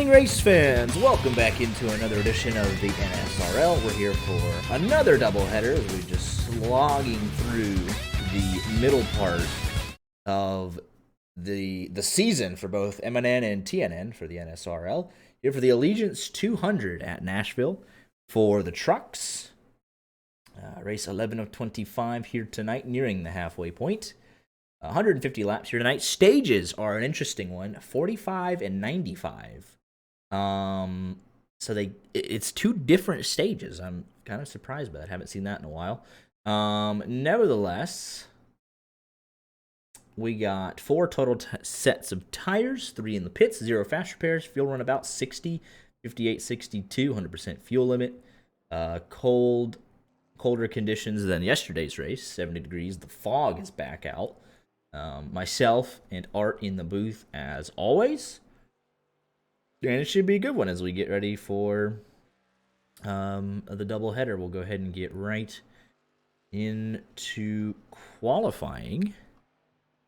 morning, race fans. Welcome back into another edition of the NSRL. We're here for another doubleheader as we're just slogging through the middle part of the season for both MNN and TNN for the NSRL. Here for the Allegiance 200 at Nashville for the trucks. Race 11 of 25 here tonight, nearing the halfway point. 150 laps here tonight. Stages are an interesting one, 45 and 95. So it's two different stages. I'm kind of surprised by that. Haven't seen that in a while. Nevertheless, we got 4 total sets of tires, 3 in the pits, 0 fast repairs, fuel run about 60, 58, 62, 100% fuel limit. Colder conditions than yesterday's race, 70 degrees. The fog is back out. Myself and Art in the booth as always. And it should be a good one as we get ready for the doubleheader. We'll go ahead and get right into qualifying.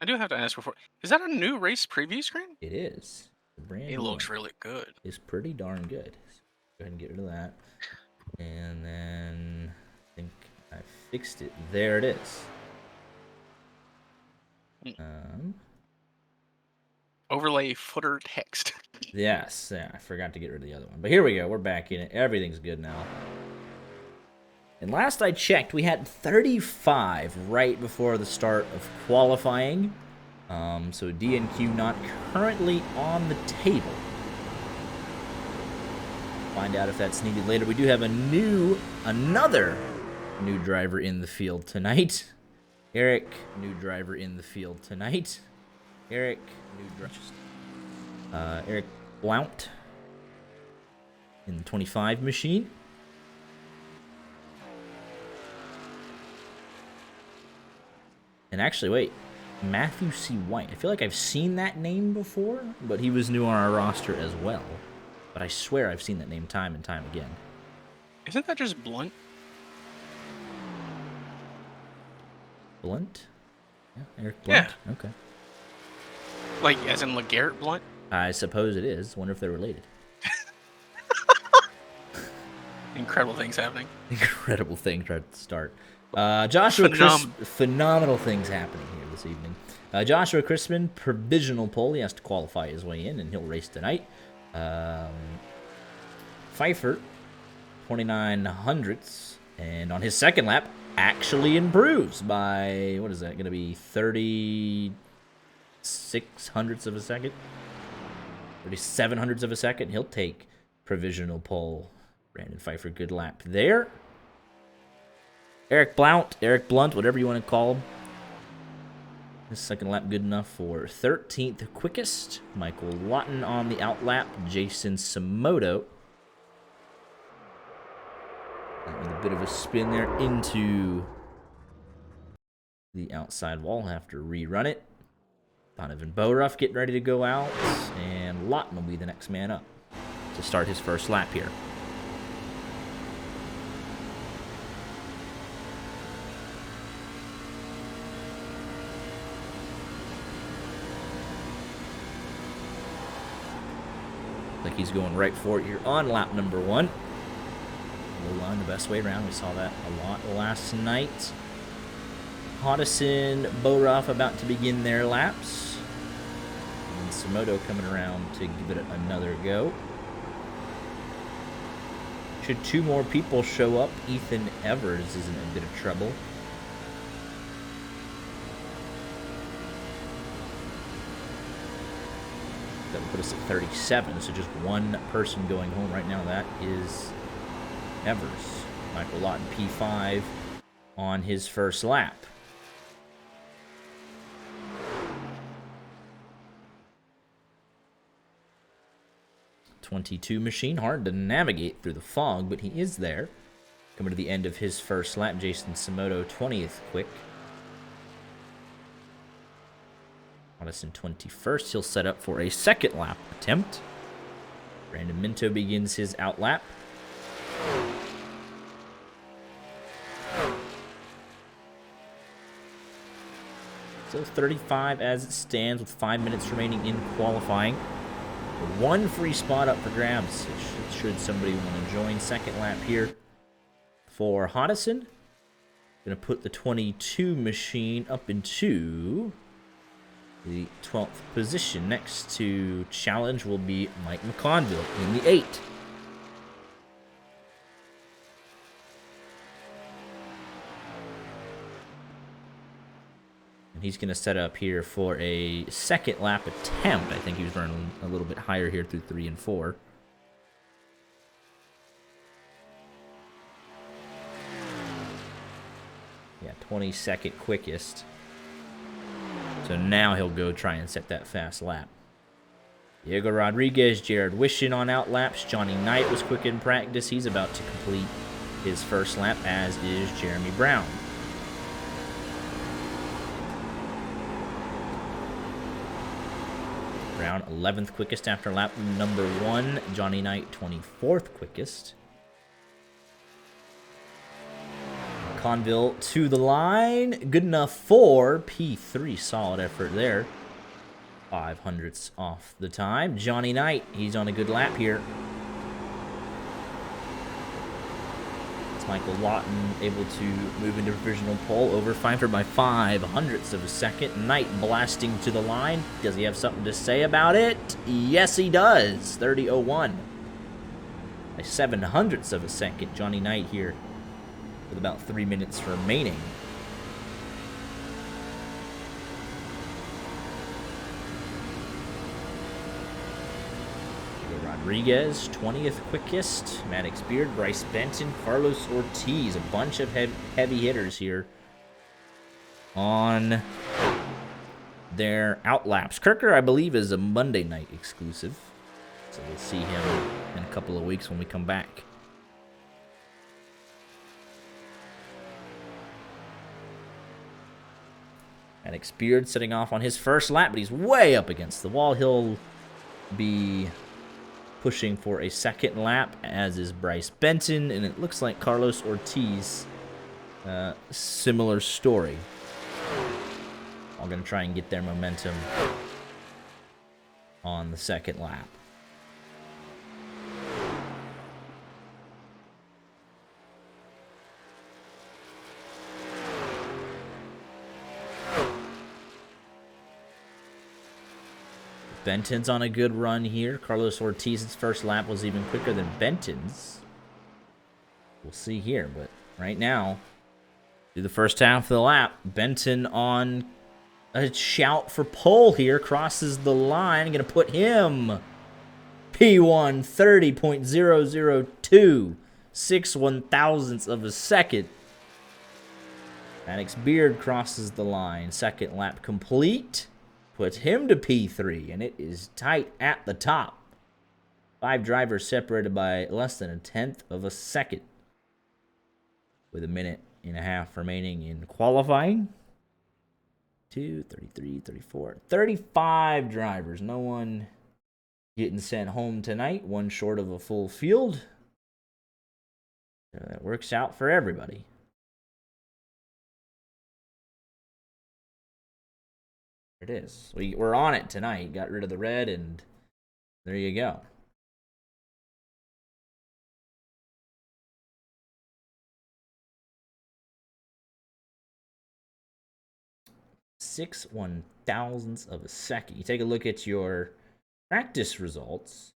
I do have to ask before, is that a new race preview screen? It is. It looks really good. It's pretty darn good. So go ahead and get rid of that. And then I think I fixed it. There it is. Overlay footer text. Yes, yeah, I forgot to get rid of the other one. But here we go. We're back in it. Everything's good now. And last I checked, we had 35 right before the start of qualifying. So D&Q not currently on the table. Find out if that's needed later. We do have another new driver in the field tonight. Eric, new driver in the field tonight. Eric, new driver. Eric Blount in the 25 machine. And actually, wait, Matthew C. White. I feel like I've seen that name before, but he was new on our roster as well. But I swear I've seen that name time and time again. Isn't that just Blunt? Blunt? Yeah, Eric Blunt? Yeah. Okay. Like, as in LeGarrette Blunt? I suppose it is. Wonder if they're related. Incredible things happening. Incredible things right at the start. Joshua phenomenal things happening here this evening. Joshua Crispin, provisional pole. He has to qualify his way in, and he'll race tonight. Pfeiffer, 29 hundredths, and on his second lap, actually improves by, what is that, going to be 36 hundredths of a second? 37 hundredths of a second. He'll take provisional pole. Brandon Pfeiffer, good lap there. Eric Blount, whatever you want to call him. His second lap good enough for 13th quickest. Michael Lawton on the outlap. Jason Samoto. With a bit of a spin there into the outside wall. Have to rerun it. Donovan Boruff getting ready to go out. And Lawton will be the next man up to start his first lap here. Like he's going right for it here on lap number 1. Low line the best way around. We saw that a lot last night. Hodison, Boruff about to begin their laps. And Samoto coming around to give it another go. Should 2 more people show up, Ethan Evers is in a bit of trouble. That would put us at 37, so just 1 person going home right now. That is Evers. Michael Lawton, P5 on his first lap. .22 machine, hard to navigate through the fog, but he is there. Coming to the end of his first lap, Jason Samoto, 20th quick. Hodison 21st. He'll set up for a second lap attempt. Brandon Minto begins his outlap. So 35 as it stands with 5 minutes remaining in qualifying. One free spot up for grabs. Should somebody want to join. Second lap here for Hodison. Going to put the 22 machine up into the 12th position. Next to challenge will be Mike McConville in the 8. And he's going to set up here for a second lap attempt. I think he was running a little bit higher here through 3 and 4. Yeah, 22nd quickest. So now he'll go try and set that fast lap. Diego Rodriguez, Jared Wishon on out laps. Johnny Knight was quick in practice. He's about to complete his first lap, as is Jeremy Brown. Brown 11th quickest after lap number 1. Johnny Knight 24th quickest. Conville to the line. Good enough for P3. Solid effort there. 500ths off the time. Johnny Knight, he's on a good lap here. It's Michael Lawton able to move into provisional pole over 500 by 500ths of a second. Knight blasting to the line. Does he have something to say about it? Yes, he does. 30.01 by 700ths of a second. Johnny Knight here with about 3 minutes remaining. Rodriguez, 20th quickest. Maddox Beard, Bryce Benton, Carlos Ortiz. A bunch of heavy hitters here on their outlaps. Kirker, I believe, is a Monday night exclusive. So we'll see him in a couple of weeks when we come back. Maddox Beard setting off on his first lap, but he's way up against the wall. He'll be pushing for a second lap, as is Bryce Benton, and it looks like Carlos Ortiz, similar story. All going to try and get their momentum on the second lap. Benton's on a good run here. Carlos Ortiz's first lap was even quicker than Benton's. We'll see here, but right now, through the first half of the lap, Benton on a shout for pole here, crosses the line. Going to put him P1 30.002, 6 1,000ths of a second. Maddox Beard crosses the line. Second lap complete. Puts him to P3, and it is tight at the top. 5 drivers separated by less than 1/10 of a second. With a minute and a half remaining in qualifying. 2, 33, 34, 35 drivers. No one getting sent home tonight. One short of a full field. So that works out for everybody. It is. We're on it tonight. Got rid of the red, and there you go. Six 1,000ths of a second. You take a look at your practice results.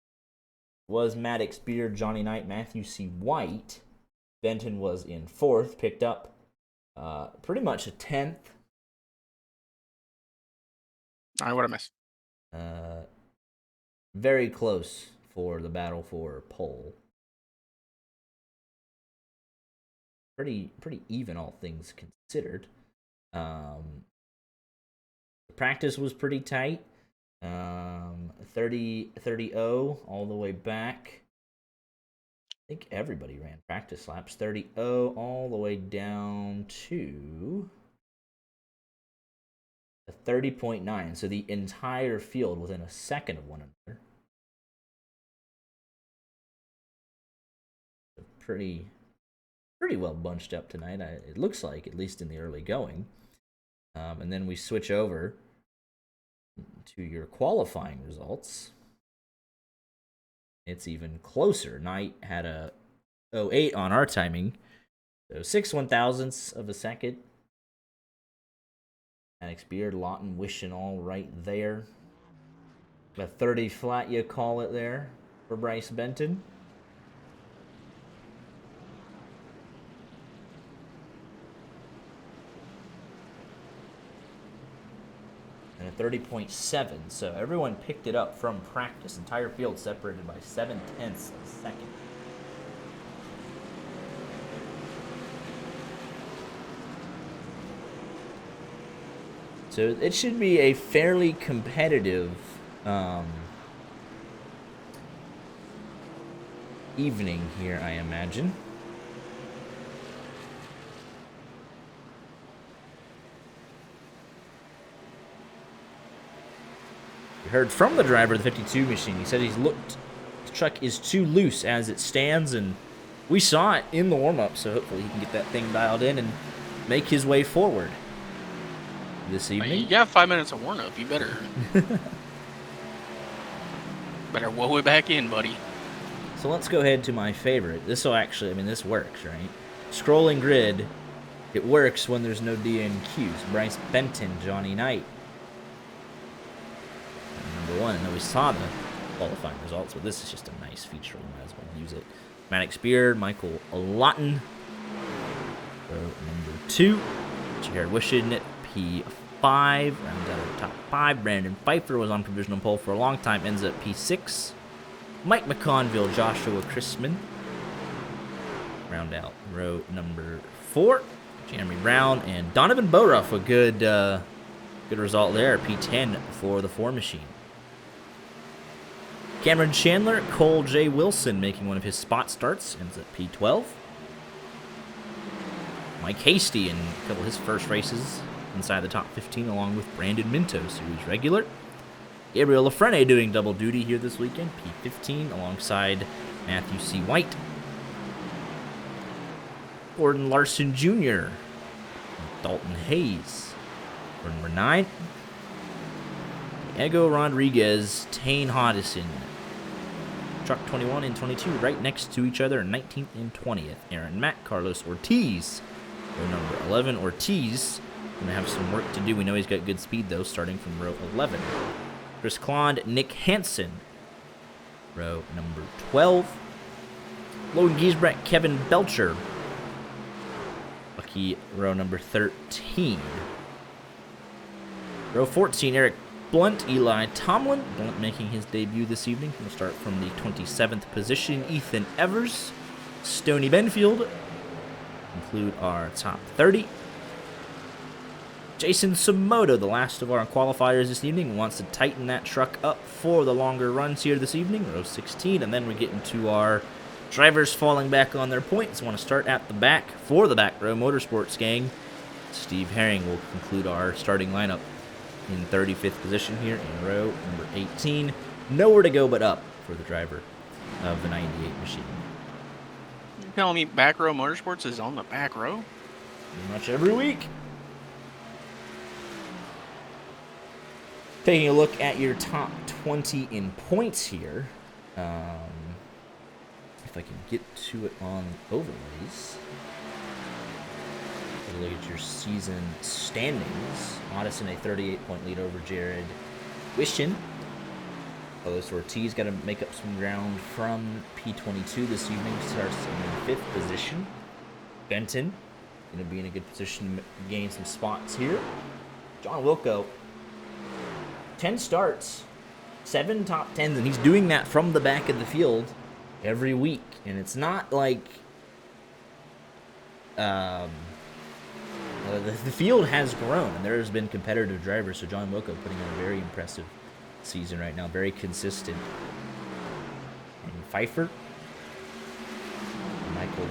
Was Maddox Beard, Johnny Knight, Matthew C. White. Benton was in 4th, picked up pretty much a 10th. All right, what I missed? Very close for the battle for pole. Pretty even, all things considered. The practice was pretty tight. 30-0 all the way back. I think everybody ran practice laps. 30-0 all the way down to 30.9, so the entire field within a second of one another. Pretty well bunched up tonight, it looks like, at least in the early going. And then we switch over to your qualifying results. It's even closer. Knight had a 08 on our timing. So 6/1000ths of a second. Alex Beard, Lawton wishing all right there. A 30 flat, you call it there for Bryce Benton. And a 30.7. So everyone picked it up from practice. Entire field separated by 7/10 of a second. So it should be a fairly competitive evening here, I imagine. We heard from the driver of the 52 machine. He said the truck is too loose as it stands, and we saw it in the warm-up, so hopefully he can get that thing dialed in and make his way forward this evening. You got 5 minutes of warm-up. You better whoa it back in, buddy. So let's go ahead to my favorite. This will actually, this works, right? Scrolling grid, it works when there's no DNQs. Bryce Benton, Johnny Knight. Number 1, I know we saw the qualifying results, but this is just a nice feature. We might as well use it. Maddox Beard, Michael Lawton. Number 2, Jared Wishing, P5. Rounds out of the top 5. Brandon Pfeiffer was on provisional pole for a long time, ends up P6. Mike McConville, Joshua Chrisman. Round out row number 4. Jeremy Brown and Donovan Boruff, a good result there. P10 for the 4 machine. Cameron Chandler, Cole J. Wilson making one of his spot starts, ends at P12. Mike Hasty in a couple of his first races inside the top 15, along with Brandon Minto, series regular. Gabriel Lafrene doing double duty here this weekend, P15, alongside Matthew C. White. Gordon Larson Jr., Dalton Hayes for number 9. Diego Rodriguez, Tane Hodison. Truck 21 and 22 right next to each other, 19th and 20th. Aaron Mack, Carlos Ortiz for number 11. Ortiz going to have some work to do. We know he's got good speed, though, starting from row 11. Chris Claude, Nick Hansen, row number 12. Logan Giesbrecht, Kevin Belcher, Bucky, row number 13. Row 14, Eric Blunt, Eli Tomlin. Blunt making his debut this evening. We'll start from the 27th position. Ethan Evers, Stoney Benfield include our top 30. Jason Samoto, the last of our qualifiers this evening, wants to tighten that truck up for the longer runs here this evening, row 16, and then we get into our drivers falling back on their points. Want to start at the back for the Back Row Motorsports gang. Steve Herring will conclude our starting lineup in 35th position here in row number 18. Nowhere to go but up for the driver of the 98 machine. You're telling me Back Row Motorsports is on the back row? Pretty much every week. Taking a look at your top 20 in points here. If I can get to it on overlays. Take a look at your season standings. Addison, a 38-point lead over Jared Wishing. Carlos Ortiz got to make up some ground from P22 this evening. Starts in the 5th position. Benton going to be in a good position to gain some spots here. John Wilco, 10 starts, 7 top 10s, and he's doing that from the back of the field every week. And it's not like the field has grown, and there has been competitive drivers. So John Wilco putting on a very impressive season right now, very consistent. And Pfeiffer, Michael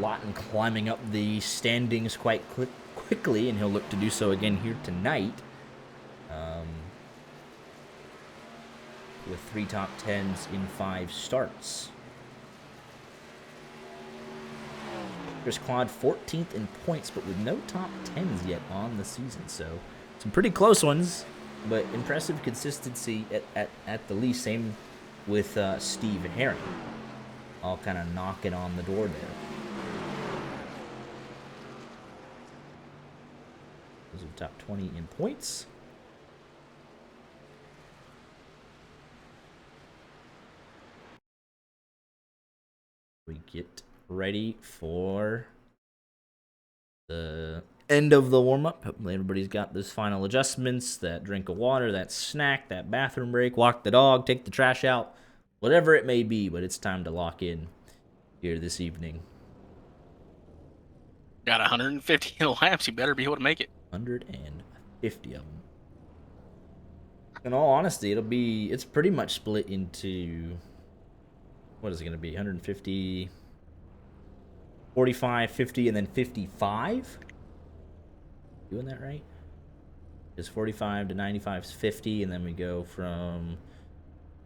Lawton climbing up the standings quite quickly, and he'll look to do so again here tonight. With 3 top 10s in 5 starts. Chris Claude 14th in points, but with no top 10s yet on the season. So some pretty close ones, but impressive consistency at the least. Same with Steve Herring, all kind of knocking on the door there. Those are the top 20 in points. We get ready for the end of the warm-up. Hopefully everybody's got those final adjustments, that drink of water, that snack, that bathroom break, walk the dog, take the trash out, whatever it may be, but it's time to lock in here this evening. Got 150 laps. You better be able to make it. 150 of them. In all honesty, it's pretty much split into, what is it going to be? 150, 45, 50, and then 55? Doing that right? Because 45 to 95 is 50, and then we go from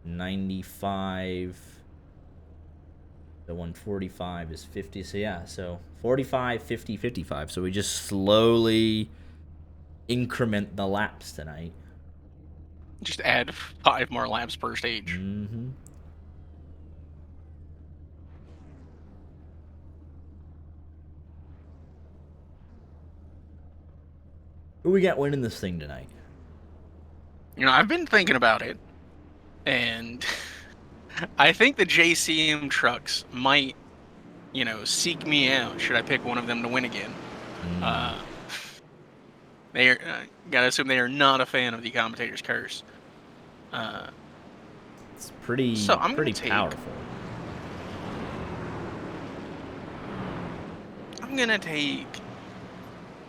95 to 145 is 50. So yeah, so 45, 50, 55. So we just slowly increment the laps tonight. Just add 5 more laps per stage. Mm-hmm. Who we got winning this thing tonight? I've been thinking about it, and I think the JCM trucks might, seek me out should I pick one of them to win again. They are, gotta assume they are not a fan of the commentator's curse. It's pretty powerful. I'm gonna take.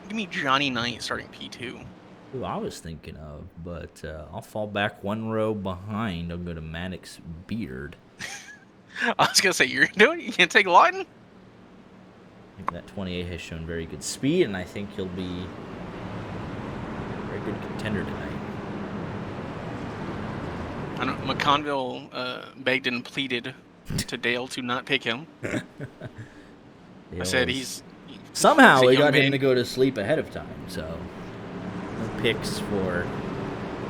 Give me Johnny Knight starting P2. Who I was thinking of, but I'll fall back one row behind. I'll go to Maddox Beard. I was gonna say, you're gonna do it? You can't take Lawton? I think that 28 has shown very good speed, and I think he'll be a very good contender tonight. I know McConville begged and pleaded to Dale to not pick him. I said somehow we got him to go to sleep ahead of time, so no picks for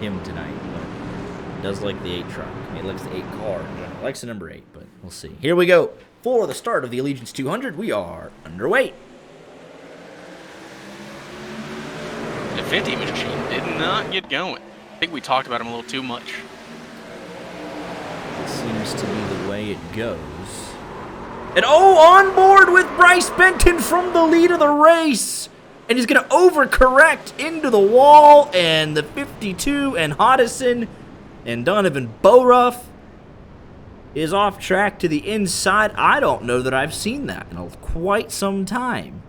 him tonight. But he does like the 8 truck. He likes the 8 car. He likes the number 8, but we'll see. Here we go. For the start of the Allegiance 200, we are underway. The 50 machine did not get going. I think we talked about him a little too much. It seems to be the way it goes. And on board with Bryce Benton from the lead of the race. And he's going to overcorrect into the wall. And the 52 and Hodison and Donovan Boruff is off track to the inside. I don't know that I've seen that in quite some time.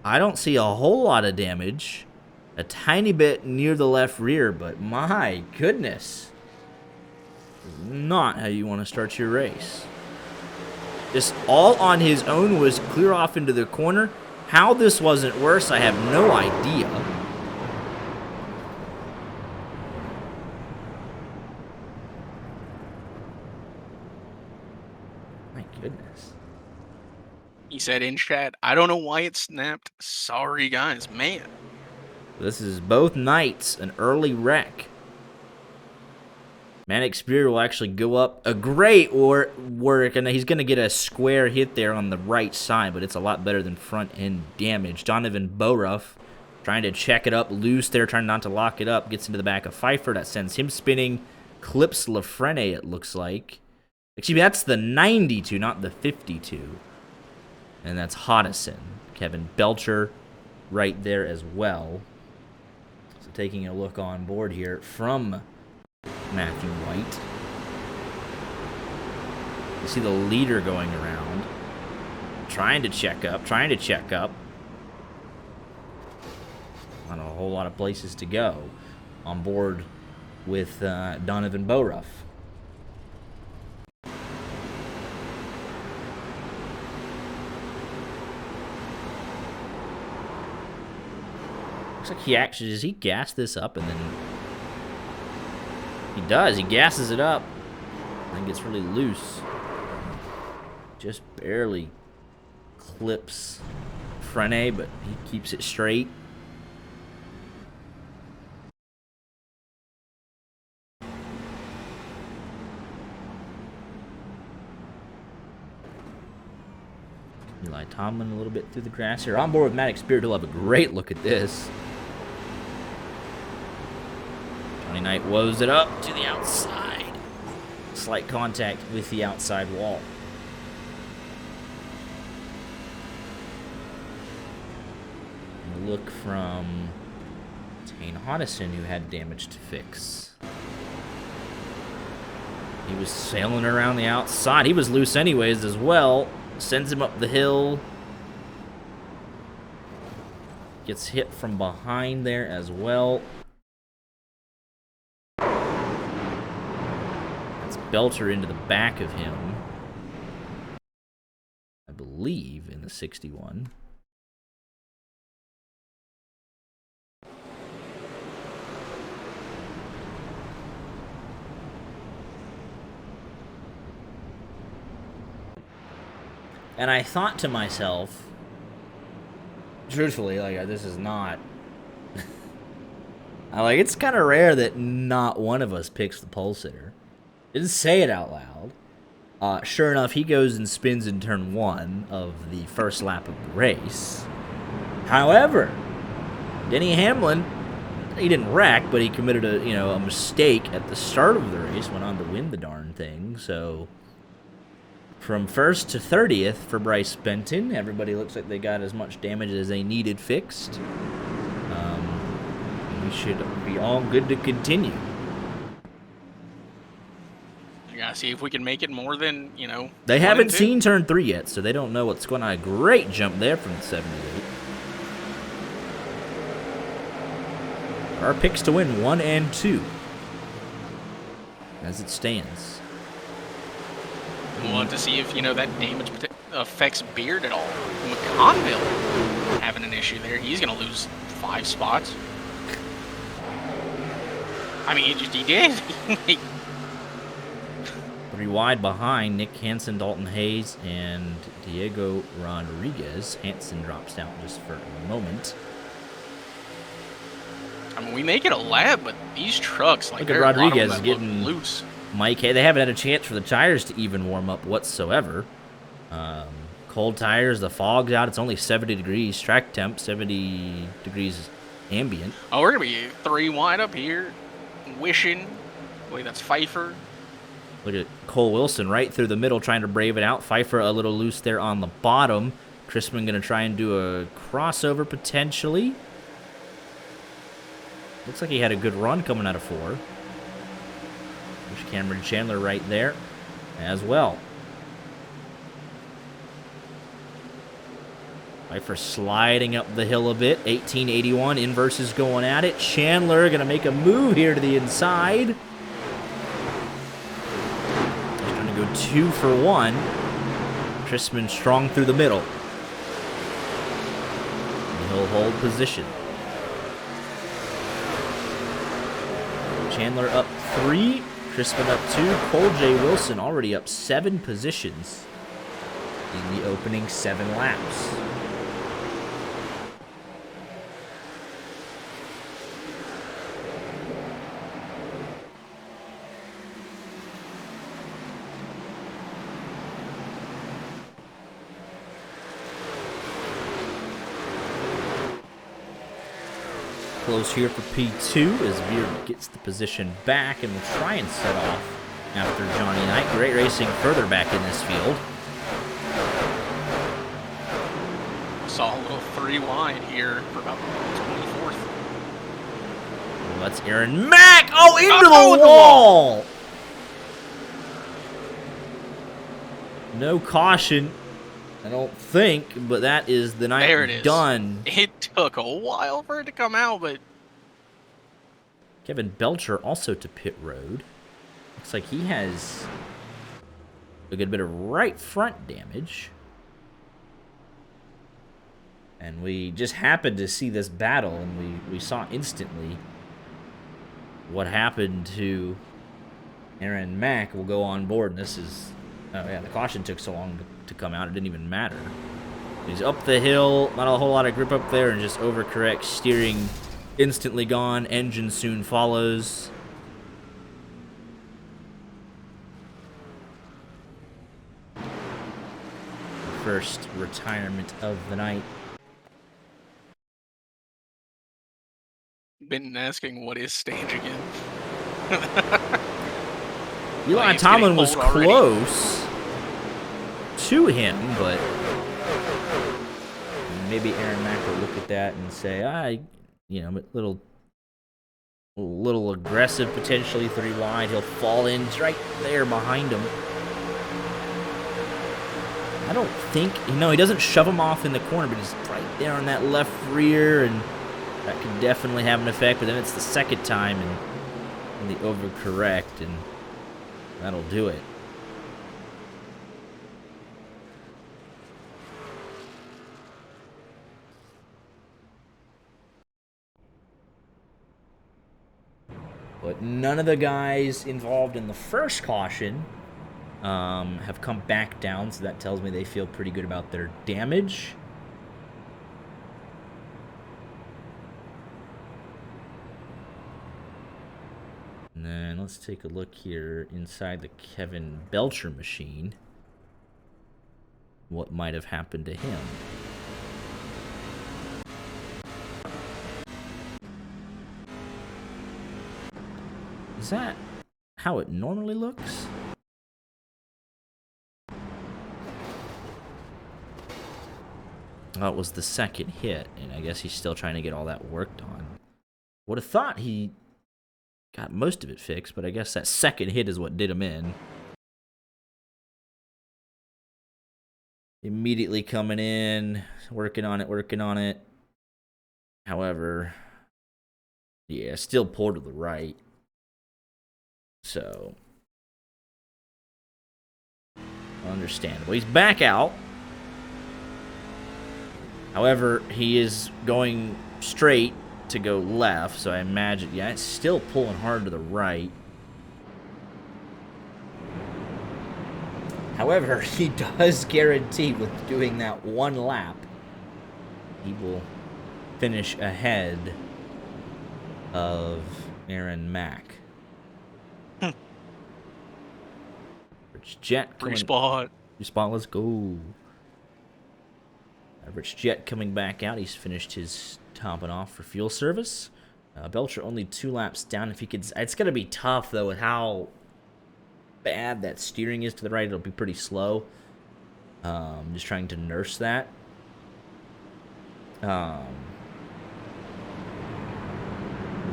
I don't see a whole lot of damage. A tiny bit near the left rear, but my goodness. Not how you want to start your race. Just all on his own was clear off into the corner. How this wasn't worse, I have no idea. My goodness. He said in chat, I don't know why it snapped. Sorry, guys. Man. This is both nights an early wreck. Manic Spear will actually go up a great work, and he's going to get a square hit there on the right side, but it's a lot better than front end damage. Donovan Boruff trying to check it up loose there, trying not to lock it up, gets into the back of Pfeiffer. That sends him spinning. Clips Lafrene, it looks like. Excuse me, that's the 92, not the 52. And that's Hodison. Kevin Belcher right there as well. So taking a look on board here from Matthew White. You see the leader going around, trying to check up. Not a whole lot of places to go on board with Donovan Boruff. Looks like does he gas this up and then... He does. He gasses it up. And gets really loose. Just barely clips Frene, but he keeps it straight. Eli Tomlin a little bit through the grass here. On board with Maddox Spirit, he'll have a great look at this. Johnny Knight woes it up to the outside. Slight contact with the outside wall. And a look from Tane Hodison, who had damage to fix. He was sailing around the outside. He was loose anyways as well. Sends him up the hill. Gets hit from behind there as well. That's Belter into the back of him. I believe in the 61. And I thought to myself, truthfully, like, this is not... it's kind of rare that not one of us picks the pole sitter. Didn't say it out loud. Sure enough, he goes and spins in turn 1 of the first lap of the race. However, Denny Hamlin, he didn't wreck, but he committed a mistake at the start of the race, went on to win the darn thing, so... From 1st to 30th for Bryce Benton. Everybody looks like they got as much damage as they needed fixed. We should be all good to continue. We gotta see if we can make it more than, They haven't seen turn 3 yet, so they don't know what's going on. A great jump there from the 78. Our picks to win 1 and 2. As it stands. We'll have to see if, that damage affects Beard at all. McConville having an issue there. He's going to lose 5 spots. I mean, he did. 3 wide behind Nick Hansen, Dalton Hayes, and Diego Rodriguez. Hansen drops down just for a moment. I mean, we make it a lap, but these trucks, look at Rodriguez getting loose. Mike, hey, they haven't had a chance for the tires to even warm up whatsoever. Cold tires, the fog's out. It's only 70 degrees. Track temp, 70 degrees ambient. Oh, we're going to be 3 wide up here. Wishing. Wait, that's Pfeiffer. Look at Cole Wilson right through the middle trying to brave it out. Pfeiffer a little loose there on the bottom. Chrisman going to try and do a crossover potentially. Looks like he had a good run coming out of 4. There's Cameron Chandler right there as well. Pfeiffer sliding up the hill a bit. 1881, inverse is going at it. Chandler going to make a move here to the inside. He's going to go 2 for 1. Chrisman strong through the middle. And he'll hold position. Chandler up 3. Crispin up 2. Cole J. Wilson already up 7 positions in the opening 7 laps. Close here for P2 as Beard gets the position back and will try and set off after Johnny Knight. Great racing further back in this field. Saw a little 3 wide here for about 24th. Well, that's Aaron Mack. Oh, into the wall! No caution, I don't think, but that is the night there it is. Done. It took a while for it to come out, but... Kevin Belcher also to pit road. Looks like he has a good bit of right front damage. And we just happened to see this battle, and we saw instantly what happened to Aaron Mack. Will go on board, and this is... Oh, yeah, the caution took so long to come out, it didn't even matter. He's up the hill, not a whole lot of grip up there, and just overcorrect, steering instantly gone, engine soon follows. first retirement of the night. Been asking what is stage again. Eli Tomlin was close to him, but maybe Aaron Mack will look at that and say, you know, a little aggressive, potentially 3 wide. He'll fall in right there behind him. I don't think, he doesn't shove him off in the corner, but he's right there on that left rear, and that could definitely have an effect. But then it's the second time, and the overcorrect, and that'll do it. But none of the guys involved in the first caution have come back down, so that tells me they feel pretty good about their damage. And then let's take a look here inside the Kevin Belcher machine. What might have happened to him? Is that how it normally looks? Oh, it was the second hit, and I guess he's still trying to get all that worked on. Would have thought he got most of it fixed, but I guess that second hit is what did him in. Immediately coming in, working on it. However, yeah, still pulled to the right. So, understandable. He's back out. However, he is going straight to go left, so I imagine, yeah, it's still pulling hard to the right. However, he does guarantee with doing that one lap, he will finish ahead of Aaron Mack. Rich Jet coming. Respawn, let's go. Rich Jet coming back out. He's finished his topping off for fuel service. Belcher only 2 laps down. If he could, it's gonna be tough though with how bad that steering is to the right. It'll be pretty slow. Just trying to nurse that. If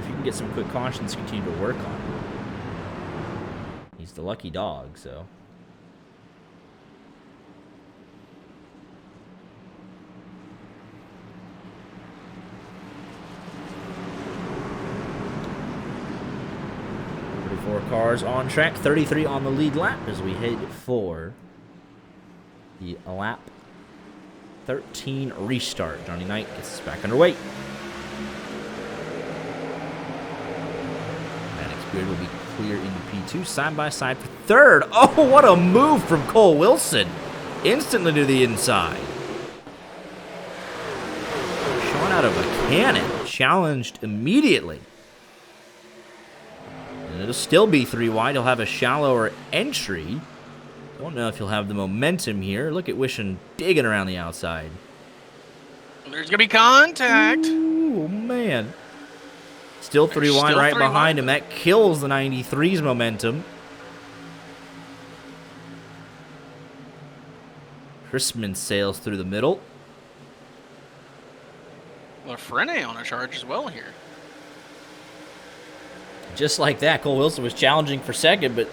you can get some quick cautions, continue to work on it. He's the lucky dog, so. Cars on track, 33 on the lead lap as we head for the lap 13 restart. Johnny Knight gets us back underway. Maddox Beard will be clear into P2, side by side for third. Oh, what a move from Cole Wilson! Instantly to the inside. Shot out of a cannon, challenged immediately. And it'll still be 3 wide. He'll have a shallower entry. Don't know if he'll have the momentum here. Look at Wishon digging around the outside. There's going to be contact. Ooh, man. Still 3 wide right behind him. That kills the 93's momentum. Chrisman sails through the middle. Lafrene on a charge as well here. Just like that, Cole Wilson was challenging for second, but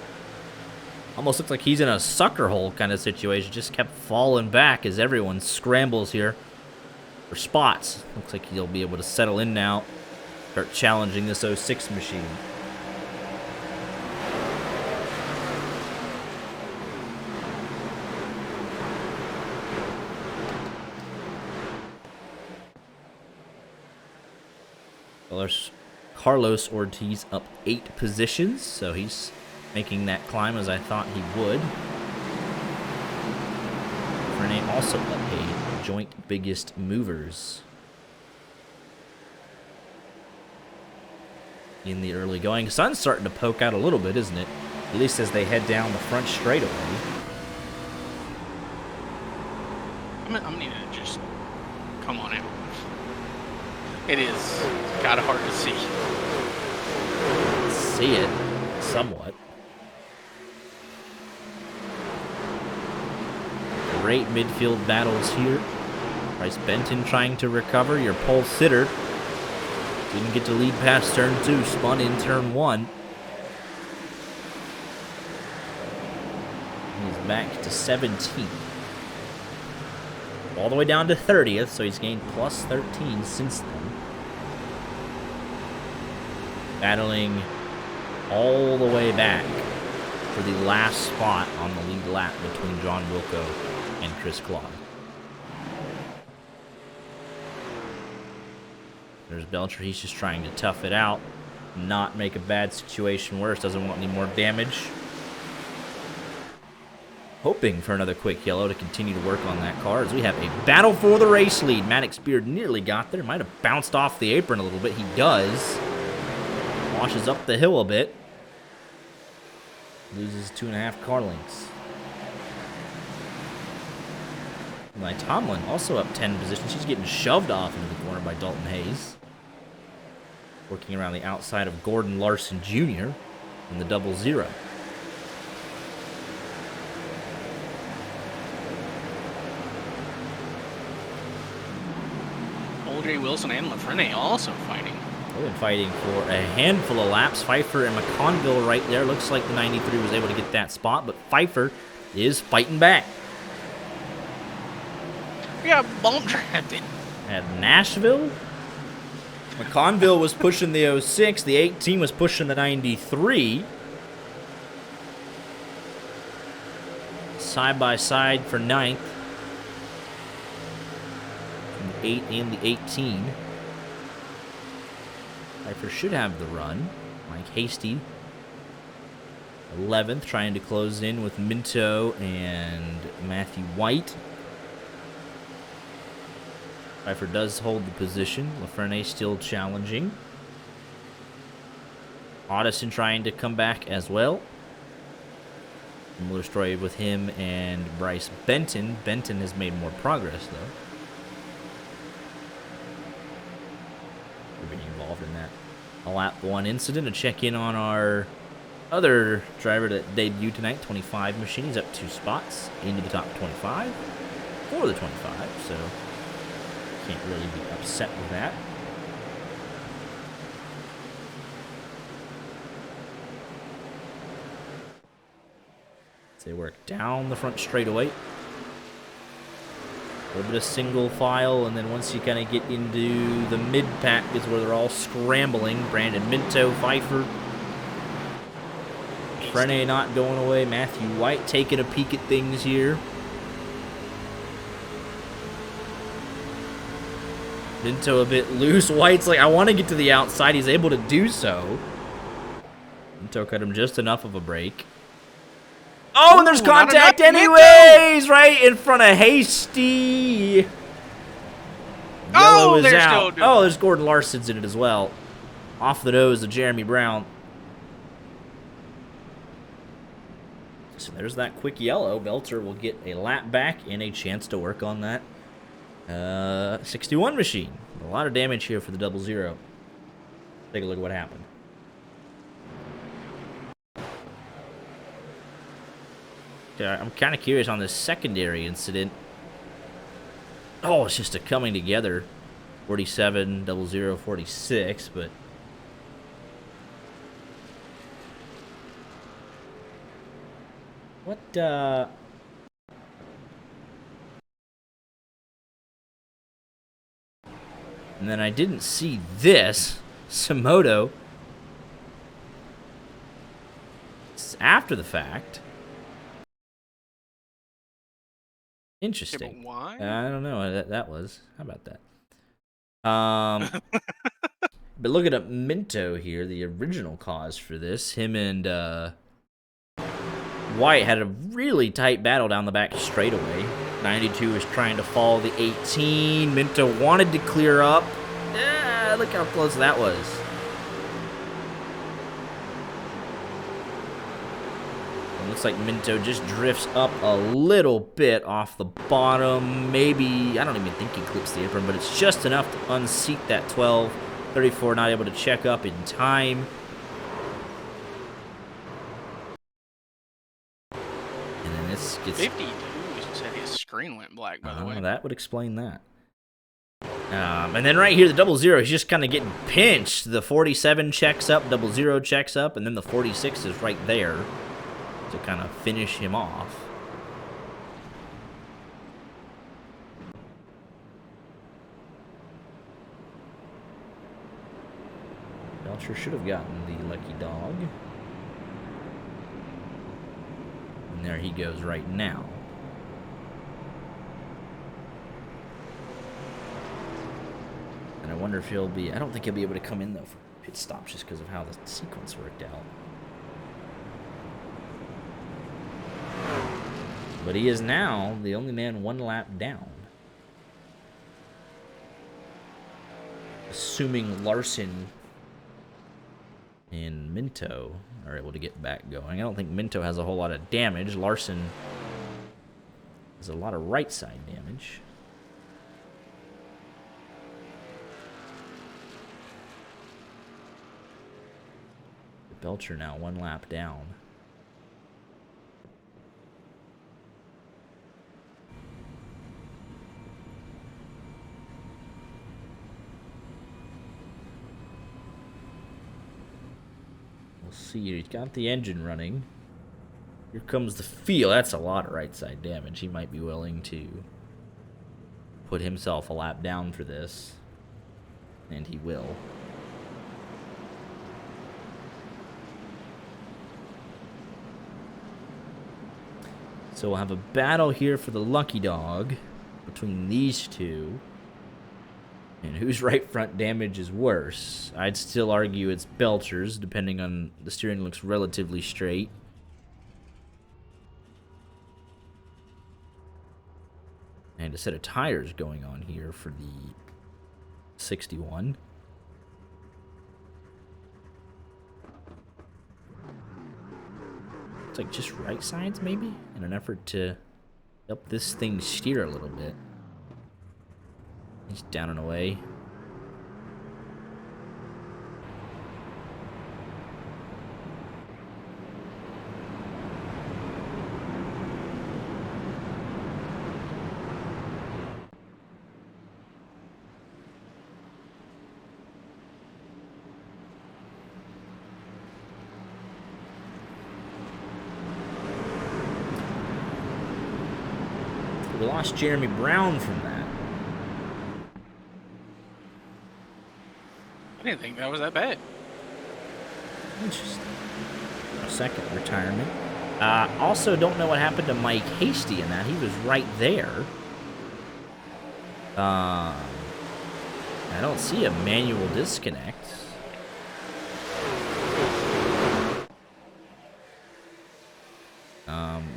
almost looks like he's in a sucker hole kind of situation. Just kept falling back as everyone scrambles here for spots. Looks like he'll be able to settle in now, start challenging this 06 machine. Carlos Ortiz up 8 positions, so he's making that climb as I thought he would. Renee also up a joint biggest movers in the early going. Sun's starting to poke out a little bit, isn't it? At least as they head down the front straightaway. I'm needing to just come on out. It is kind of hard to see. See it somewhat. Great midfield battles here. Bryce Benton trying to recover. Your pole sitter didn't get to lead past turn 2. Spun in turn 1. He's back to 17th. All the way down to 30th, so he's gained plus 13 since then. Battling all the way back for the last spot on the lead lap between John Wilco and Chris Claude. There's Belcher. He's just trying to tough it out, not make a bad situation worse. Doesn't want any more damage. Hoping for another quick yellow to continue to work on that car as we have a battle for the race lead. Maddox Beard nearly got there. Might have bounced off the apron a little bit. He does. Washes up the hill a bit. Loses 2.5 car lengths. Eli Tomlin also up 10 positions. She's getting shoved off into the corner by Dalton Hayes. Working around the outside of Gordon Larson Jr. in the 0-0. O.J. Wilson and LaFrenne also fighting. They've been fighting for a handful of laps. Pfeiffer and McConville right there. Looks like the 93 was able to get that spot, but Pfeiffer is fighting back. We got bump trapped in. At Nashville, McConville was pushing the 06. The 18 was pushing the 93. Side by side for 9th. The 8 and the 18. Pfeiffer should have the run. Mike Hasty, 11th, trying to close in with Minto and Matthew White. Pfeiffer does hold the position. LaFrenne still challenging. Addison trying to come back as well. Similar story with him and Bryce Benton. Benton has made more progress, though. We're getting involved in that. A lap 1 incident. A check-in on our other driver that debuted tonight, 25 machine. He's up 2 spots into the top 25 for the 25, so can't really be upset with that. They work down the front straightaway. A little bit of single file, and then once you kind of get into the mid-pack is where they're all scrambling. Brandon Minto, Pfeiffer. Frene not going away. Matthew White taking a peek at things here. Minto a bit loose. White's like, I want to get to the outside. He's able to do so. Minto cut him just enough of a break. Oh, and there's contact anyways, right in front of Hasty. Yellow is out. Oh, there's Gordon Larson's in it as well. Off the nose of Jeremy Brown. So there's that quick yellow. Belter will get a lap back and a chance to work on that 61 machine. A lot of damage here for the 0-0. Take a look at what happened. I'm kind of curious on this secondary incident. Oh, it's just a coming together. 47, 0-0, 46, but what, and then I didn't see this. Samoto. It's after the fact. Interesting. Yeah, but why? I don't know. That was. How about that? But looking at Minto here, the original cause for this, him and White had a really tight battle down the back straightaway. 92 was trying to follow the 18. Minto wanted to clear up. Yeah, look how close that was. It looks like Minto just drifts up a little bit off the bottom. Maybe, I don't even think he clips the apron, but it's just enough to unseat that 12. 34 not able to check up in time. And then this gets... 52 said his screen went black, by the way. That would explain that. And then right here, the 00, he's just kind of getting pinched. The 47 checks up, 00 checks up, and then the 46 is right there to kind of finish him off. Belcher should have gotten the lucky dog. And there he goes right now. And I wonder if he'll be... I don't think he'll be able to come in, though, for pit stops just because of how the sequence worked out. But he is now the only man one lap down. Assuming Larson and Minto are able to get back going. I don't think Minto has a whole lot of damage. Larson has a lot of right side damage. Belcher now one lap down. We'll see. He's got the engine running. Here comes the feel. That's a lot of right side damage. He might be willing to put himself a lap down for this. And he will. So we'll have a battle here for the lucky dog between these two. And whose right front damage is worse? I'd still argue it's Belcher's, depending on the steering looks relatively straight. And a set of tires going on here for the 61. It's like just right sides, maybe, in an effort to help this thing steer a little bit. He's down and away. We lost Jeremy Brown from that. I didn't think that was that bad. Interesting. A second retirement. Also, don't know what happened to Mike Hasty in that. He was right there. I don't see a manual disconnect.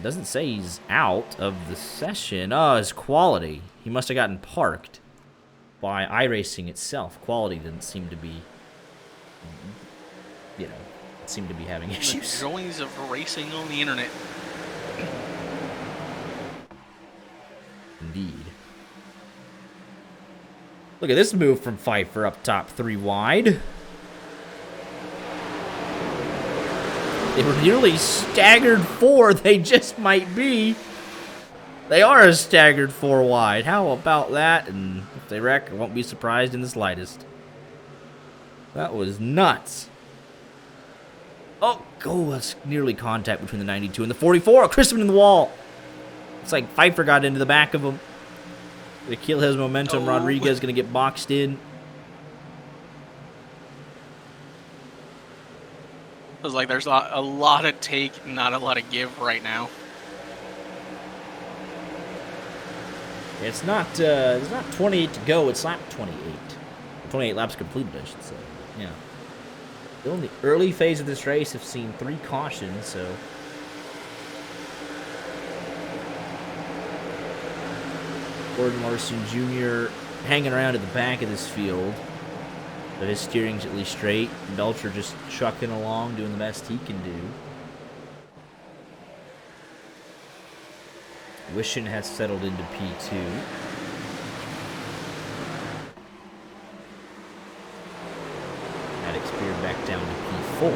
Doesn't say he's out of the session. Oh, his quality. He must have gotten parked by iRacing itself. Quality didn't seem to be, you know, it seemed to be having issues. The joys of racing on the internet. Indeed. Look at this move from Pfeiffer up top, 3 wide. They were nearly staggered 4. They just might be. They are a staggered 4 wide. How about that? And if they wreck, I won't be surprised in the slightest. That was nuts. Oh, that's nearly contact between the 92 and the 44. Oh, Crispin in the wall. It's like Pfeiffer got into the back of him. They kill his momentum. Oh. Rodriguez going to get boxed in. Feels like there's a lot of take, not a lot of give right now. It's not. There's not 28 to go. It's lap 28. 28 laps completed, I should say. Yeah. Still in the early phase of this race, have seen 3 cautions. So. Gordon Larson Jr. hanging around at the back of this field. But his steering's at least straight. Belcher just trucking along, doing the best he can do. Wishin has settled into P2. Maddox veered back down to P4.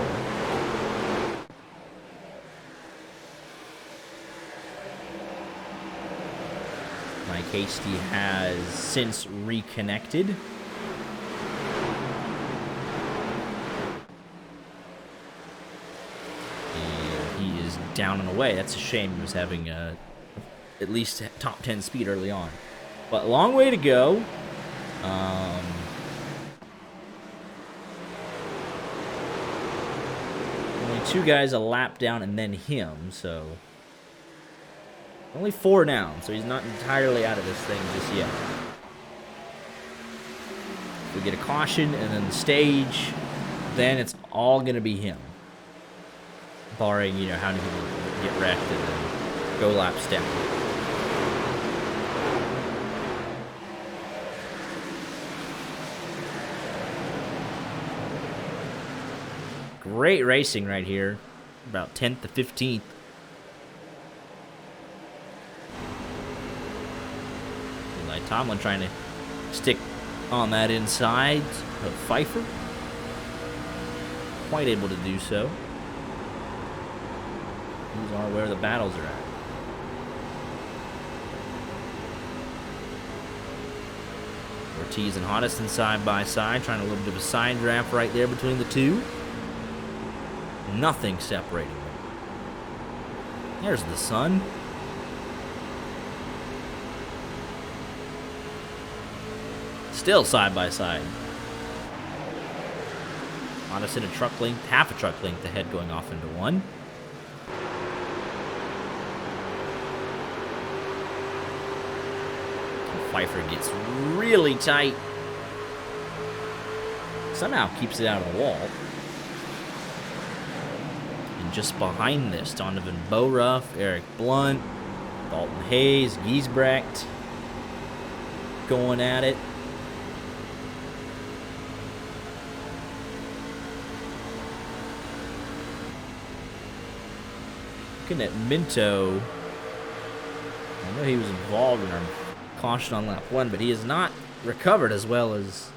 Mike Hasty has since reconnected. And he is down and away. That's a shame. He was having at least top 10 speed early on. But long way to go. Only 2 guys a lap down and then him, so... Only 4 down, so he's not entirely out of this thing just yet. If we get a caution and then the stage, then it's all going to be him. Barring, how many people get wrecked and then go laps down. Great racing right here. About 10th to 15th. Eli Tomlin trying to stick on that inside of Pfeiffer. Quite able to do so. These are where the battles are at. Ortiz and Hottison side by side, trying a little bit of a side draft right there between the two. Nothing separating them. There's the sun. Still side by side. Hottison a truck length, half a truck length ahead going off into one. Pfeiffer gets really tight. Somehow keeps it out of the wall. And just behind this, Donovan Boruff, Eric Blunt, Dalton Hayes, Giesbrecht going at it. Looking at Minto, I know he was involved in our caution on lap 1, but he has not recovered as well as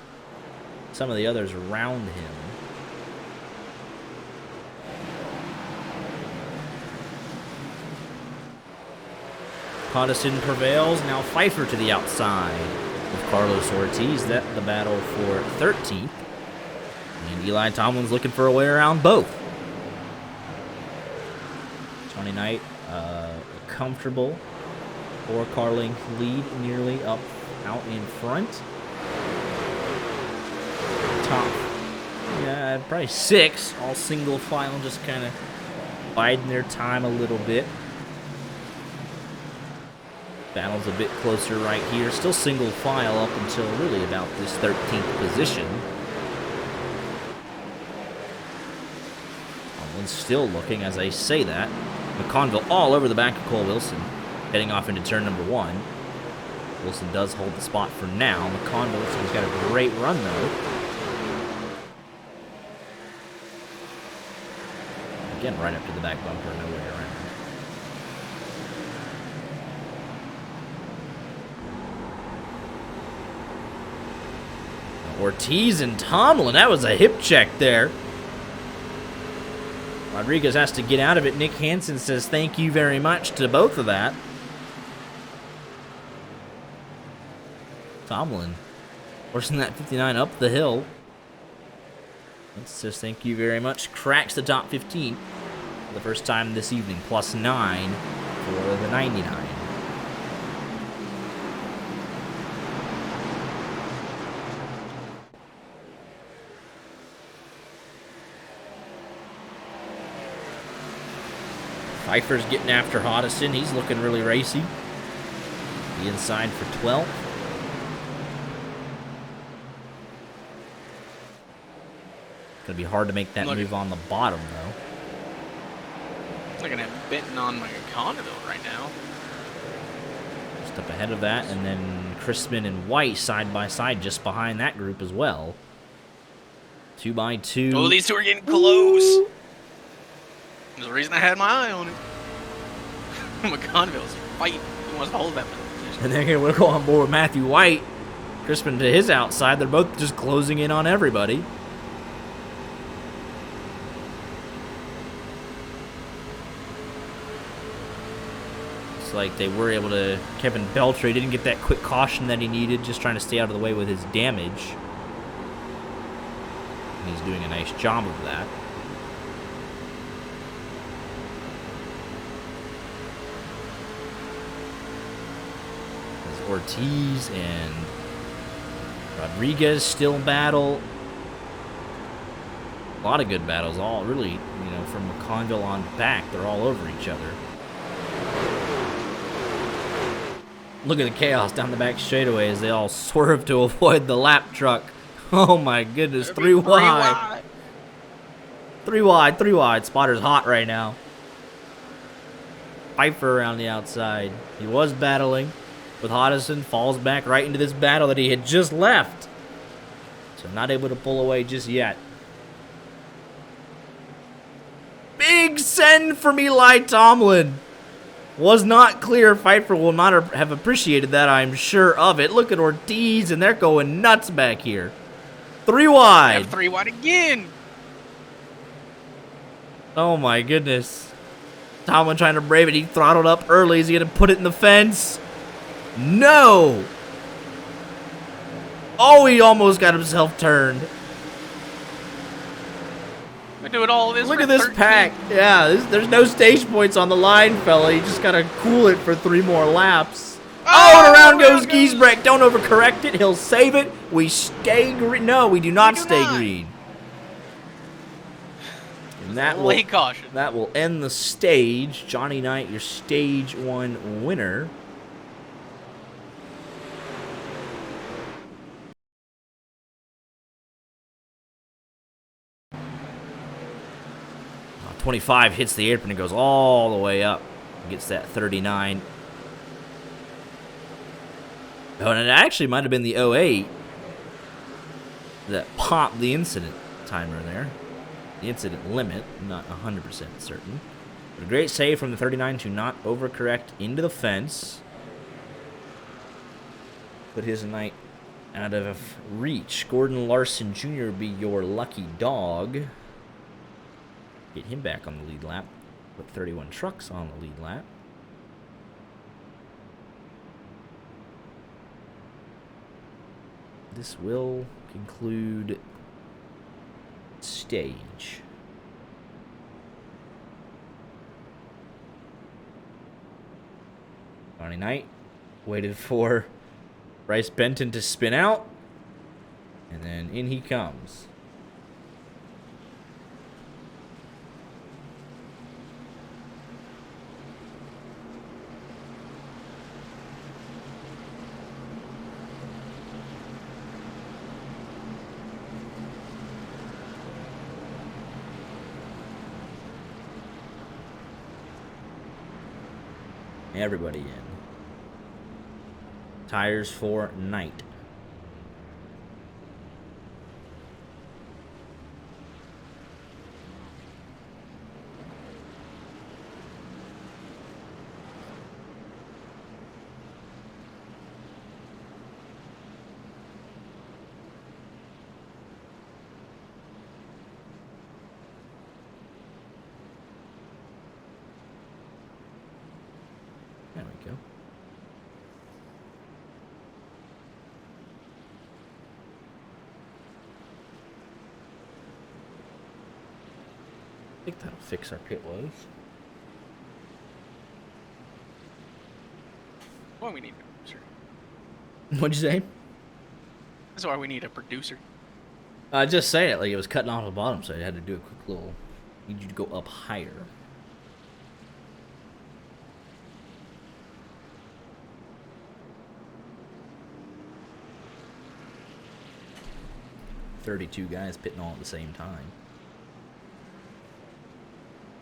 some of the others around him. Hottison prevails. Now Pfeiffer to the outside with Carlos Ortiz. That the battle for 13th. And Eli Tomlin's looking for a way around both. Tony Knight, comfortable 4-car length lead, nearly up out in front. Top, yeah, probably 6, all single file, just kind of biding their time a little bit. Battle's a bit closer right here. Still single file up until really about this 13th position. Tomlin's still looking as I say that. McConville all over the back of Cole Wilson, heading off into turn number 1. Wilson does hold the spot for now. McConville, he's got a great run though. Again, right up to the back bumper, no way around. Ortiz and Tomlin, that was a hip check there. Rodriguez has to get out of it. Nick Hansen says thank you very much to both of that. Tomlin forcing that 59 up the hill. It says thank you very much. Cracks the top 15 for the first time this evening. +9 for the 99. Pfeiffer's getting after Hottison. He's looking really racy. The inside for 12th. Gonna be hard to make that move on the bottom, though. Looking at Benton on McConnell right now. Just up ahead of that, and then Crispin and White side by side just behind that group as well. 2 by 2. Oh, these two are getting close. There's a reason I had my eye on it. McConville's fighting He wants to hold that position. And then here we'll go on board with Matthew White. Crispin to his outside. They're both just closing in on everybody. It's like they were able to... Kevin Beltray didn't get that quick caution that he needed, just trying to stay out of the way with his damage. And he's doing a nice job of that. There's Ortiz and Rodriguez still battle. A lot of good battles, all really, you know, from McConville on back. They're all over each other. Look at the chaos down the back straightaway as they all swerve to avoid the lap truck. Oh my goodness, three wide. Three wide. Spotter's hot right now. Pfeiffer around the outside. He was battling with Hodgson, falls back right into this battle that he had just left. So not able to pull away just yet. Big send from Eli Tomlin. Was not clear. Pfeiffer will not have appreciated that, I'm sure of it. Look at Ortiz, and they're going nuts back here. 3 wide. 3 wide again. Oh my goodness. Tomlin trying to brave it. He throttled up early. Is he going to put it in the fence? No. Oh, he almost got himself turned. We do it all this. Look at this 13. pack. Yeah, there's no stage points on the line, fella. You just got to cool it for 3 more laps. Oh, and around goes Giesbrecht. Don't overcorrect it. He'll save it. We stay green. No, we do not stay green. And that will, caution. That will end the stage. Johnny Knight, your stage 1 winner. Oh, 25 hits the apron and goes all the way up. Gets that 39. Oh, and it actually might have been the 08 that popped the incident timer there. The incident limit, not 100% certain. But a great save from the 39 to not overcorrect into the fence. Put his Knight out of reach. Gordon Larson Jr. be your lucky dog. Get him back on the lead lap. Put 31 trucks on the lead lap. This will conclude stage. Johnny Knight waited for Bryce Benton to spin out, and then in he comes. Everybody in. Tires for Knight. There we go. I think that'll fix our pit woes. Well, we need a producer. What'd you say? That's why we need a producer. Just saying it like it was cutting off the bottom, so I had to do a quick little. Need you to go up higher. $32 guys pitting all at the same time.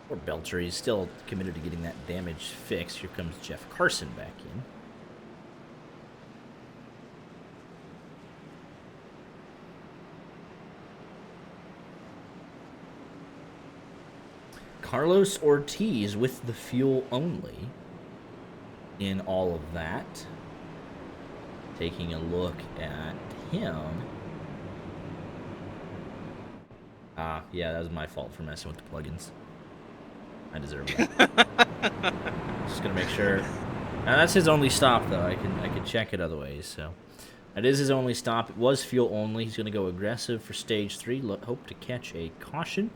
Poor Belcher, he's still committed to getting that damage fixed. Here comes Jeff Carson back in. Carlos Ortiz with the fuel only in all of that. Taking a look at him. Yeah, that was my fault for messing with the plugins. I deserve that. Just gonna make sure. Now that's his only stop, though. I can check it other ways. So that is his only stop. It was fuel only. He's gonna go aggressive for stage 3. Hope to catch a caution.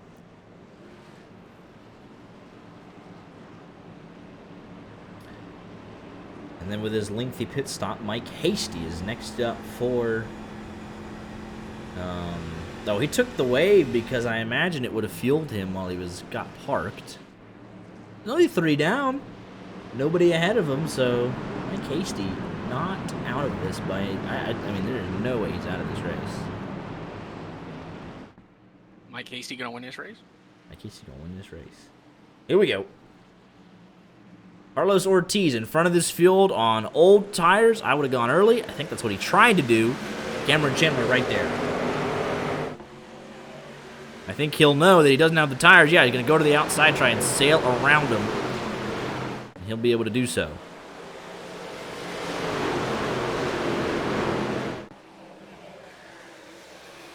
And then with his lengthy pit stop, Mike Hasty is next up for... though he took the wave because I imagine it would have fueled him while he got parked. There's only 3 down. Nobody ahead of him, so Mike Hasty not out of this by... I mean, there is no way he's out of this race. Mike Hasty gonna win this race? Mike Hasty gonna win this race. Here we go. Carlos Ortiz in front of this field on old tires. I would have gone early. I think that's what he tried to do. Cameron Chandler right there. I think he'll know that he doesn't have the tires. Yeah, he's going to go to the outside, try and sail around him. And he'll be able to do so.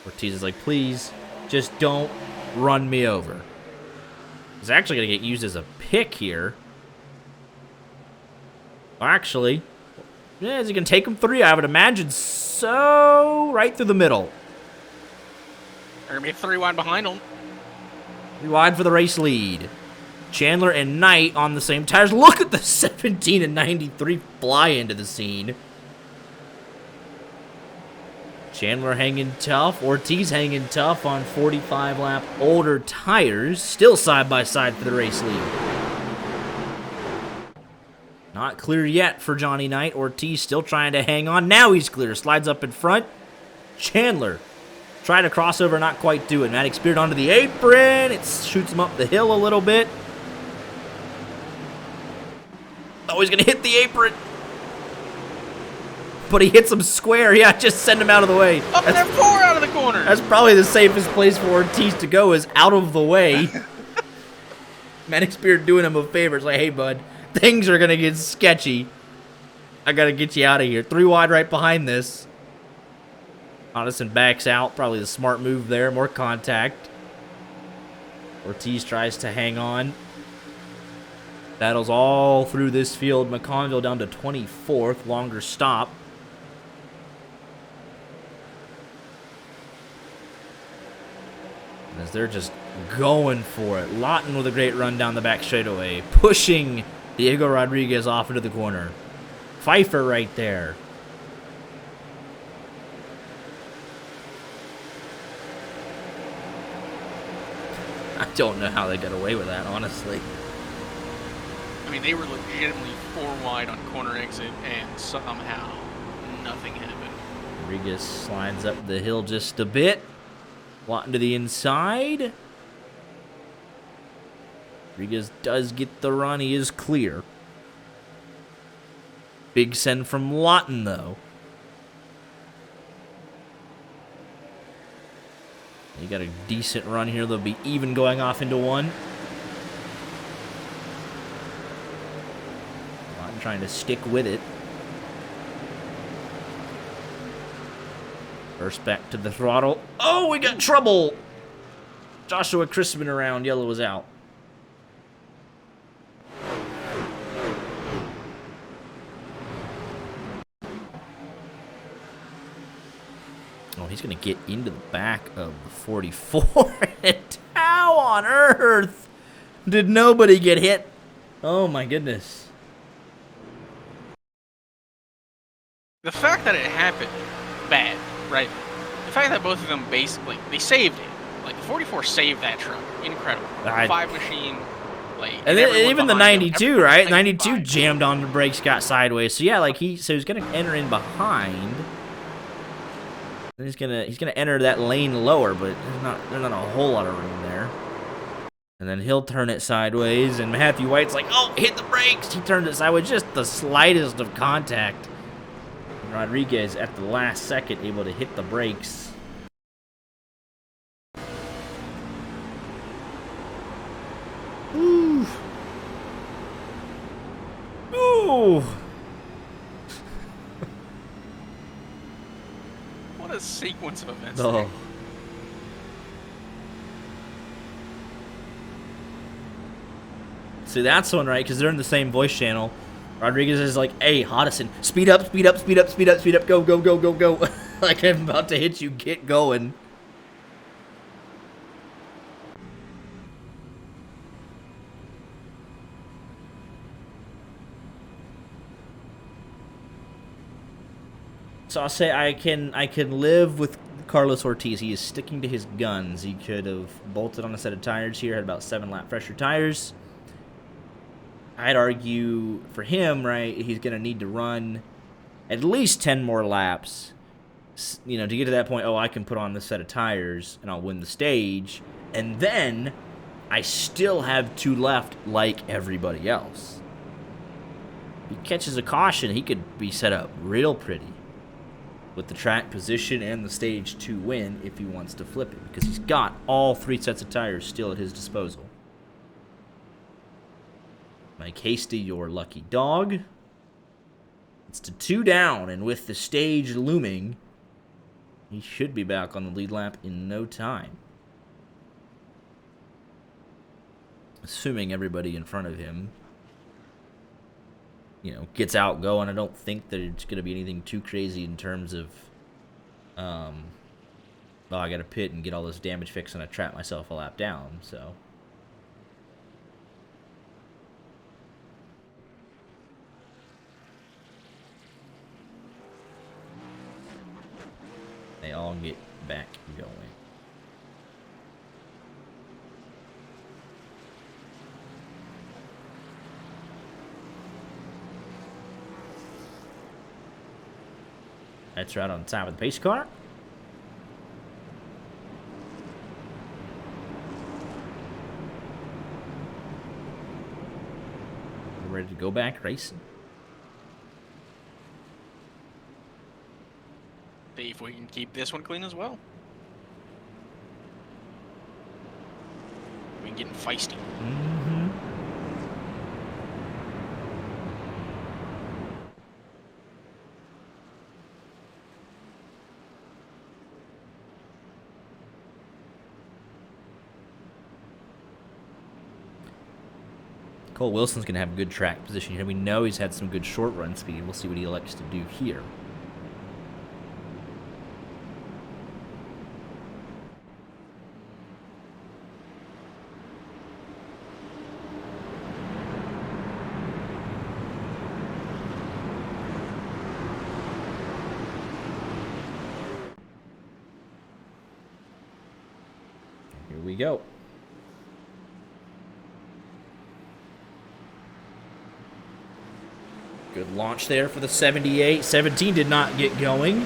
Ortiz is like, please, just don't run me over. He's actually going to get used as a pick here. Actually, yeah, is he going to take him 3? I would imagine so. Right through the middle. They're going to be 3 wide behind him. 3 wide for the race lead. Chandler and Knight on the same tires. Look at the 17 and 93 fly into the scene. Chandler hanging tough. Ortiz hanging tough on 45-lap older tires. Still side by side for the race lead. Not clear yet for Johnny Knight. Ortiz still trying to hang on. Now he's clear. Slides up in front. Chandler tried to crossover, not quite do it. Maddox speared onto the apron. It shoots him up the hill a little bit. Oh, he's going to hit the apron. But he hits him square. Yeah, just send him out of the way. Up there, 4 out of the corner. That's probably the safest place for Ortiz to go, is out of the way. Maddox Beard doing him a favor. It's like, hey, bud, things are going to get sketchy. I got to get you out of here. 3 wide right behind this. Otteson backs out. Probably the smart move there. More contact. Ortiz tries to hang on. Battles all through this field. McConville down to 24th. Longer stop. As they're just going for it. Lawton with a great run down the back straightaway. Pushing Diego Rodriguez off into the corner. Pfeiffer right there. I don't know how they got away with that, honestly. I mean, they were legitimately 4 wide on corner exit, and somehow nothing happened. Rodriguez slides up the hill just a bit. Lawton to the inside. Rodriguez does get the run. He is clear. Big send from Lawton, though. You got a decent run here. They'll be even going off into 1. Lawton trying to stick with it. First back to the throttle. Oh, we got trouble. Joshua Crispin around. Yellow was out. Oh, he's going to get into the back of the 44. How on earth did nobody get hit? Oh, my goodness. The fact that it happened, bad, right? The fact that both of them basically, they saved it. Like, the 44 saved that truck. Incredible. 5 machine, like... And then even the 92, right? 92 jammed on the brakes, got sideways. So, yeah, like, he's going to enter in behind. Then he's gonna enter that lane lower, but there's not a whole lot of room there. And then he'll turn it sideways, and Matthew White's like, oh, hit the brakes. He turns it sideways, just the slightest of contact. And Rodriguez, at the last second, able to hit the brakes. Ooh. Ooh. a sequence of events. Oh. There. See, that's one, right? Because they're in the same voice channel. Rodriguez is like, hey, Hodison, speed up, speed up, speed up, speed up, speed up, go, go, go, go, go. Like, I'm about to hit you, get going. So I'll say I can live with Carlos Ortiz. He is sticking to his guns. He could have bolted on a set of tires here, had about 7-lap fresher tires. I'd argue for him, right, he's going to need to run at least 10 more laps, you know, to get to that point. Oh, I can put on this set of tires and I'll win the stage. And then I still have 2 left like everybody else. If he catches a caution, he could be set up real pretty with the track position and the stage to win if he wants to flip it, because he's got all 3 sets of tires still at his disposal. Mike Hasty, your lucky dog. It's to 2 down, and with the stage looming, he should be back on the lead lap in no time. Assuming everybody in front of him, you know, gets out going. I don't think that it's going to be anything too crazy in terms of, oh, I got to pit and get all this damage fixed and I trap myself a lap down, so. They all get back going. That's right on top of the pace car. We're ready to go back racing. See if we can keep this one clean as well. We're getting feisty. Mm-hmm. Cole Wilson's going to have a good track position here. We know he's had some good short run speed. We'll see what he elects to do here. Here we go. Good launch there for the 78. 17 did not get going.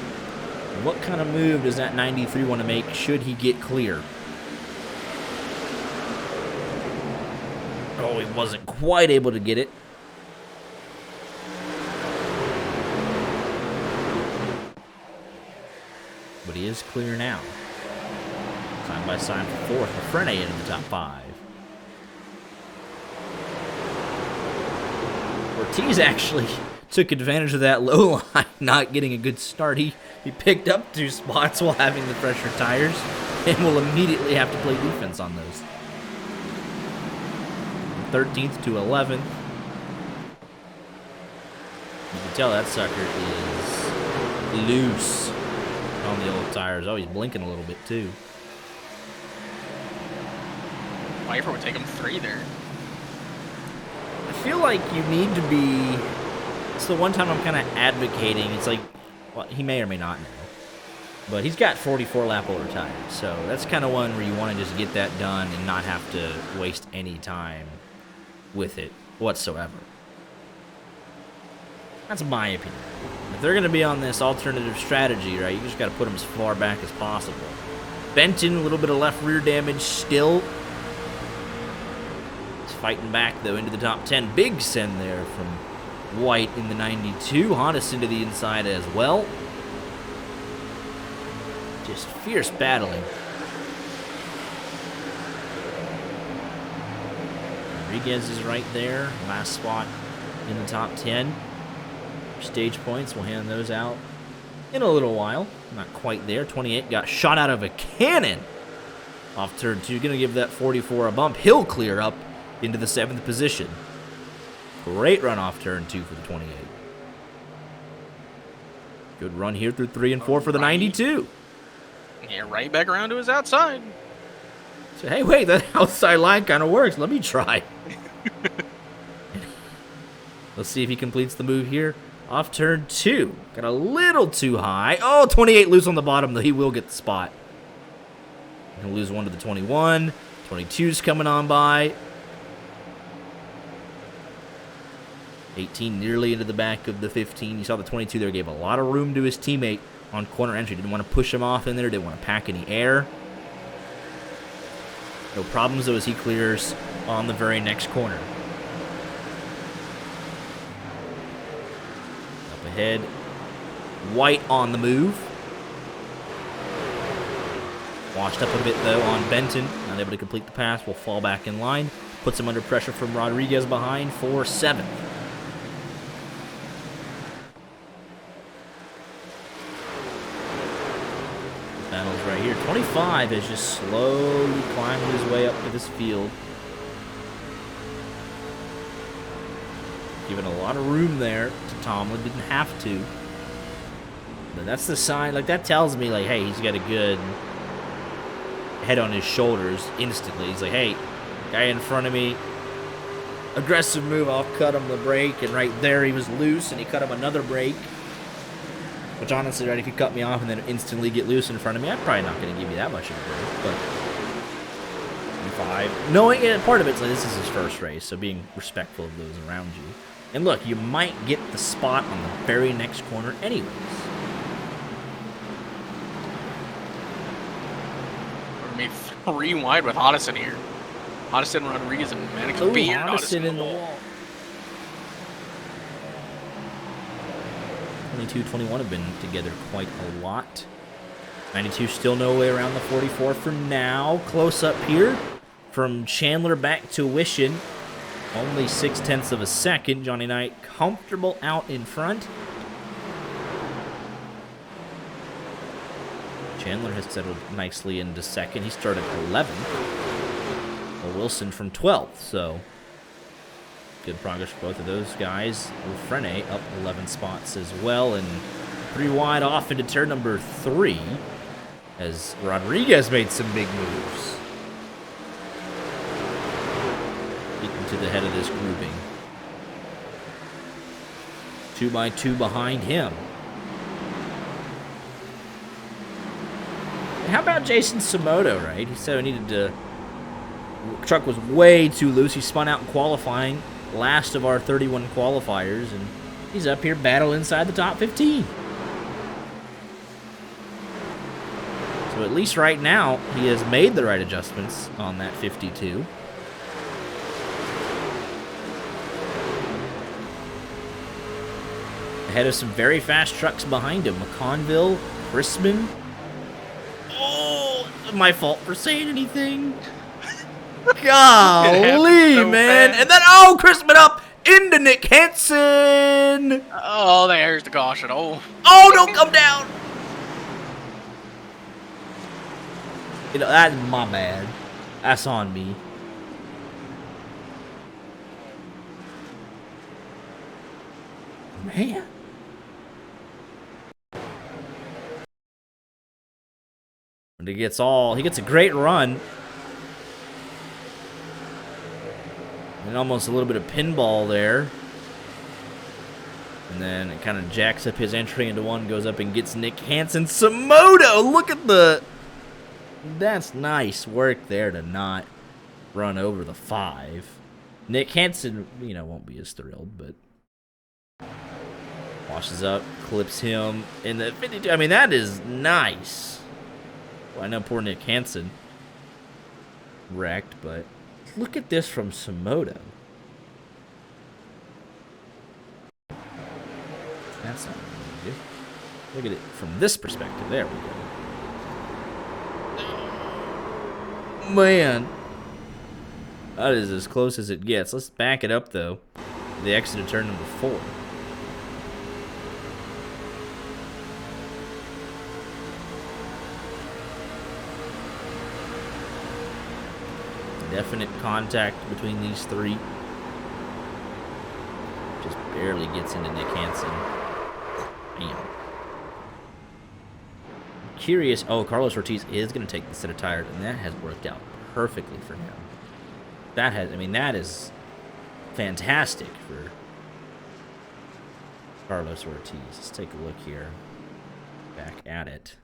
What kind of move does that 93 want to make should he get clear? Oh, he wasn't quite able to get it. But he is clear now. Side by side for 4th. Frene into the top 5. Ortiz actually took advantage of that low line, not getting a good start. He picked up 2 spots while having the fresher tires, and will immediately have to play defense on those. 13th to 11th. You can tell that sucker is loose on the old tires. Oh, he's blinking a little bit too. Pfeiffer would take him 3 there. I feel like you need to be. It's the one time I'm kind of advocating. It's like, well, he may or may not know, but he's got 44 lap older tires, so that's kind of one where you want to just get that done and not have to waste any time with it whatsoever. That's my opinion. If they're going to be on this alternative strategy, right, you just got to put them as far back as possible. Benton, a little bit of left rear damage still. Fighting back, though, into the top 10. Big send there from White in the 92. Hodison to the inside as well. Just fierce battling. Rodriguez is right there. Last spot in the top 10. Stage points, we'll hand those out in a little while. Not quite there. 28 got shot out of a cannon off turn 2. Going to give that 44 a bump. He'll clear up into the 7th position. Great run off turn 2 for the 28. Good run here through 3 and 4 for the 92. Yeah, right back around to his outside. So, hey, wait, that outside line kind of works. Let me try. Let's see if he completes the move here. Off turn 2. Got a little too high. Oh, 28 loose on the bottom, though. He will get the spot. He'll lose one to the 21. 22's coming on by. 18 nearly into the back of the 15. You saw the 22 there gave a lot of room to his teammate on corner entry. Didn't want to push him off in there. Didn't want to pack any air. No problems, though, as he clears on the very next corner. Up ahead. White on the move. Washed up a bit, though, on Benton. Not able to complete the pass. Will fall back in line. Puts him under pressure from Rodriguez behind for 7th. Battles right here. 25 is just slowly climbing his way up to this field. Given a lot of room there to Tomlin. Didn't have to. But that's the sign. Like, that tells me, like, hey, he's got a good head on his shoulders instantly. He's like, hey, guy in front of me, aggressive move, I'll cut him the break. And right there, he was loose, and he cut him another break. Which, honestly, right, if you cut me off and then instantly get loose in front of me, I'm probably not going to give you that much of a break. But 5. Knowing it, part of it's like this is his first race, so being respectful of those around you. And look, you might get the spot on the very next corner anyways. We're made 3 wide with Hoddison here. Hoddison, Rodriguez, and Maddox beat Hoddison in the wall. 22, 21 have been together quite a lot. 92 still no way around the 44 for now. Close up here from Chandler back to Wishin. Only 0.6 of a second. Johnny Knight comfortable out in front. Chandler has settled nicely into second. He started 11th. Well, Wilson from 12th, so good progress for both of those guys. Frene up 11 spots as well, and 3 wide off into turn number 3 as Rodriguez made some big moves. Getting to the head of this grouping. 2 by 2 behind him. And how about Jason Samoto, right? He said he needed to... The truck was way too loose. He spun out in qualifying. Last of our 31 qualifiers, and he's up here battle inside the top 15. So at least right now, he has made the right adjustments on that 52. Ahead of some very fast trucks behind him. McConville, Chrisman. Oh, my fault for saying anything. Golly, so man. Fast. And then, oh, Chrisman up into Nick Hansen. Oh, there's the caution. Oh, don't come down. You know, that's my bad. That's on me. Man. And he gets a great run. And almost a little bit of pinball there. And then it kind of jacks up his entry into one, goes up and gets Nick Hansen. Samoto, look at the... That's nice work there to not run over the 5. Nick Hansen, won't be as thrilled, but... Washes up, clips him in the 52. I mean, that is nice. Well, I know poor Nick Hansen wrecked, but... Look at this from Samoto. That's not really good. Look at it from this perspective. There we go. Man. That is as close as it gets. Let's back it up, though. The exit of turn number 4. Definite contact between these three. Just barely gets into Nick Hansen. Damn. Curious. Oh, Carlos Ortiz is going to take the set of tires, and that has worked out perfectly for him. That is fantastic for Carlos Ortiz. Let's take a look here. Back at it.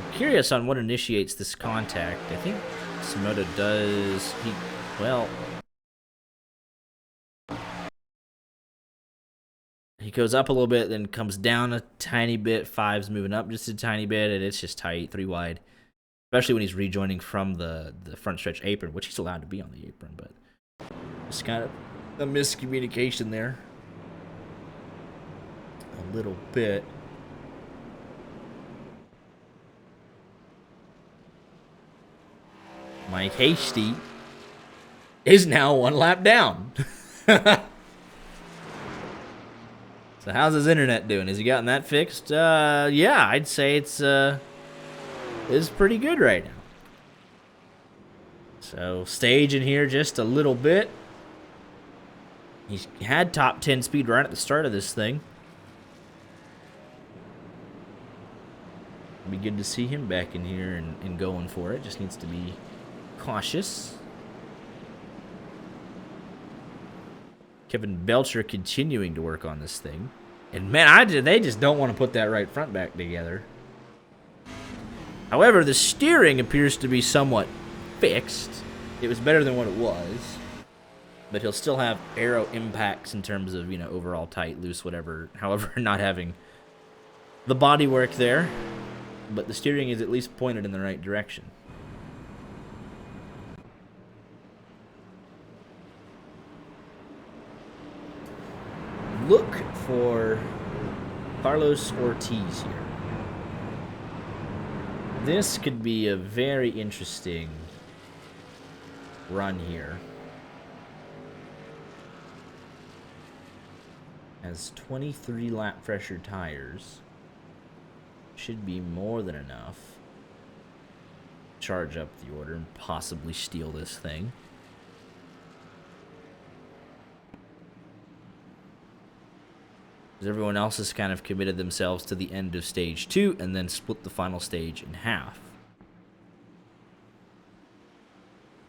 I'm curious on what initiates this contact. I think Tsunoda does. He goes up a little bit, then comes down a tiny bit. Five's moving up just a tiny bit, and it's just tight, 3 wide. Especially when he's rejoining from the front stretch apron, which he's allowed to be on the apron, but just kind of a miscommunication there. A little bit. Mike Hasty is now 1 lap down. So how's his internet doing? Has he gotten that fixed? Yeah, I'd say it's pretty good right now. So stage in here just a little bit. He's had top 10 speed right at the start of this thing. It'll be good to see him back in here and going for it. Just needs to be cautious. Kevin Belcher continuing to work on this thing. And man, they just don't want to put that right front back together. However, the steering appears to be somewhat fixed. It was better than what it was. But he'll still have aero impacts in terms of, overall tight, loose, whatever. However, not having the body work there. But the steering is at least pointed in the right direction. Look for Carlos Ortiz here. This could be a very interesting run here. Has 23 lap pressure tires. Should be more than enough. Charge up the order and possibly steal this thing. Everyone else has kind of committed themselves to the end of stage 2 and then split the final stage in half.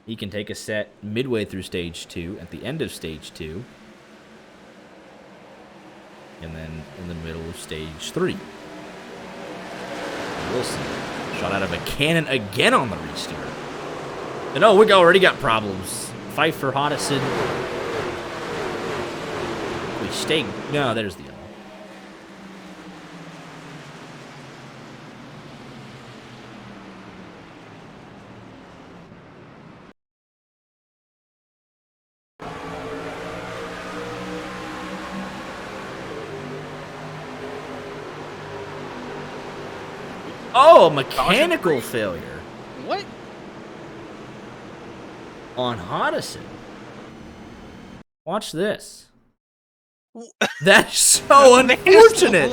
He can take a set midway through stage 2, at the end of stage 2, and then in the middle of stage 3. Wilson shot out of a cannon again on the re-steer. And oh, we already got problems. Pfeiffer, Hodison. We stay. No, there's the other. Oh, mechanical failure. What? On Hodison. Watch this. That's so unfortunate.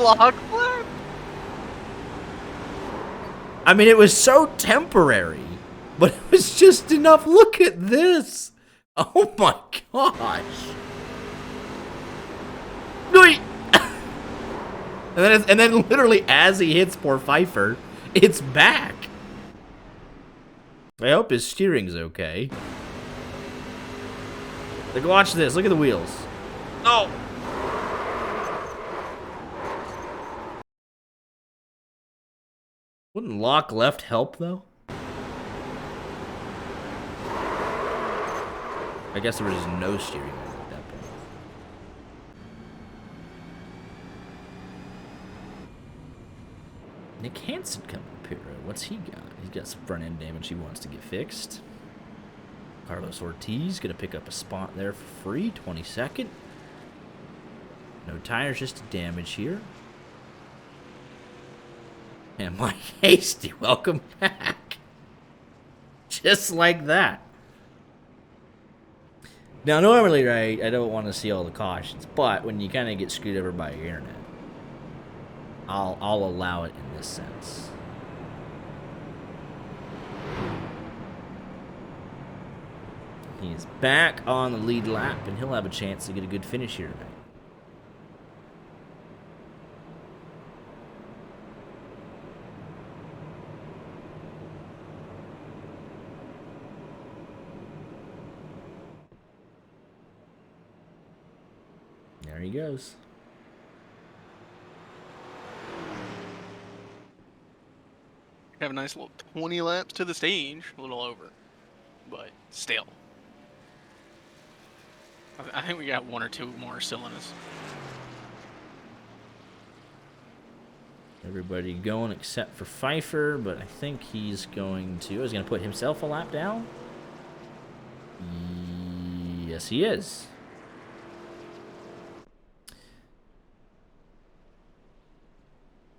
I mean, it was so temporary, but it was just enough. Look at this. Oh my gosh. And then literally as he hits poor Pfeiffer, it's back. I hope his steering's okay. Like, watch this. Look at the wheels. Oh. Wouldn't lock left help, though? I guess there was no steering wheel at that point. Nick Hansen coming up here. What's he got? He's got some front end damage he wants to get fixed. Carlos Ortiz going to pick up a spot there for free. 22nd. No tires, just damage here. And Mike Hasty, welcome back. Just like that. Now, normally, right, I don't want to see all the cautions, but when you kind of get screwed over by your internet, I'll allow it in this sense. He's back on the lead lap, and he'll have a chance to get a good finish here tonight. There he goes. Have a nice little 20 laps to the stage, a little over, but still. I think we got 1 or 2 more still in us. Everybody going except for Pfeiffer, but I think he's going to... He's going to put himself a lap down? Yes, he is.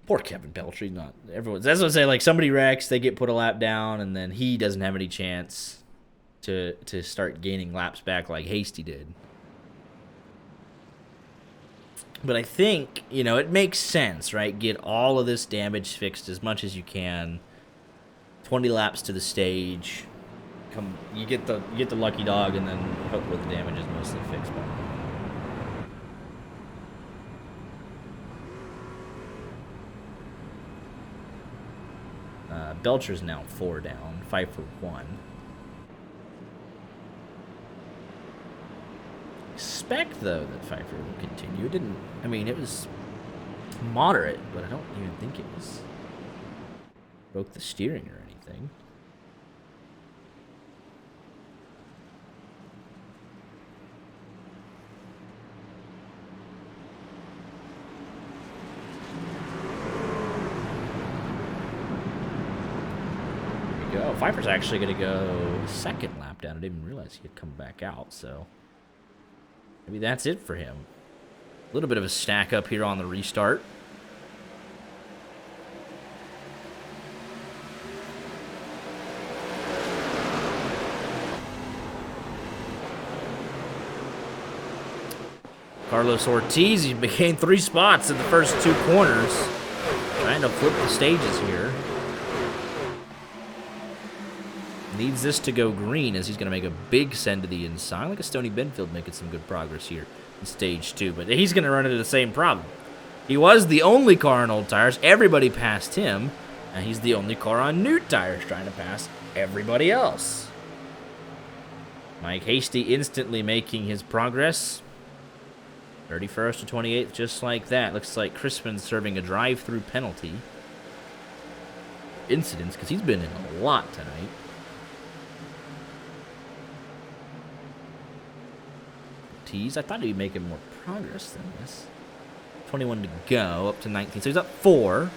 Poor Kevin Beltry. Not everyone. That's what I say. Like, somebody wrecks, they get put a lap down, and then he doesn't have any chance to start gaining laps back like Hasty did. But I think, you know, it makes sense, right? Get all of this damage fixed as much as you can. 20 laps to the stage. You get the lucky dog, and then hopefully the damage is mostly fixed by then. Belcher's now 4 down, Pfeiffer 1. Expect, though, that Pfeiffer will continue. It didn't... I mean, it was moderate, but I don't even think it was... broke the steering or anything. There we go. Pfeiffer's actually going to go second lap down. I didn't even realize he had come back out, so... maybe that's it for him. A little bit of a stack up here on the restart. Carlos Ortiz, he gained 3 spots in the first 2 corners. Trying to flip the stages here. Needs this to go green as he's going to make a big send to the inside. Like a Stony Benfield making some good progress here in stage 2. But he's going to run into the same problem. He was the only car on old tires. Everybody passed him. And he's the only car on new tires trying to pass everybody else. Mike Hasty instantly making his progress. 31st to 28th, just like that. Looks like Crispin's serving a drive-through penalty. Incidents, because he's been in a lot tonight. I thought he'd be making more progress than this. 21 to go, up to 19. So he's up 4.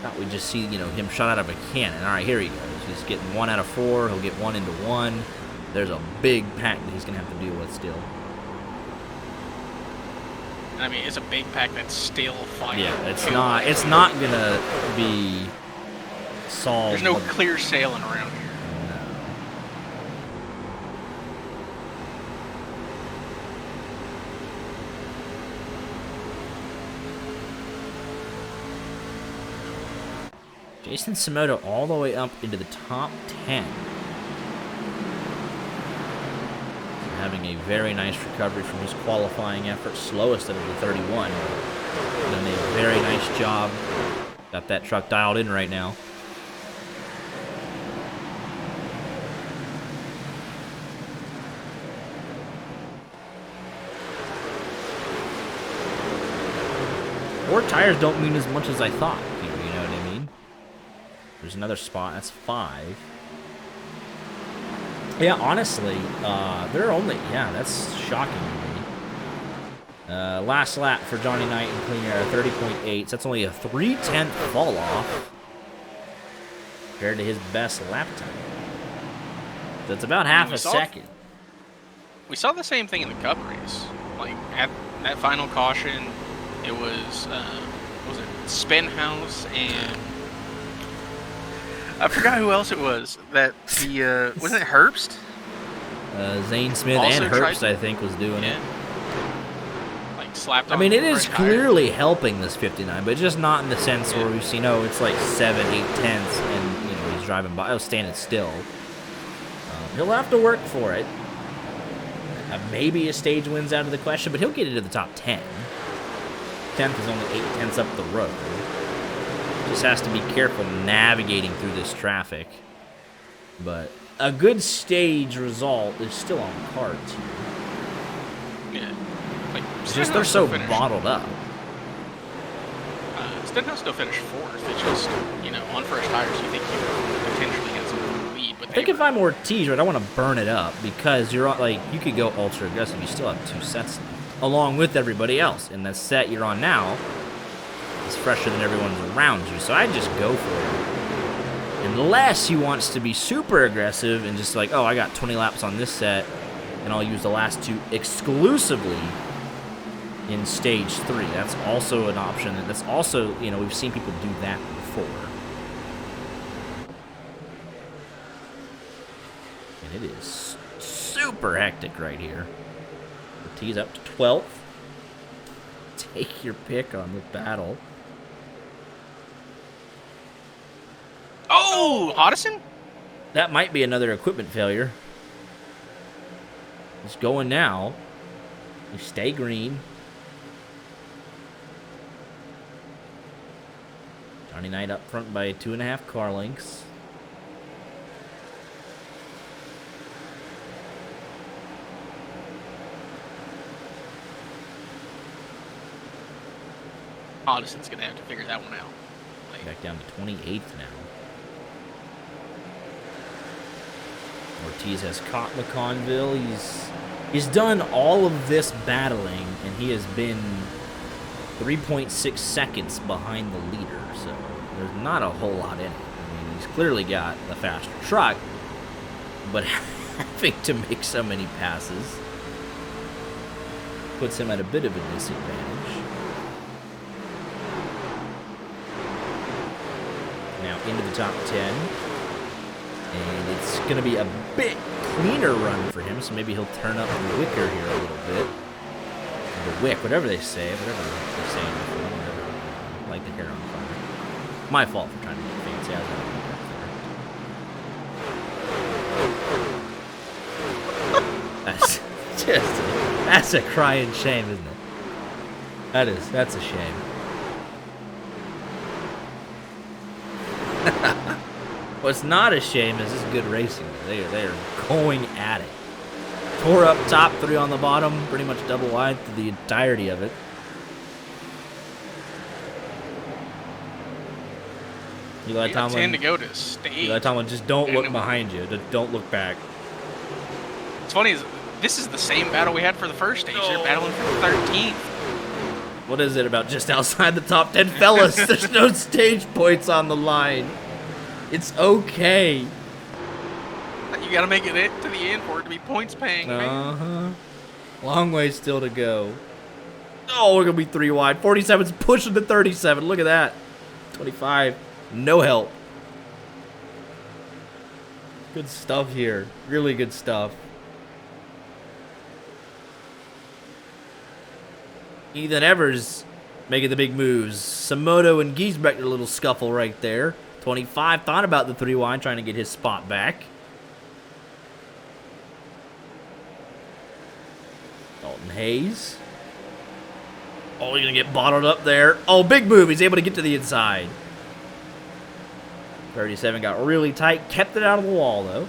Thought we'd just see, you know, him shot out of a cannon. All right, here he goes. He's getting 1 out of 4. He'll get 1 into 1. There's a big pack that he's going to have to deal with still. I mean, it's a big pack that's still fighting. Yeah, it's not going to be solved. There's no clear sailing around here. Jason Tsumoto all the way up into the top 10. Having a very nice recovery from his qualifying effort. Slowest out of the 31. Done a very nice job. Got that truck dialed in right now. Four tires don't mean as much as I thought here, you know what I mean? There's another spot. That's 5. Yeah, honestly, they're only... Yeah, that's shocking to me. Last lap for Johnny Knight in clean air, 30.8. So that's only a 3/10 fall off compared to his best lap time. That's about half a second. We saw the same thing in the Cup race. Like, at that final caution, it was it Spinhouse and... I forgot who else it was. That the wasn't it Herbst? Zane Smith also and Herbst, I think, was doing it. Like slapped I on mean, it fresh is tires. clearly helping this 59, but just not in the sense where we've seen, oh, it's like 7, 8 tenths, and, you know, he's driving by, standing still. He'll have to work for it. Maybe a stage win's out of the question, but he'll get into the top 10. 10th is only 8 tenths up the road. Just has to be careful navigating through this traffic. But a good stage result is still on the cards here. Yeah. Like, It's just they're so bottled up. Stenhouse still finished 4th. It's just, you know, on fresh tires, you think you would potentially get some lead. But I think if I'm Ortiz, right, I want to burn it up because you're on, like, you could go ultra aggressive. You still have 2 sets left, along with everybody else. And the set you're on now is fresher than everyone's around you. So I'd just go for it. Unless he wants to be super aggressive and just like, oh, I got 20 laps on this set, and I'll use the last 2 exclusively in stage 3. That's also an option. That's also, you know, we've seen people do that before. And it is super hectic right here. Ortiz up to 12th. Take your pick on the battle. Oh, Hodison? That might be another equipment failure. He's going now. You stay green. Johnny Knight up front by 2.5 car lengths. Hodison's going to have to figure that one out. Like, Back down to 28th now. Ortiz has caught McConville. He's done all of this battling, and he has been 3.6 seconds behind the leader. So there's not a whole lot in it. I mean, he's clearly got a faster truck, but having to make so many passes puts him at a bit of a disadvantage. Now into the top 10. And it's going to be a bit cleaner run for him, so maybe he'll turn up the wicker here a little bit. Or the wick, whatever they say. Whatever they say in the film. Whatever. I like the hair on fire. My fault for trying to get fancy. I was That's just that's a crying shame, isn't it? That's a shame. What's not a shame is this good racing. They are going at it. 4 up top, 3 on the bottom, pretty much double wide through the entirety of it. Eli Tomlin. 10 to go to stage. Eli Tomlin, just don't look behind you. Don't look back. What's funny is this is the same battle we had for the first stage. They're battling for 13th. What is it about just outside the top 10? Fellas, there's no stage points on the line. It's okay. You gotta make it to the end for it to be points paying, man. Long way still to go. Oh, we're gonna be 3 wide. 47's pushing to 37. Look at that. 25. No help. Good stuff here. Really good stuff. Ethan Evers making the big moves. Samoto and Giesbeck, a little scuffle right there. 25 thought about the 3 wide, trying to get his spot back. Dalton Hayes. Oh, he's going to get bottled up there. Oh, big move. He's able to get to the inside. 37 got really tight. Kept it out of the wall, though.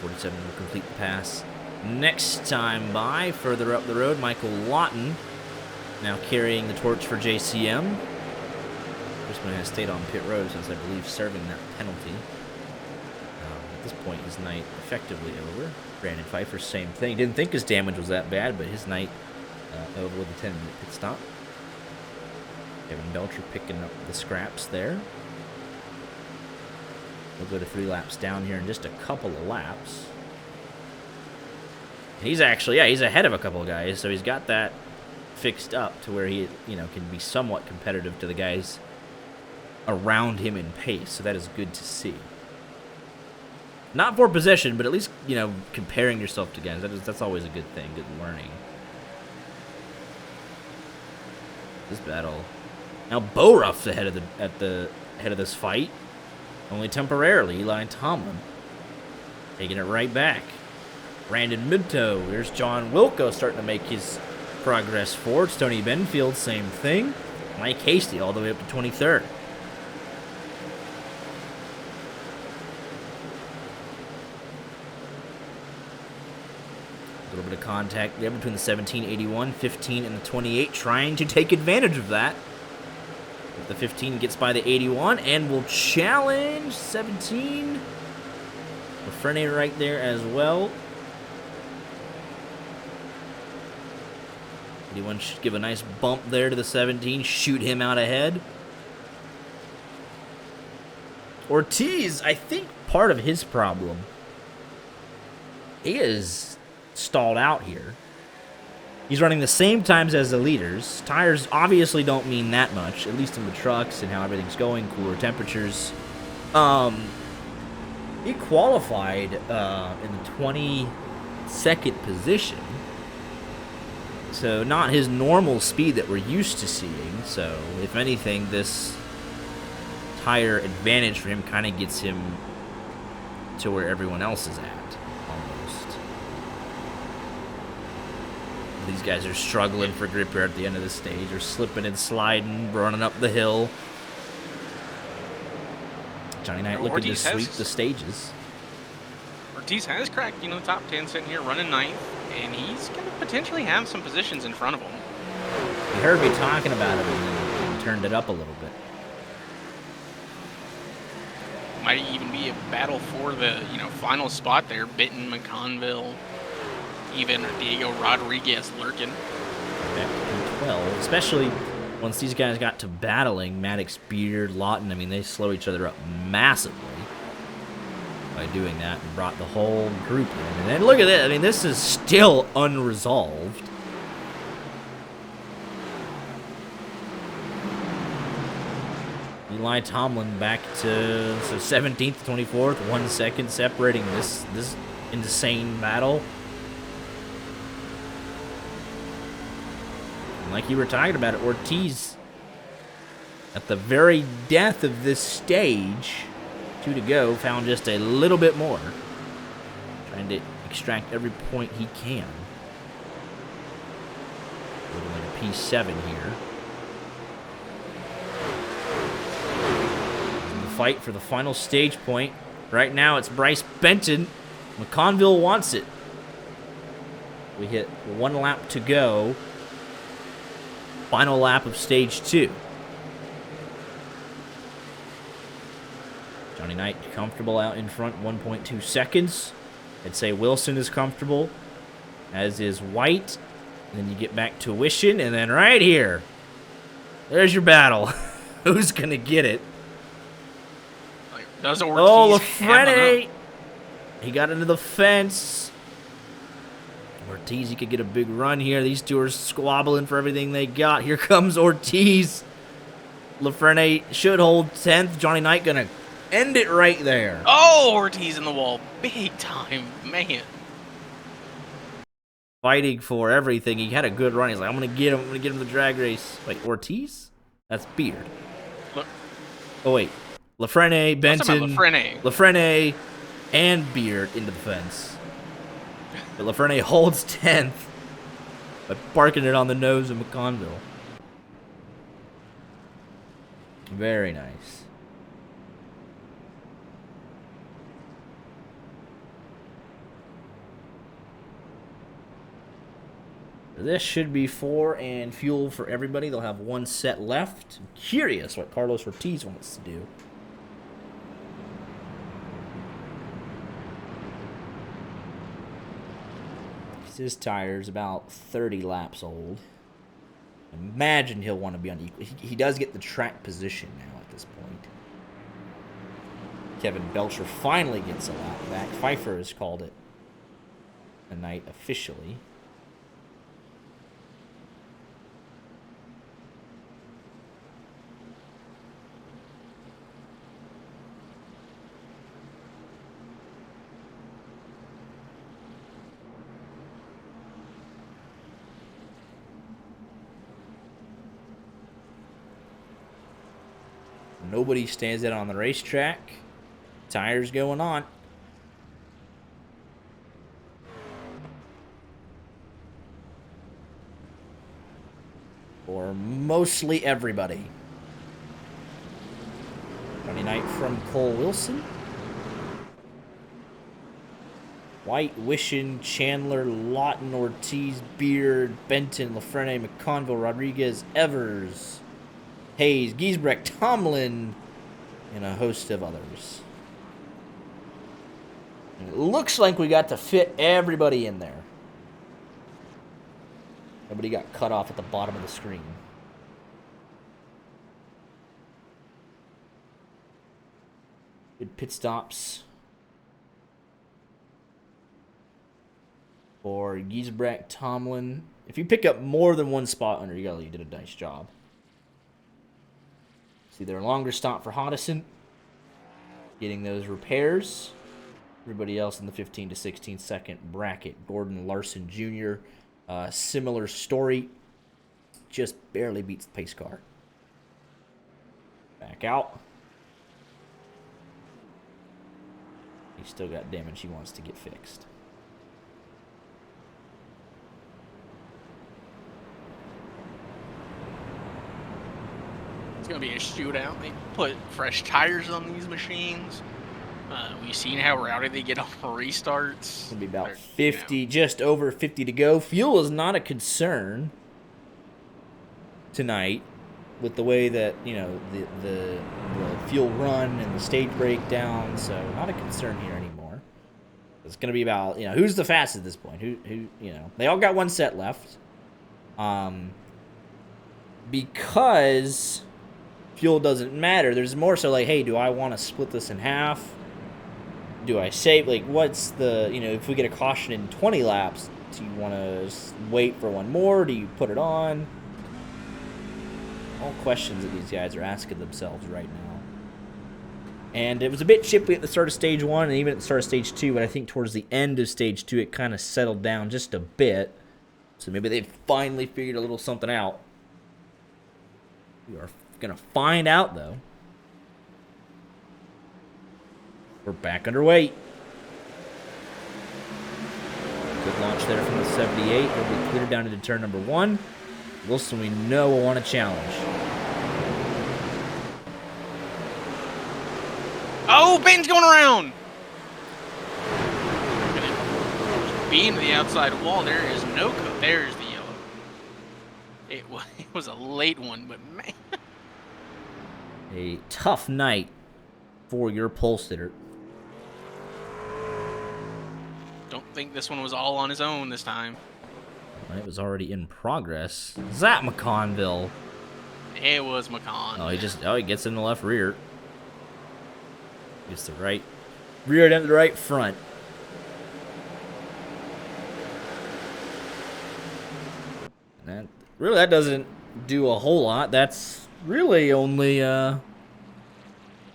.47 will complete the pass. Next time by, further up the road, Michael Lawton. Now carrying the torch for JCM. Brisbane has stayed on pit road since, I believe, serving that penalty. At this point, his night effectively over. Brandon Pfeiffer, same thing. Didn't think his damage was that bad, but his night over with a 10-minute pit stop. Kevin Belcher picking up the scraps there. We'll go to 3 laps down here in just a couple of laps. He's actually, he's ahead of a couple of guys, so he's got that fixed up to where he, can be somewhat competitive to the guys around him in pace. So that is good to see. Not for possession, but at least, you know, comparing yourself to guys. That's always a good thing, good learning. This battle. Now Boruff's ahead of the head of this fight. Only temporarily. Eli Tomlin taking it right back. Brandon Midtoe. There's John Wilco starting to make his progress forward. Tony Benfield, same thing. Mike Hasty all the way up to 23rd. A little bit of contact there between the 1781, 15, and the 28, trying to take advantage of that. If the 15 gets by the 81 and will challenge 17. Lafreniere right there as well. 81 should give a nice bump there to the 17, shoot him out ahead. Ortiz, I think part of his problem is stalled out here. He's running the same times as the leaders. Tires obviously don't mean that much, at least in the trucks and how everything's going, cooler temperatures. He qualified in the 22nd position. So not his normal speed that we're used to seeing. So if anything, this tire advantage for him kind of gets him to where everyone else is at, almost. These guys are struggling for grip here at the end of the stage. They're slipping and sliding, running up the hill. Johnny Knight looking to sweep the stages. Ortiz has cracked, the top 10, sitting here running ninth, and he's going to potentially have some positions in front of him. You heard me talking about it and turned it up a little bit. Might even be a battle for the, final spot there. Benton, McConville, even Diego Rodriguez lurking. Back to 12, especially once these guys got to battling, Maddox, Beard, Lawton. I mean, they slow each other up massively by doing that and brought the whole group in. And then look at this. I mean, this is still unresolved. Eli Tomlin back to 17th, 24th, 1 second separating this insane battle. And like you were talking about it, Ortiz at the very death of this stage, 2 to go, found just a little bit more. Trying to extract every point he can. Looking like a P7 here. Fight for the final stage point. Right now it's Bryce Benton. McConville wants it. We hit 1 lap to go. Final lap of stage 2. Johnny Knight comfortable out in front, 1.2 seconds. I'd say Wilson is comfortable, as is White. And then you get back to Wishin, and then right here, there's your battle. Who's gonna get it? Oh, Lafreniere! He got into the fence. Ortiz, he could get a big run here. These two are squabbling for everything they got. Here comes Ortiz. Lafreniere should hold 10th. Johnny Knight gonna end it right there. Oh, Ortiz in the wall. Big time, man. Fighting for everything. He had a good run. He's like, I'm gonna get him. I'm gonna get him the drag race. Wait, Ortiz? That's Beard. Look. Oh, wait. Lafreniere, Benton, Lafreniere, and Beard into the fence. But Lafreniere holds 10th by barking it on the nose of McConville. Very nice. This should be 4 and fuel for everybody. They'll have 1 set left. I'm curious what Carlos Ortiz wants to do. His tire's about 30 laps old. Imagine he'll want to be on equal. He does get the track position now at this point. Kevin Belcher finally gets a lap back. Pfeiffer has called it a night officially. Nobody stands out on the racetrack. Tires going on. For mostly everybody. Friday night from Cole Wilson. White, Wishing, Chandler, Lawton, Ortiz, Beard, Benton, Lafrene, McConville, Rodriguez, Evers, Hayes, Giesbrecht, Tomlin, and a host of others. And it looks like we got to fit everybody in there. Nobody got cut off at the bottom of the screen. Good pit stops for Giesbrecht, Tomlin. If you pick up more than one spot under yellow, you did a nice job. See, there a longer stop for Hodison. Getting those repairs. Everybody else in the 15 to 16 second bracket. Gordon Larson Jr. Similar story. Just barely beats the pace car. Back out. He's still got damage he wants to get fixed. It's going to be a shootout. They put fresh tires on these machines. We've seen how rowdy they get on restarts. It's going to be about 50, just over 50 to go. Fuel is not a concern tonight with the way that, the fuel run and the stage breakdown. So not a concern here anymore. It's going to be about, who's the fastest at this point. Who they all got one set left. Because fuel doesn't matter. There's more so like, hey, do I want to split this in half? Do I save, what's the, if we get a caution in 20 laps, do you want to wait for one more? Do you put it on? All questions that these guys are asking themselves right now. And it was a bit chippy at the start of stage 1 and even at the start of stage 2, but I think towards the end of stage 2 it kind of settled down just a bit. So maybe they finally figured a little something out. We are going to find out, though. We're back underway. Good launch there from the 78. It'll be cleared down into turn number 1. Wilson, we know, will want a challenge. Oh, Ben's going around! Beam to the outside wall. There is no code. There's the yellow. It was a late one, but man. A tough night for your pole sitter. Don't think this one was all on his own this time. It was already in progress. Is that McConville? It was McCon. Oh, he gets in the left rear. Gets the right rear and the right front. And that doesn't do a whole lot. That's really only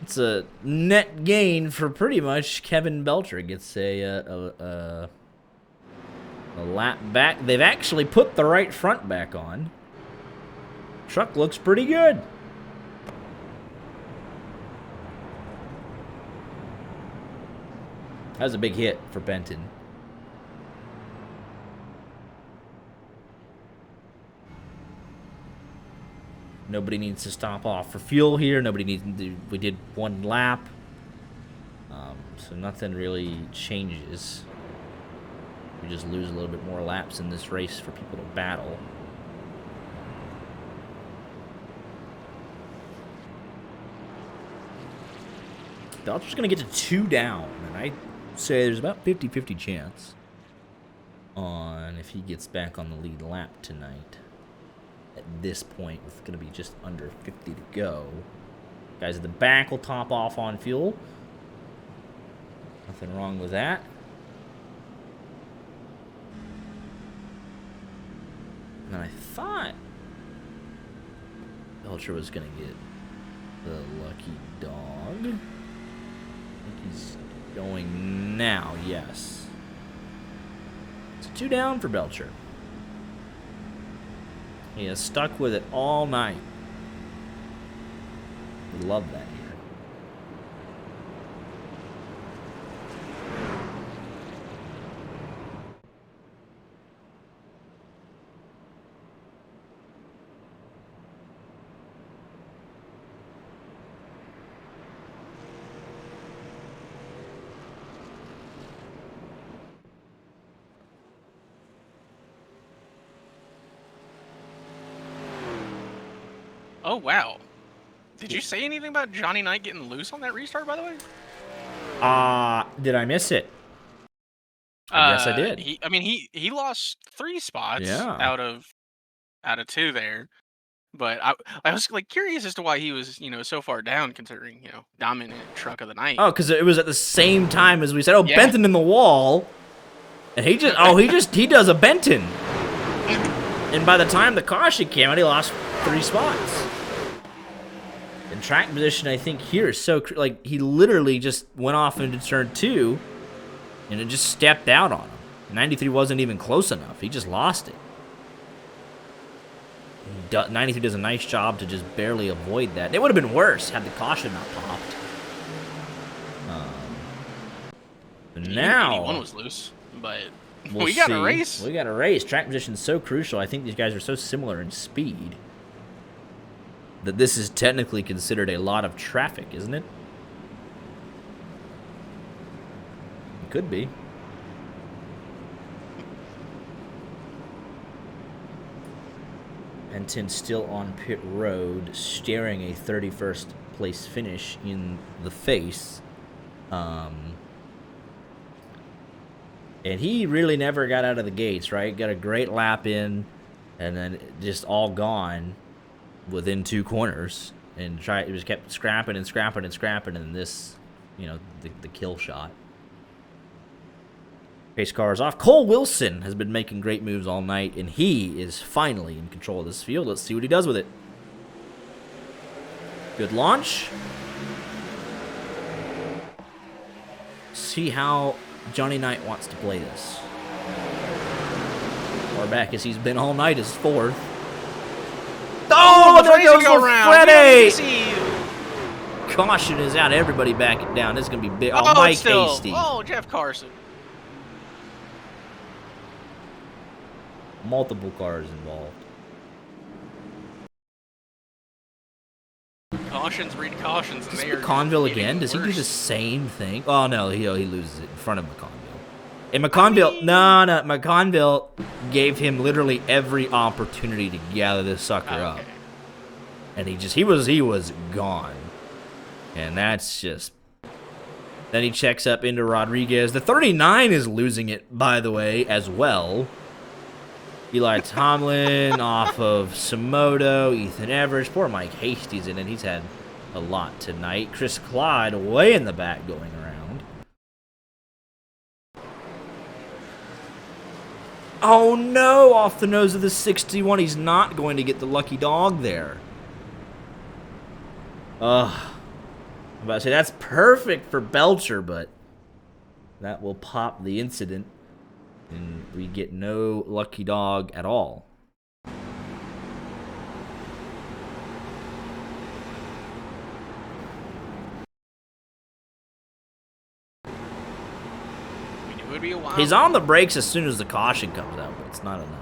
it's a net gain for pretty much Kevin Belcher. Gets a lap back. They've actually put the right front back on. Truck looks pretty good. That was a big hit for Benton. Nobody needs to stop off for fuel here. Nobody needs to do, we did one lap. So nothing really changes. We just lose a little bit more laps in this race for people to battle. Belcher's going to get to 2 down. And I say there's about 50-50 chance on if he gets back on the lead lap tonight. At this point, it's going to be just under 50 to go. Guys at the back will top off on fuel. Nothing wrong with that. And I thought Belcher was going to get the lucky dog. I think he's going now, yes. It's 2 down for Belcher. He has stuck with it all night. We love that here. Oh, wow. Did you say anything about Johnny Knight getting loose on that restart, by the way? Did I miss it? I guess I did. He lost 3 spots Yeah. out of 2 there. But I was like curious as to why he was, so far down considering, dominant truck of the night. Oh, because it was at the same time as we said, oh, Yeah. Benton in the wall. And he does a Benton. And by the time the caution came out, he lost 3 spots. And track position, I think, here is so, like, he literally just went off into turn 2, and it just stepped out on him. 93 wasn't even close enough. He just lost it. 93 does a nice job to just barely avoid that. It would have been worse had the caution not popped. Now 81 was loose, but we got a race. We got a race. Track position is so crucial. I think these guys are so similar in speed that this is technically considered a lot of traffic, isn't it? It could be. Benton still on pit road, staring a 31st place finish in the face. And he really never got out of the gates, right? Got a great lap in, and then just all gone within 2 corners. And it just kept scrapping and scrapping and scrapping, and this, the kill shot. Pace car is off. Cole Wilson has been making great moves all night, and he is finally in control of this field. Let's see what he does with it. Good launch. See how Johnny Knight wants to play this. Far back as he's been all night is 4th. Oh, there goes Freddie! Caution is out. Everybody back it down. This is going to be big. Oh, Mike Hasty. Oh, Jeff Carson. Multiple cars involved. Cautions read cautions. Is McConville again? Does he do the same thing? Oh, no, he loses it in front of McConville. And McConville, no, McConville gave him literally every opportunity to gather this sucker up. And he was gone. And that's just... Then he checks up into Rodriguez. The 39 is losing it, by the way, as well. Eli Tomlin off of Samoto, Ethan Everett. Poor Mike Hasty's in it. He's had a lot tonight. Chris Clyde way in the back going around. Oh no, off the nose of the 61. He's not going to get the lucky dog there. I'm about to say that's perfect for Belcher, but that will pop the incident. And we get no lucky dog at all. It would be a while. He's on the brakes as soon as the caution comes out, but it's not enough.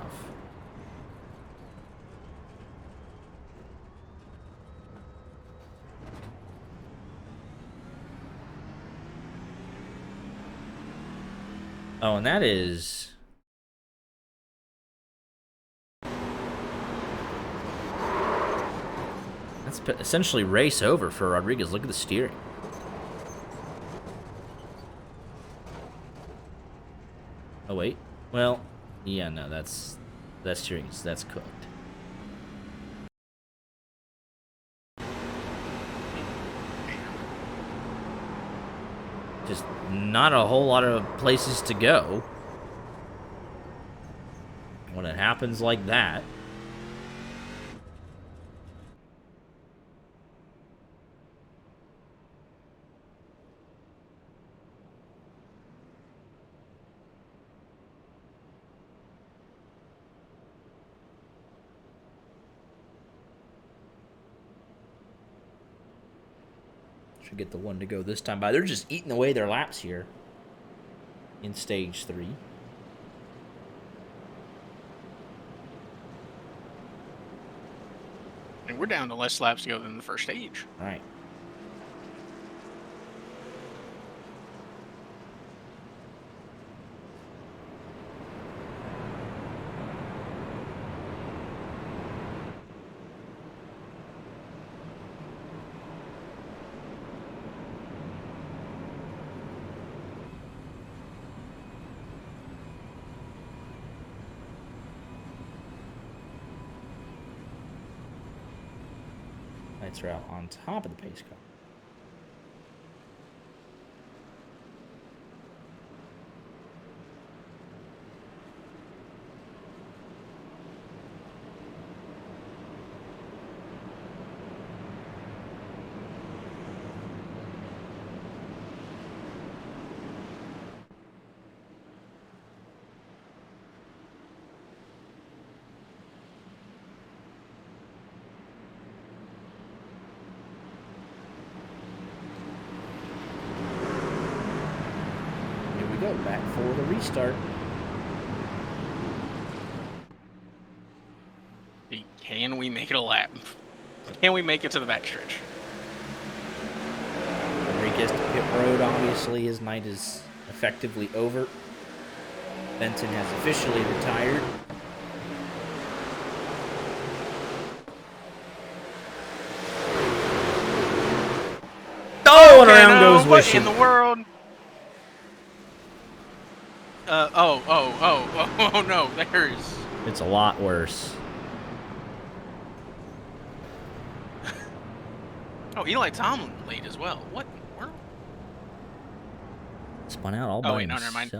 Oh, and that is... That's essentially race over for Rodriguez. Look at the steering. Oh, wait. Well, yeah, no, that's steering. That's cooked. Just not a whole lot of places to go when it happens like that. Should get the one to go this time by. They're just eating away their laps here in stage 3. And we're down to less laps to go than the first stage. All right. Lights are out on top of the pace car. Go back for the restart. Can we make it a lap? Can we make it to the backstretch? Enriquez to pit road. Obviously, his night is effectively over. Benton has officially retired. Oh, and around goes Wishing. What in the world? Oh, no, there's... It's a lot worse. Oh, Eli Tomlin late as well. What in the world? Spun out all by himself. No, never mind.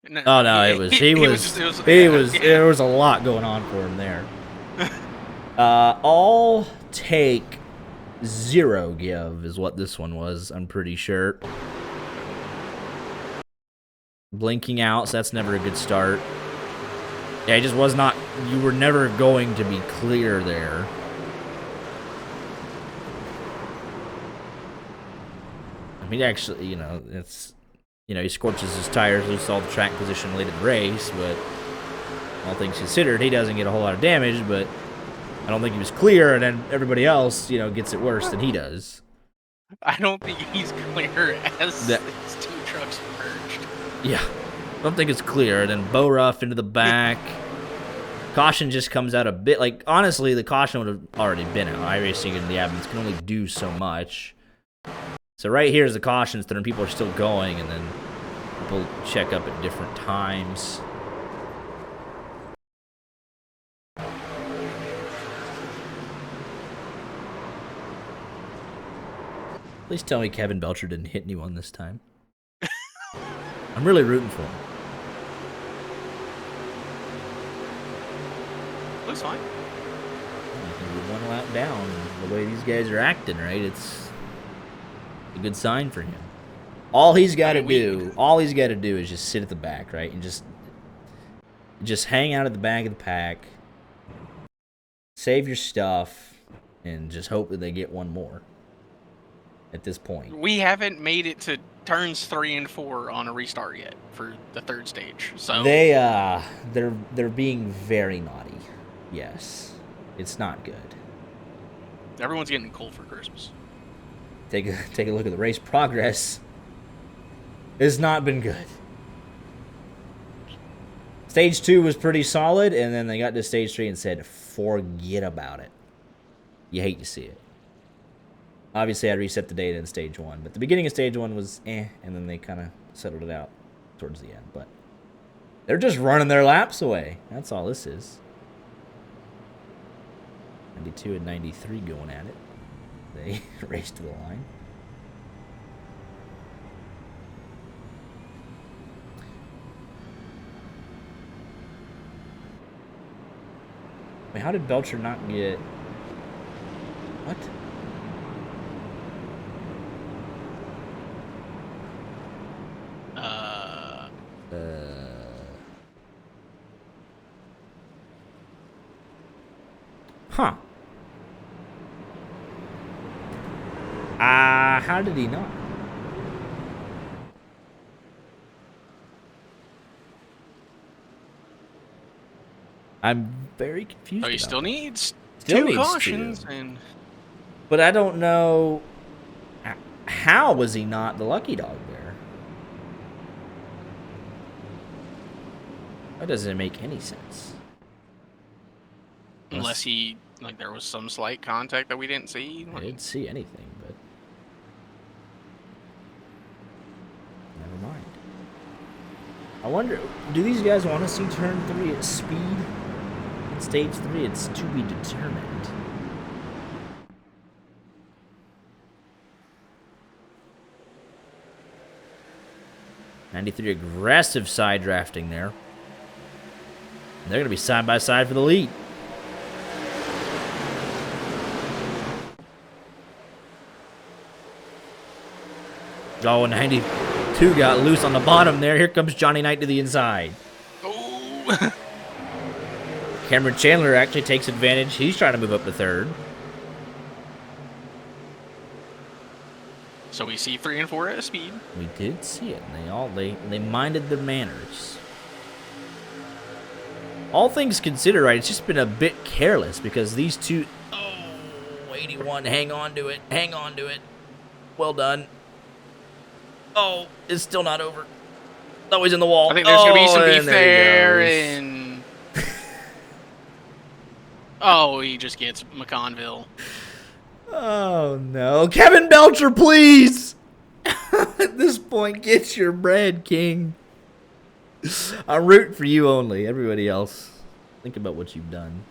No, oh no, it was there was a lot going on for him there. All take 0 give is what this one was, I'm pretty sure. Blinking out, so that's never a good start. Yeah, it just was not... You were never going to be clear there. I mean, actually, you know, it's... You know, he scorches his tires, loses all the track position late in the race, but all things considered, he doesn't get a whole lot of damage, but I don't think he was clear, and then everybody else, you know, gets it worse than he does. I don't think he's clear as his 2 trucks merged. Yeah, I don't think it's clear. And then Bo Ruff into the back. Caution just comes out a bit. Like, honestly, the caution would have already been out. iRacing and the admins can only do so much. So right here is the cautions, then people are still going, and then people check up at different times. Please tell me Kevin Belcher didn't hit anyone this time. I'm really rooting for him. Looks fine. He's going to be 1 lap down. The way these guys are acting, right? It's a good sign for him. All he's got to do is just sit at the back, right? And just hang out at the back of the pack. Save your stuff. And just hope that they get one more. At this point. We haven't made it to turns 3 and 4 on a restart yet for the 3rd stage. So they're being very naughty. Yes. It's not good. Everyone's getting cold for Christmas. Take a look at the race progress. It's not been good. Stage 2 was pretty solid, and then they got to stage 3 and said, forget about it. You hate to see it. Obviously, I reset the data in stage 1, but the beginning of stage 1 was and then they kind of settled it out towards the end. But they're just running their laps away. That's all this is. 92 and 93 going at it. They raced to the line. Wait, how did Belcher not get... What? Huh. How did he not? I'm very confused. Oh, he about still that. needs Still two needs cautions, two. and But I don't know. How was he not the lucky dog there? That doesn't make any sense. unless he, like, there was some slight contact that we didn't see. I didn't see anything, but never mind. I wonder, do these guys want to see turn 3 at speed? In stage 3, it's to be determined. '93 aggressive side drafting there. They're going to be side by side for the lead. Oh, 92 got loose on the bottom there. Here comes Johnny Knight to the inside. Oh! Cameron Chandler actually takes advantage. He's trying to move up to third. So we see 3 and 4 at speed. We did see it. They minded their manners. All things considered, right, it's just been a bit careless because these two... Oh, 81, hang on to it. Hang on to it. Well done. Oh, it's still not over. Oh, he's in the wall. I think there's going to be some beef there, he and... Oh, he just gets McConville. Oh, no. Kevin Belcher, please! At this point, get your bread, King. I'm rooting for you only. Everybody else, think about what you've done.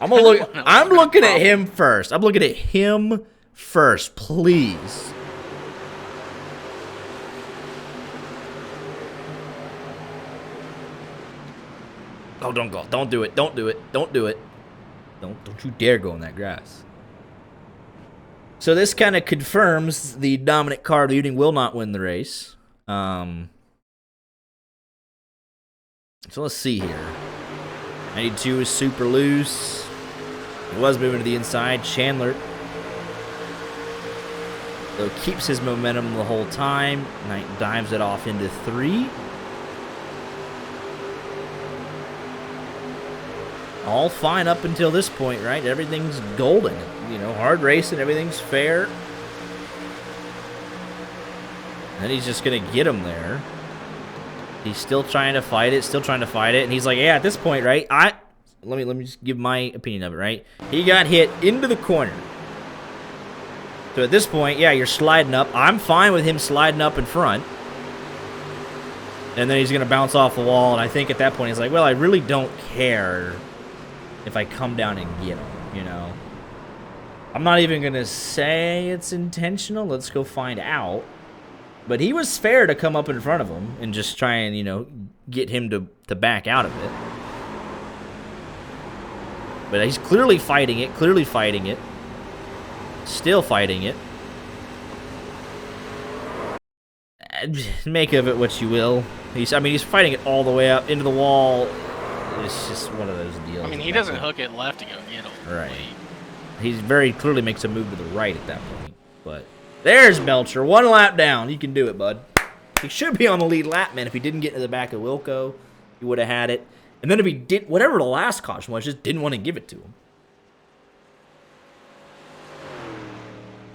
I'm looking at him first. I'm looking at him first, please. Oh, don't go. Don't do it. Don't do it. Don't do it. Don't you dare go in that grass. So this kind of confirms the dominant car of the evening will not win the race. So let's see here. 92 is super loose. He was moving to the inside. Chandler, though, keeps his momentum the whole time. Knight dives it off into 3. All fine up until this point, right? Everything's golden. You know, hard racing, everything's fair. Then he's just going to get him there. He's still trying to fight it, and he's like, yeah, at this point, right, let me just give my opinion of it, right? He got hit into the corner. So at this point, yeah, you're sliding up. I'm fine with him sliding up in front. And then he's going to bounce off the wall, and I think at that point he's like, well, I really don't care if I come down and get him, you know? I'm not even going to say it's intentional. Let's go find out. But he was fair to come up in front of him and just try and, you know, get him to back out of it. But he's clearly fighting it, Still fighting it. Make of it what you will. He's fighting it all the way up into the wall. It's just one of those deals. I mean, he doesn't hook it left to go get him. Right. He very clearly makes a move to the right at that point. But there's Belcher. 1 lap down. You can do it, bud. He should be on the lead lap, man. If he didn't get into the back of Wilco, he would have had it. And then if he did, whatever the last caution was, just didn't want to give it to him.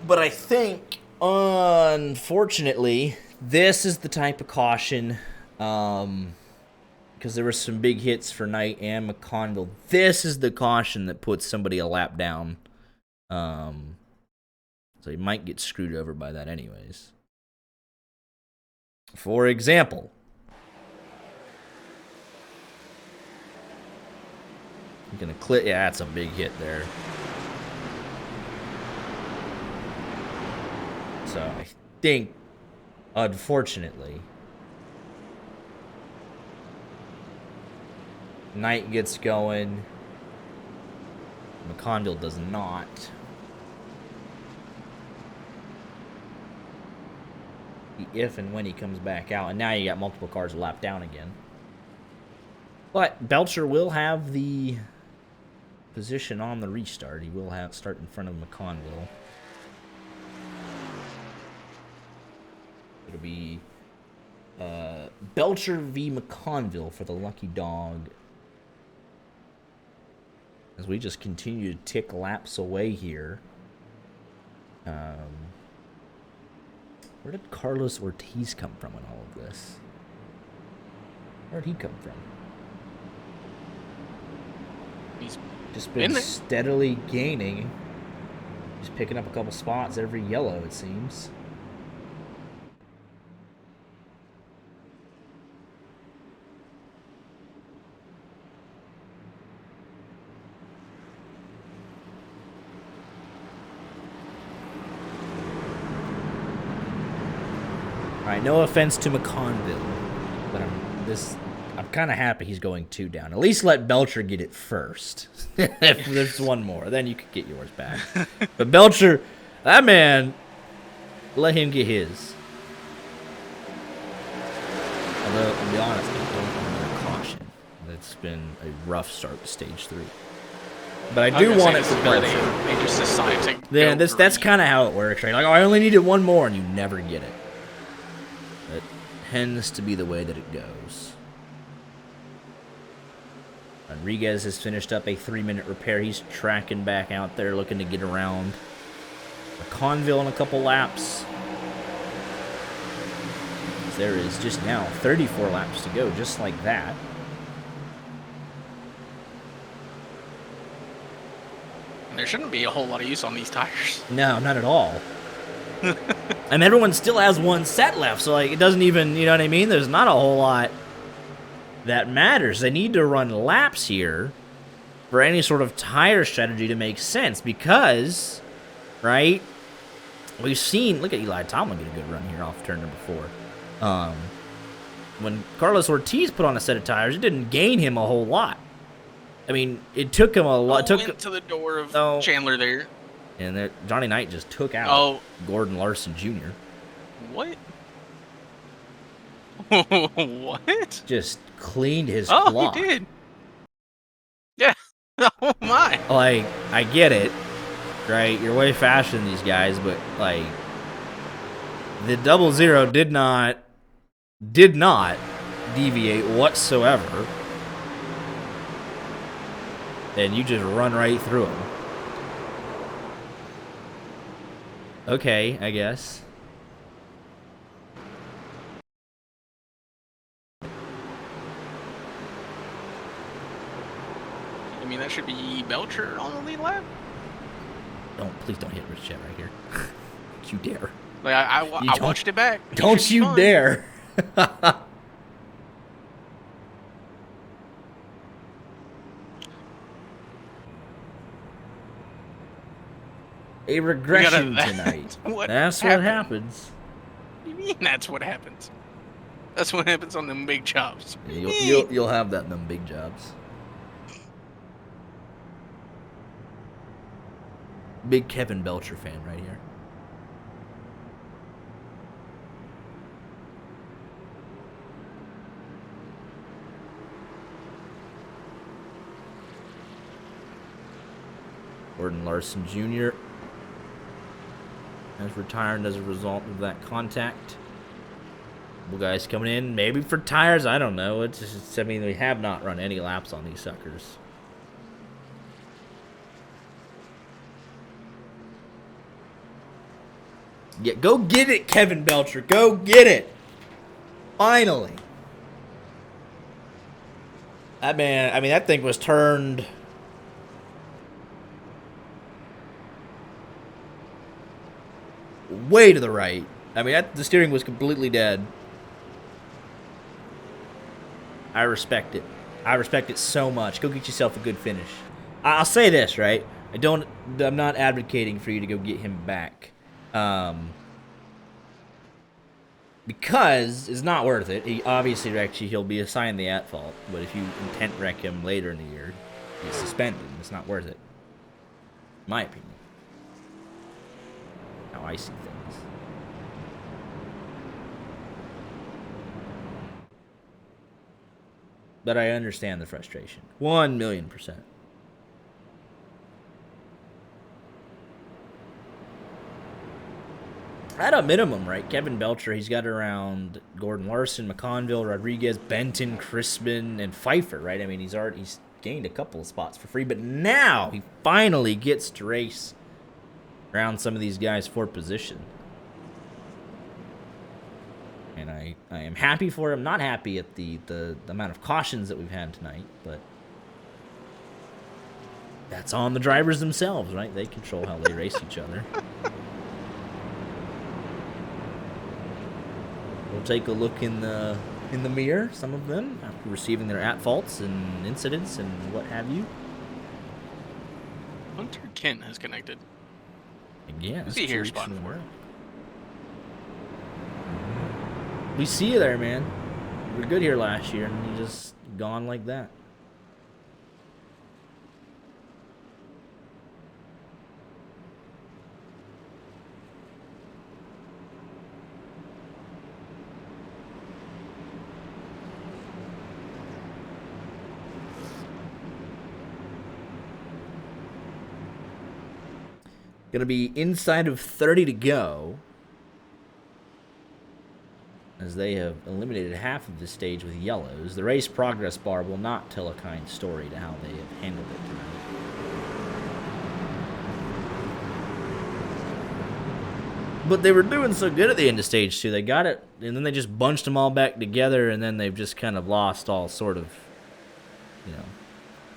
But I think, unfortunately, this is the type of caution, because there were some big hits for Knight and McConville. This is the caution that puts somebody a lap down. So he might get screwed over by that anyways. For example, I'm going to click. Yeah, that's a big hit there. So I think, unfortunately, Knight gets going. McConville does not. If and when he comes back out. And now you got multiple cars a lap down again. But Belcher will have the position on the restart. He will have start in front of McConville. It'll be Belcher v. McConville for the lucky dog. As we just continue to tick laps away here. Where did Carlos Ortiz come from in all of this? Where did he come from? He's just been steadily gaining. Just picking up a couple spots every yellow, it seems. Alright, no offense to McConville, but I'm kind of happy he's going 2 down. At least let Belcher get it first. If there's one more, then you could get yours back. But Belcher, that man, let him get his. Although, to be honest, I don't want to caution. It's been a rough start to stage 3. But I do want it for Belcher. They just decide to Yeah, that's kind of how it works, right? Like, oh, I only needed one more, and you never get it. It tends to be the way that it goes. Rodriguez has finished up a 3-minute repair. He's tracking back out there, looking to get around Conville in a couple laps. There is just now 34 laps to go, just like that. There shouldn't be a whole lot of use on these tires. No, not at all. And everyone still has one set left, so like it doesn't even, you know what I mean? There's not a whole lot that matters. They need to run laps here for any sort of tire strategy to make sense because, right, we've seen, look at Eli Tomlin get a good run here off turn number 4. When Carlos Ortiz put on a set of tires, it didn't gain him a whole lot. I mean, it took him a lot. Went to the door of Chandler there. And there, Johnny Knight just took out Gordon Larson Jr. What? What? Just cleaned his clock. He did. Yeah. Oh, my. Like, I get it, right? You're way faster than these guys, but, like, the 00 did not deviate whatsoever. And you just run right through them. Okay, I guess. I mean, that should be Belcher on the lead lap. Please don't hit Rich Jet right here. Don't you dare. Like, I watched it back. Don't you dare. A regression tonight. That's what happens. What do you mean that's what happens? That's what happens on them big jobs. Yeah, you'll have that in them big jobs. Big Kevin Belcher fan right here. Gordon Larson Jr. has retired as a result of that contact. Couple guys coming in, maybe for tires, I don't know. It's just, I mean, we have not run any laps on these suckers. Yeah, go get it, Kevin Belcher. Go get it. Finally. That man, I mean, that thing was turned way to the right. I mean, the steering was completely dead. I respect it. I respect it so much. Go get yourself a good finish. I'll say this, right? I'm not advocating for you to go get him back. Because it's not worth it. He'll be assigned the at-fault. But if you intent wreck him later in the year, he's suspended. It's not worth it. In my opinion. How I see things. But I understand the frustration. 1,000,000%. At a minimum, right? Kevin Belcher, he's got around Gordon Larson, McConville, Rodriguez, Benton, Crispin, and Pfeiffer, right? I mean, he's gained a couple of spots for free, but now he finally gets to race around some of these guys for position. And I am happy for him. Not happy at the amount of cautions that we've had tonight, but that's on the drivers themselves, right? They control how they race each other. We'll take a look in the mirror, some of them, after receiving their at-faults and incidents and what have you. Hunter Kent has connected. Again, see here spot for it. We see you there, man. You were good here last year, and you just gone like that. Going to be inside of 30 to go, as they have eliminated half of the stage with yellows. The race progress bar will not tell a kind story to how they have handled it tonight. But they were doing so good at the end of stage 2. They got it, and then they just bunched them all back together, and then they've just kind of lost all sort of,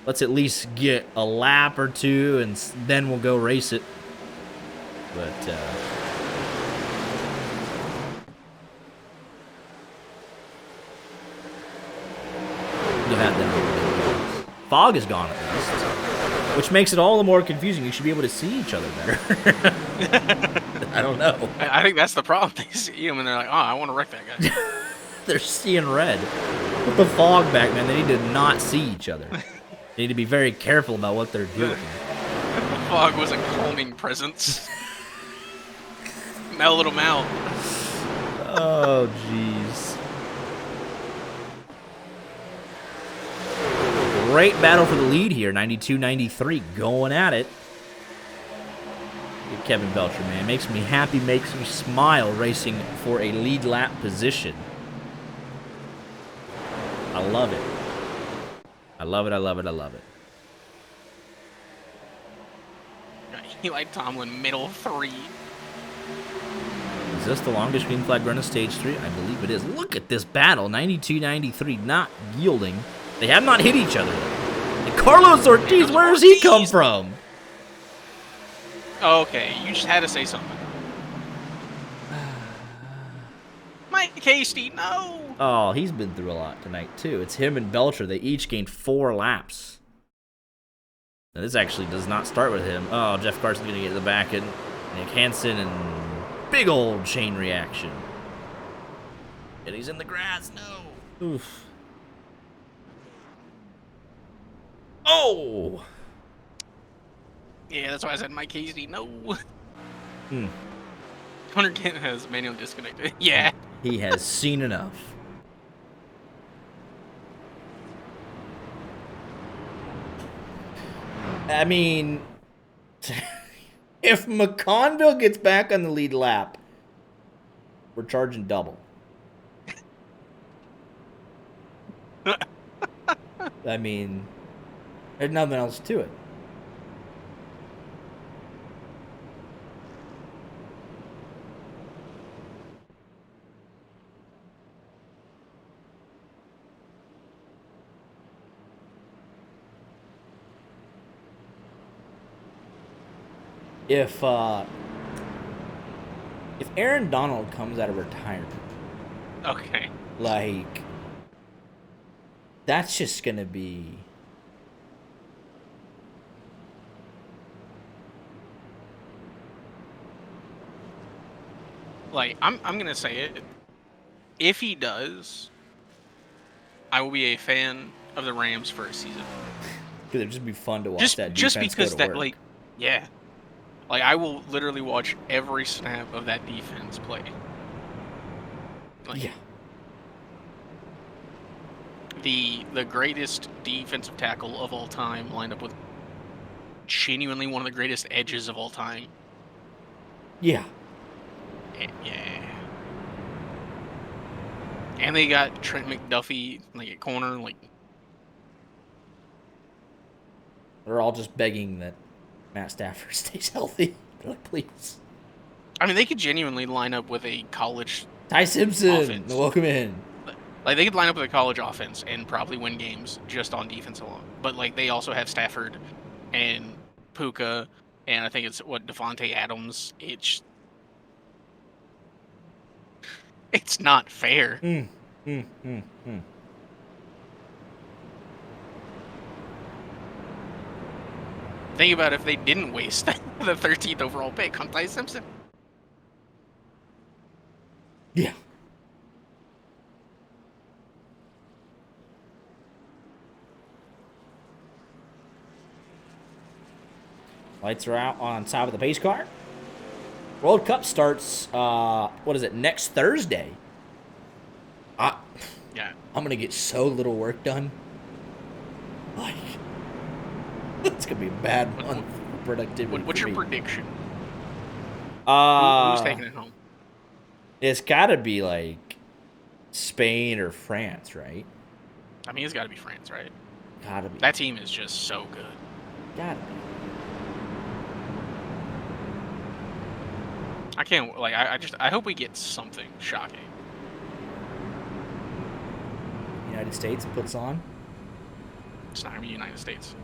let's at least get a lap or two, and then we'll go race it. But, you'll have them. Fog is gone at least, which makes it all the more confusing. You should be able to see each other better. I don't know. I think that's the problem. They see him and they're like, oh, I want to wreck that guy. They're seeing red. With the fog back, man, they need to not see each other. They need to be very careful about what they're doing. The fog was a calming presence. Mellowed him out. Oh, jeez. Great battle for the lead here. 92-93 going at it. Kevin Belcher, man. Makes me happy, makes me smile racing for a lead lap position. I love it. I love it, I love it, I love it. Eli Tomlin, middle 3. Is this the longest green flag run of stage 3? I believe it is. Look at this battle. 92-93, not yielding. They have not hit each other. And Carlos Ortiz, where does he come from? Oh, okay, you just had to say something. Mike Hasty, no! Oh, he's been through a lot tonight, too. It's him and Belcher. They each gained 4 laps. Now, this actually does not start with him. Oh, Jeff Carson's going to get to the back, and Nick Hansen, and big old chain reaction. And he's in the grass. No. Oof. Oh! Yeah, that's why I said Mike Hasty, no. Hunter Kent has manually disconnected. Yeah. He has seen enough. I mean, if McConville gets back on the lead lap, we're charging double. I mean, there's nothing else to it. If Aaron Donald comes out of retirement, Okay. like, that's just gonna be Like, I'm gonna say it. If he does, I will be a fan of the Rams for a season. Because it'd just be fun to watch that defense Just because go to that, work. like, yeah. Like, I will literally watch every snap of that defense play. Like, Yeah. The greatest defensive tackle of all time lined up with genuinely one of the greatest edges of all time. Yeah. Yeah. And they got Trent McDuffie like at corner, like. They're all just begging that Matt Stafford stays healthy. They're like, please. I mean, they could genuinely line up with a college Ty Simpson, offense. welcome in. Like, they could line up with a college offense and probably win games just on defense alone. But, like, they also have Stafford and Puka, and I think it's, Devontae Adams. It's not fair. Think about if they didn't waste the 13th overall pick on Ty Simpson. Yeah. Lights are out on top of the pace car. World Cup starts, next Thursday. Yeah. I'm going to get so little work done. Like, it's going to be a bad month for productivity. What's your prediction? Who's taking it home? It's got to be, like, Spain or France, right? I mean, it's got to be France, right? Gotta be. That team is just so good. Gotta be. I can't, like, I hope we get something shocking. United States puts on. It's not going to be the United States.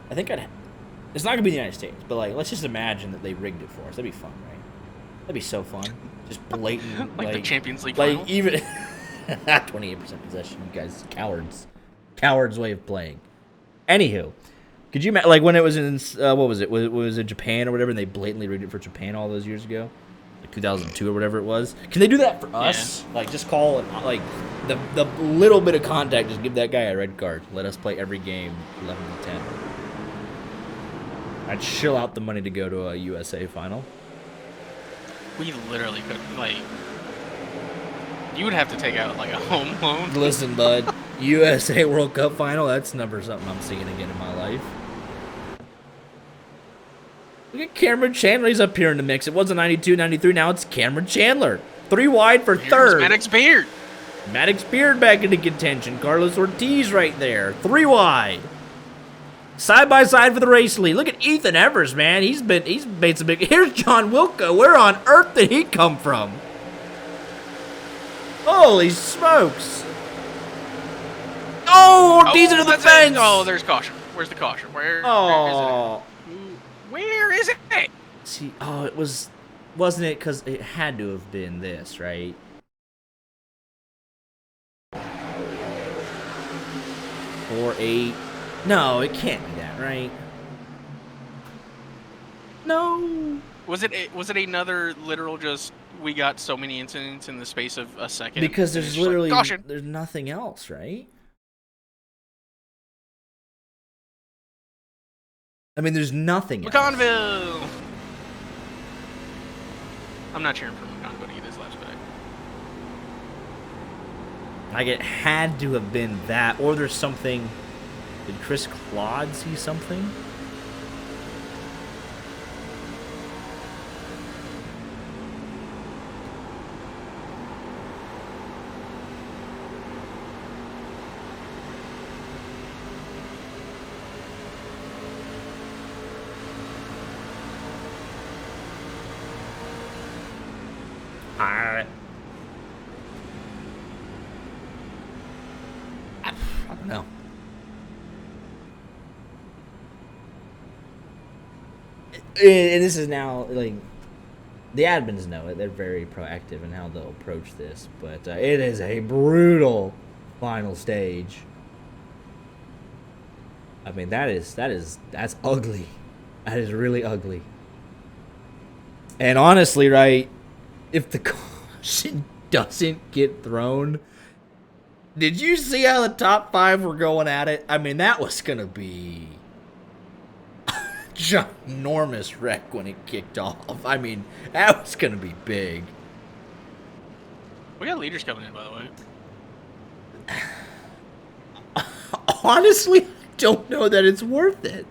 I think it's not going to be the United States, but, like, let's just imagine that they rigged it for us. That'd be fun, right? That'd be so fun. Just blatant, like the Champions League like, final? even 28% possession, you guys, cowards. Cowards way of playing. Anywho, could you, like, when it was in, what was it? Was it Japan or whatever, and they blatantly rigged it for Japan all those years ago? 2002 or whatever it was. Can they do that for us? Yeah. Like, just call it, like, the little bit of contact, just give that guy a red card. Let us play every game 11-10. I'd shill out the money to go to a USA final. We literally could, like, you would have to take out, like, a home loan. Listen, bud, USA World Cup final, that's never something I'm seeing again in my life. Look at Cameron Chandler. He's up here in the mix. It wasn't 92, 93. Now it's Cameron Chandler. 3 wide for third. Maddox Beard. Maddox Beard back into contention. Carlos Ortiz right there. 3 wide. Side by side for the race lead. Look at Ethan Evers, man. He's made some big. Here's John Wilco. Where on earth did he come from? Holy smokes. Oh, Ortiz into the fence. Oh, there's caution. Where's the caution? Where is it? Where is it? See, wasn't it? Because it had to have been this, right? Or 8. No, it can't be that, right? No. Was it another literal just we got so many incidents in the space of a second? Because there's literally there's nothing else, right? I mean, there's nothing else. McConville! I'm not cheering for McConville to get his last back. Like, it had to have been that, or there's something. Did Chris Claude see something? I don't know. And this is now, like, the admins know it. They're very proactive in how they'll approach this. But it is a brutal final stage. I mean, that's ugly. That is really ugly. And honestly, right, if the caution doesn't get thrown, did you see how the top 5 were going at it? I mean, that was going to be a ginormous wreck when it kicked off. I mean, that was going to be big. We got leaders coming in, by the way. Honestly, I don't know that it's worth it.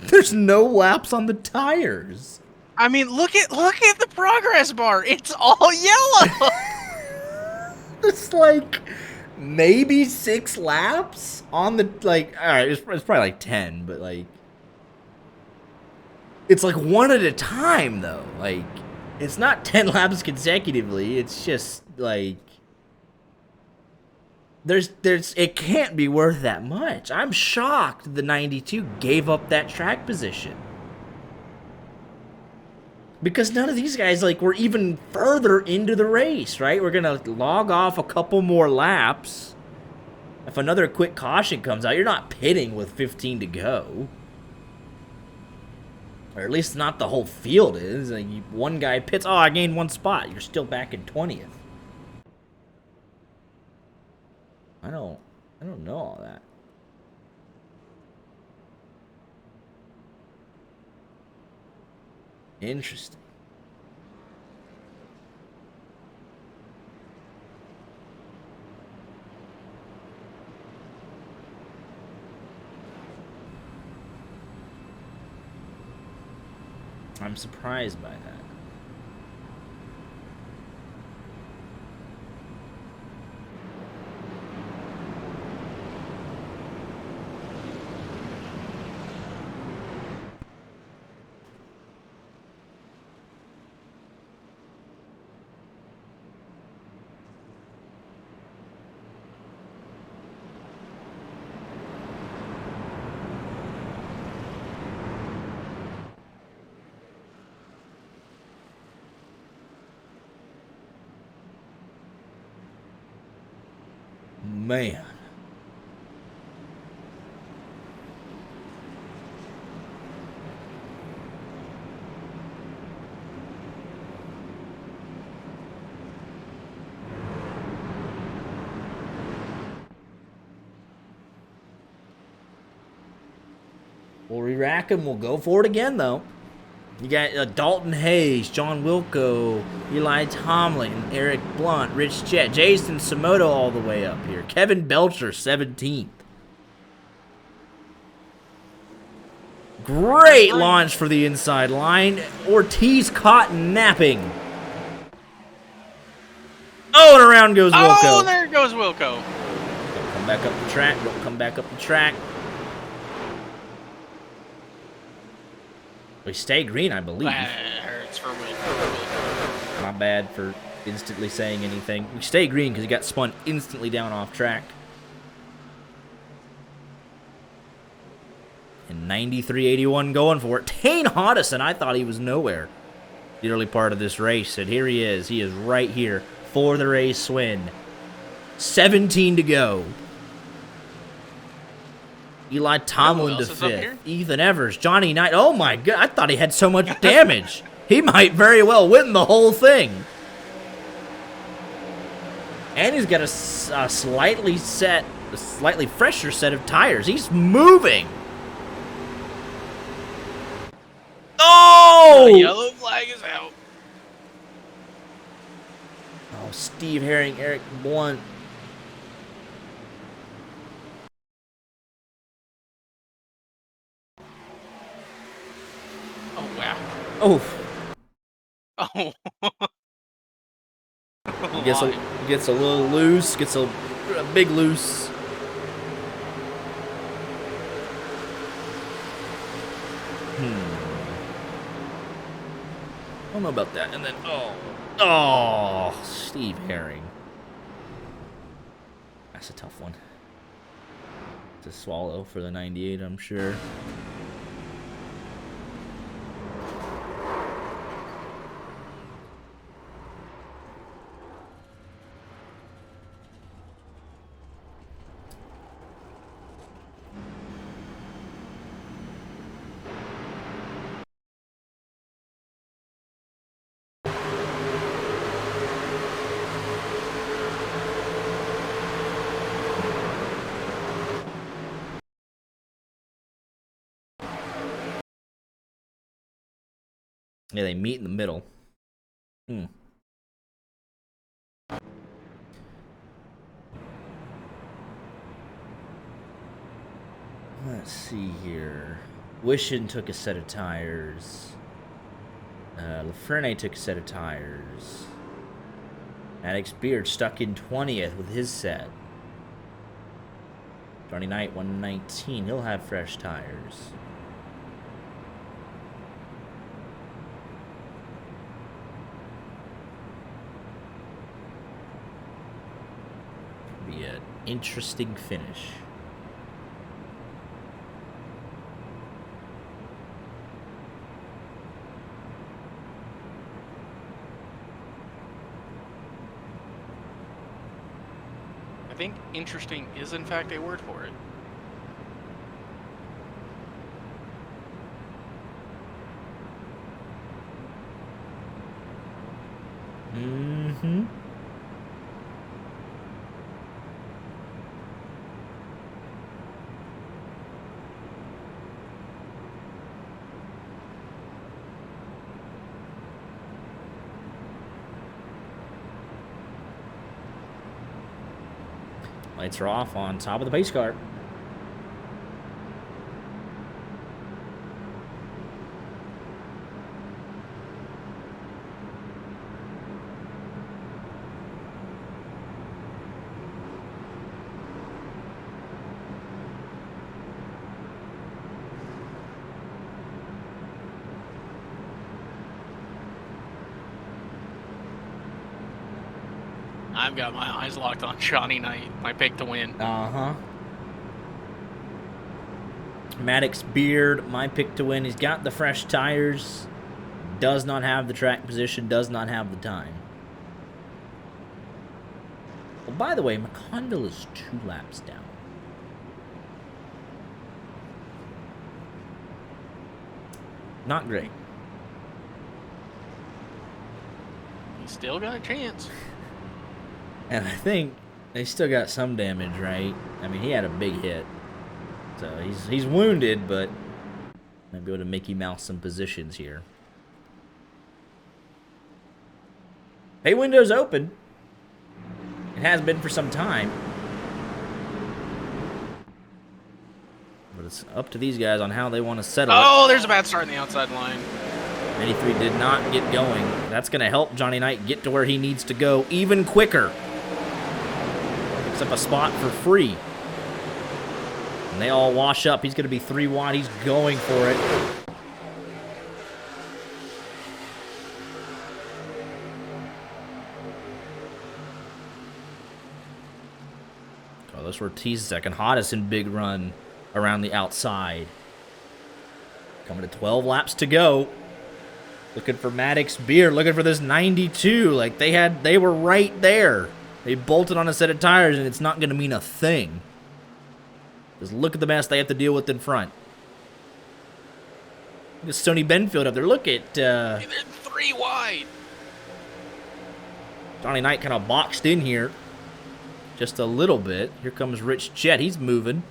There's no laps on the tires. I mean, look at the progress bar. It's all yellow. It's like maybe 6 laps on the like. All right, it's probably like 10, but like it's like one at a time though. Like it's not 10 laps consecutively. It's just like there's it can't be worth that much. I'm shocked the 92 gave up that track position. Because none of these guys like were even further into the race, right? We're gonna log off a couple more laps. If another quick caution comes out, you're not pitting with 15 to go. Or at least not the whole field is. Like one guy pits, oh, I gained 1 spot. You're still back in 20th. I don't know all that. Interesting. I'm surprised by that. Man. We'll re-rack him. We'll go for it again, though. You got Dalton Hayes, John Wilco, Eli Tomlin, Eric Blunt, Rich Jett, Jason Samoto all the way up here. Kevin Belcher, 17th. Great launch for the inside line. Ortiz caught napping. Oh, and around goes Wilco. Oh, there goes Wilco. Don't come back up the track. Don't come back up the track. We stay green, I believe. That hurts for Wilco. My bad for instantly saying anything. We stay green because he got spun instantly down off track. And 93.81 going for it. Tane Hodison, I thought he was nowhere the early part of this race. And here he is. He is right here for the race win. 17 to go. Eli Tomlin to 5th. Ethan Evers. Johnny Knight. Oh my god. I thought he had so much damage. He might very well win the whole thing. And he's got a slightly fresher set of tires. He's moving. Oh! The yellow flag is out. Oh, Steve Herring, Eric Blunt. Oh, wow. Oh. Oh. Gets a little loose, gets a big loose. I don't know about that. And then, oh, Steve Herring. That's a tough one to swallow for the 98, I'm sure. Yeah, they meet in the middle. Let's see here. Wishin took a set of tires. Lafrene took a set of tires. Maddox Beard stuck in 20th with his set. Johnny Knight, 119. He'll have fresh tires. Be an interesting finish. I think interesting is in fact a word for it. Mm-hmm. Lights are off on top of the pace car. I've got my eyes locked on Johnny Knight, my pick to win. Uh-huh. Maddox Beard, my pick to win. He's got the fresh tires. Does not have the track position. Does not have the time. Well, by the way, McConville is 2 laps down. Not great. He's still got a chance. And I think they still got some damage, right? I mean, he had a big hit. So he's wounded, but might be able to Mickey Mouse some positions here. Pay window's open. It has been for some time. But it's up to these guys on how they want to settle it. Oh, there's a bad start in the outside line. 93 did not get going. That's going to help Johnny Knight get to where he needs to go even quicker. Picks up a spot for free. And they all wash up. He's going to be 3 wide. He's going for it. Carlos Ortiz second hottest in big run around the outside. Coming to 12 laps to go. Looking for Maddox Beer, looking for this 92. Like they were right there. They bolted on a set of tires, and it's not going to mean a thing. Just look at the mess they have to deal with in front. Look at Stoney Benfield up there. Look at They're 3 wide. Johnny Knight kind of boxed in here. Just a little bit. Here comes Rich Jet. He's moving.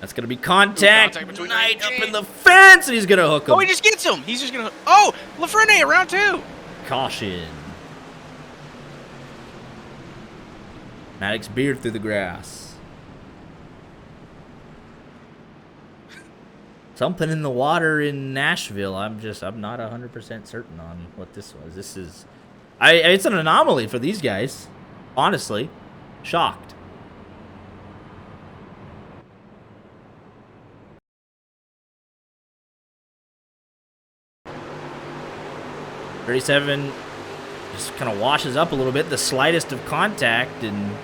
That's going to be contact. Between Knight up in the fence, and he's going to hook him. Oh, he just gets him. He's just going to... Oh, Lafrene, round 2. Caution. Maddox Beard through the grass. Something in the water in Nashville. I'm not 100% certain on what this was. This is... it's an anomaly for these guys. Honestly. Shocked. .37 just kind of washes up a little bit. The slightest of contact, and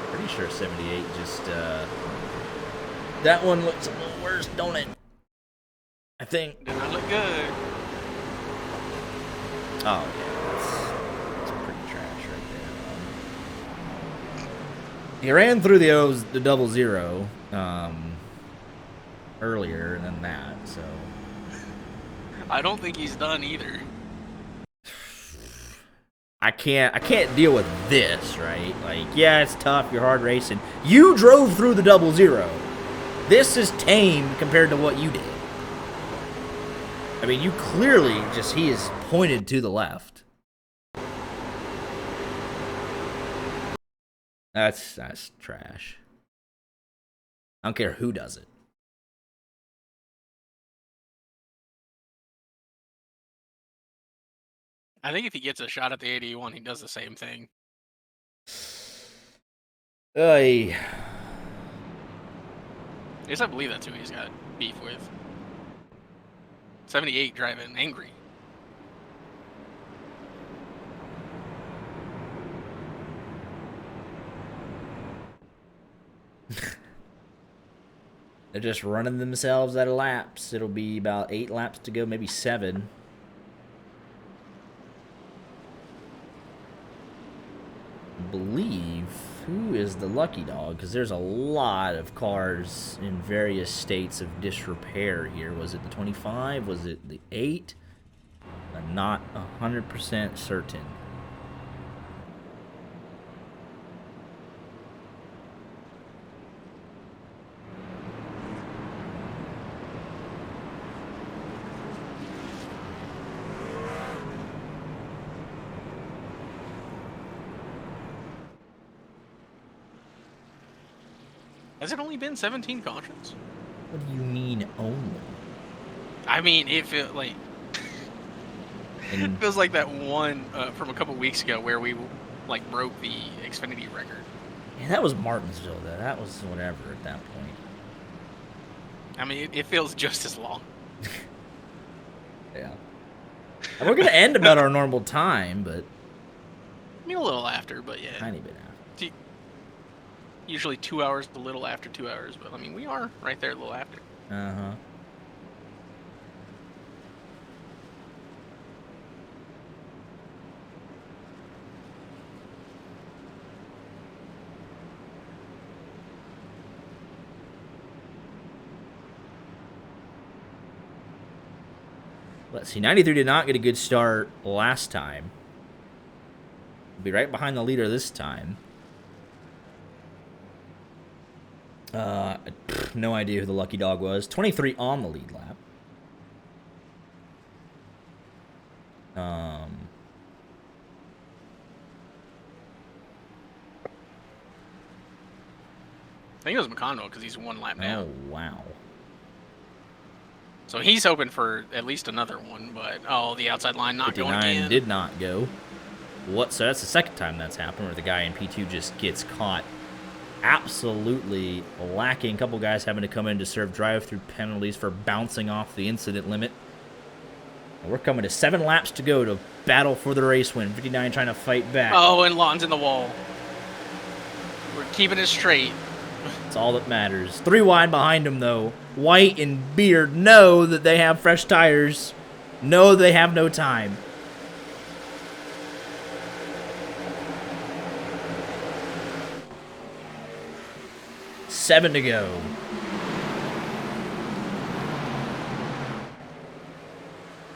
pretty sure 78 just... that one looks a little worse, don't it? I think... Did not look good. Oh, yeah. That's pretty trash right there. He ran through the 00 earlier than that, so... I don't think he's done either. I can't deal with this, right? Like, yeah, it's tough, you're hard racing. You drove through the 00. This is tame compared to what you did. I mean, you clearly he is pointed to the left. That's trash. I don't care who does it. I think if he gets a shot at the 81, he does the same thing. Ay. I guess I believe that's who he's got beef with. 78 driving angry. They're just running themselves out of laps. It'll be about 8 laps to go, maybe 7. I believe, who is the lucky dog? Because there's a lot of cars in various states of disrepair here. Was it the 25? Was it the 8? I'm not 100% certain. Has it only been 17 cautions? What do you mean only? I mean, it feels like it feels like that one from a couple weeks ago where we like broke the Xfinity record. Yeah, that was Martinsville, though. That was whatever at that point. I mean, it feels just as long. Yeah. And we're going to end about our normal time, but... I mean, a little after, but yeah. Tiny bit after. Usually 2 hours, a little after 2 hours, but I mean, we are right there a little after. Uh-huh. Let's see, 93 did not get a good start last time. We'll be right behind the leader this time. No idea who the lucky dog was. 23 on the lead lap. I think it was McConville because he's 1 lap down. Oh, wow. So he's hoping for at least another one, but the outside line not going again. Did not go. So that's the second time that's happened where the guy in P2 just gets caught absolutely lacking. A couple guys having to come in to serve drive-through penalties for bouncing off the incident limit. And we're coming to 7 laps to go to battle for the race win. 59 trying to fight back. Oh, and Lon's in the wall. We're keeping it straight. That's all that matters. 3 wide behind him, though. White and Beard know that they have fresh tires. Know they have no time. Seven to go.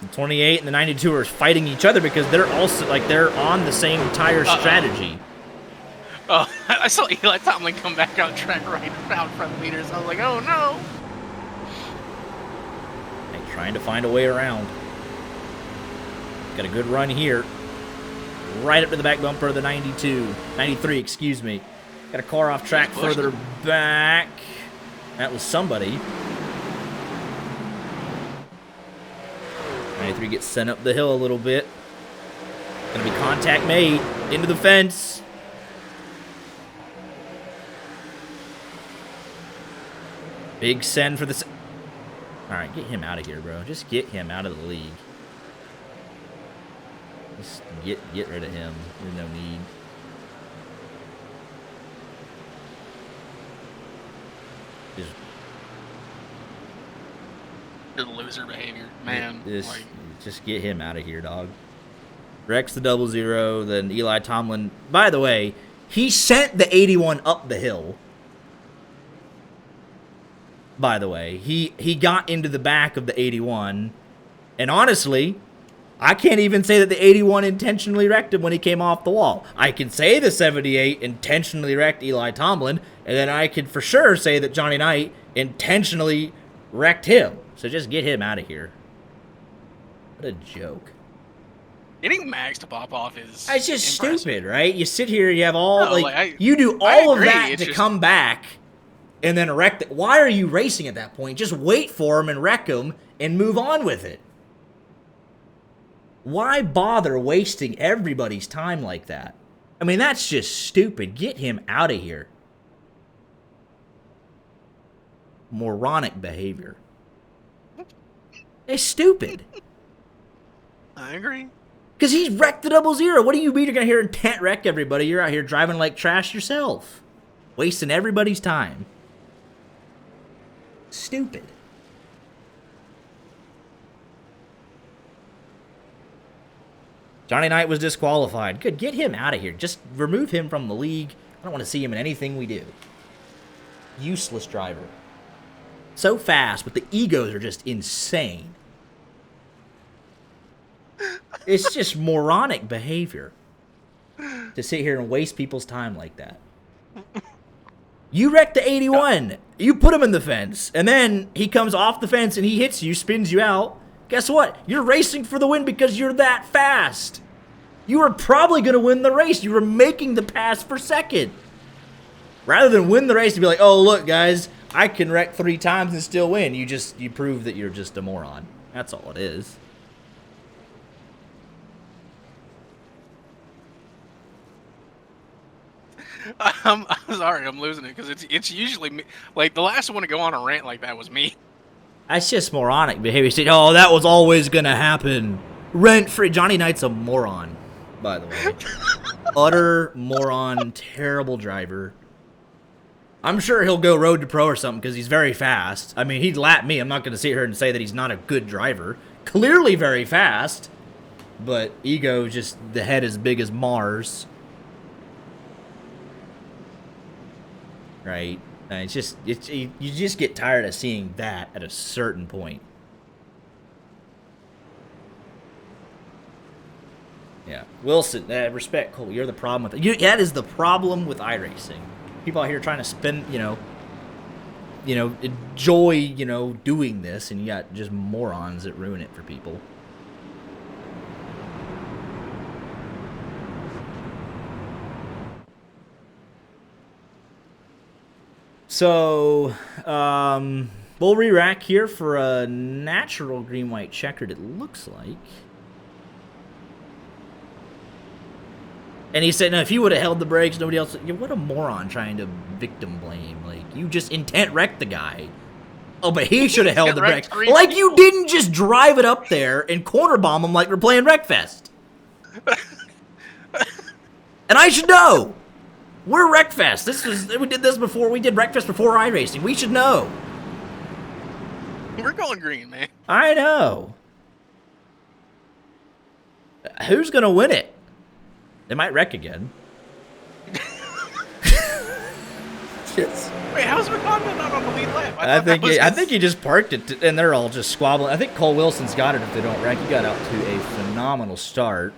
The 28 and the 92 are fighting each other because they're also they're on the same tire strategy. Oh, I saw Eli Tomlin come back out track right out front leaders. I was like, oh no. Hey, trying to find a way around. Got a good run here. Right up to the back bumper of the 93, excuse me. Got a car off track further back. That was somebody. 93 gets sent up the hill a little bit. Gonna be contact made into the fence. Big send for the... Alright, get him out of here, bro. Just get him out of the league. Just get rid of him. There's no need. Just loser behavior, man. Just get him out of here, dog. Rex the 00, then Eli Tomlin. By the way, he sent the 81 up the hill. By the way, he got into the back of the 81, and honestly, I can't even say that the 81 intentionally wrecked him when he came off the wall. I can say the 78 intentionally wrecked Eli Tomlin, and then I can for sure say that Johnny Knight intentionally wrecked him. So just get him out of here. What a joke. Getting Max to pop off is It's just impressive. stupid, right? You sit here, you have all, No, you do all of agree, that to come back and then wreck it. Why are you racing at that point? Just wait for him and wreck him and move on with it. Why bother wasting everybody's time like that? I mean, that's just stupid. Get him out of here. Moronic behavior. It's stupid. I agree. Because he's wrecked the 00. What do you mean you're going to hear intent wreck everybody? You're out here driving like trash yourself. Wasting everybody's time. Stupid. Johnny Knight was disqualified. Good, get him out of here. Just remove him from the league. I don't want to see him in anything we do. Useless driver. So fast, but the egos are just insane. It's just moronic behavior to sit here and waste people's time like that. You wrecked the 81. You put him in the fence, and then he comes off the fence and he hits you, spins you out. Guess what? You're racing for the win because you're that fast. You were probably going to win the race. You were making the pass for second. Rather than win the race and be like, oh, look, guys, I can wreck 3 times and still win. You prove that you're just a moron. That's all it is. I'm sorry, I'm losing it because it's usually me. Like, the last one to go on a rant like that was me. That's just moronic behavior. Say, oh, that was always going to happen. Rent-free. Johnny Knight's a moron, by the way. Utter moron, terrible driver. I'm sure he'll go road to pro or something because he's very fast. I mean, he'd lap me. I'm not going to sit here and say that he's not a good driver. Clearly very fast. But ego, just the head as big as Mars. Right? And you just get tired of seeing that at a certain point. Yeah. Wilson, respect Cole. You're the problem with it. That is the problem with iRacing. People out here trying to spend, enjoy, doing this, and you got just morons that ruin it for people. So, we'll re-rack here for a natural green-white checkered, it looks like. And he said, no, if you would have held the brakes, nobody else... What a moron trying to victim blame. Like, you just intent wrecked the guy. Oh, but he should have held the brakes. Like, you didn't just drive it up there and corner bomb him like we're playing Wreckfest. And I should know. We're Wreckfest. We did this before. We did Wreckfest before iRacing. We should know. We're going green, man. I know. Who's going to win it? They might wreck again. Wait, how's McConaughey not on the lead lap? I think he just parked it, and they're all just squabbling. I think Cole Wilson's got it if they don't wreck. He got out to a phenomenal start.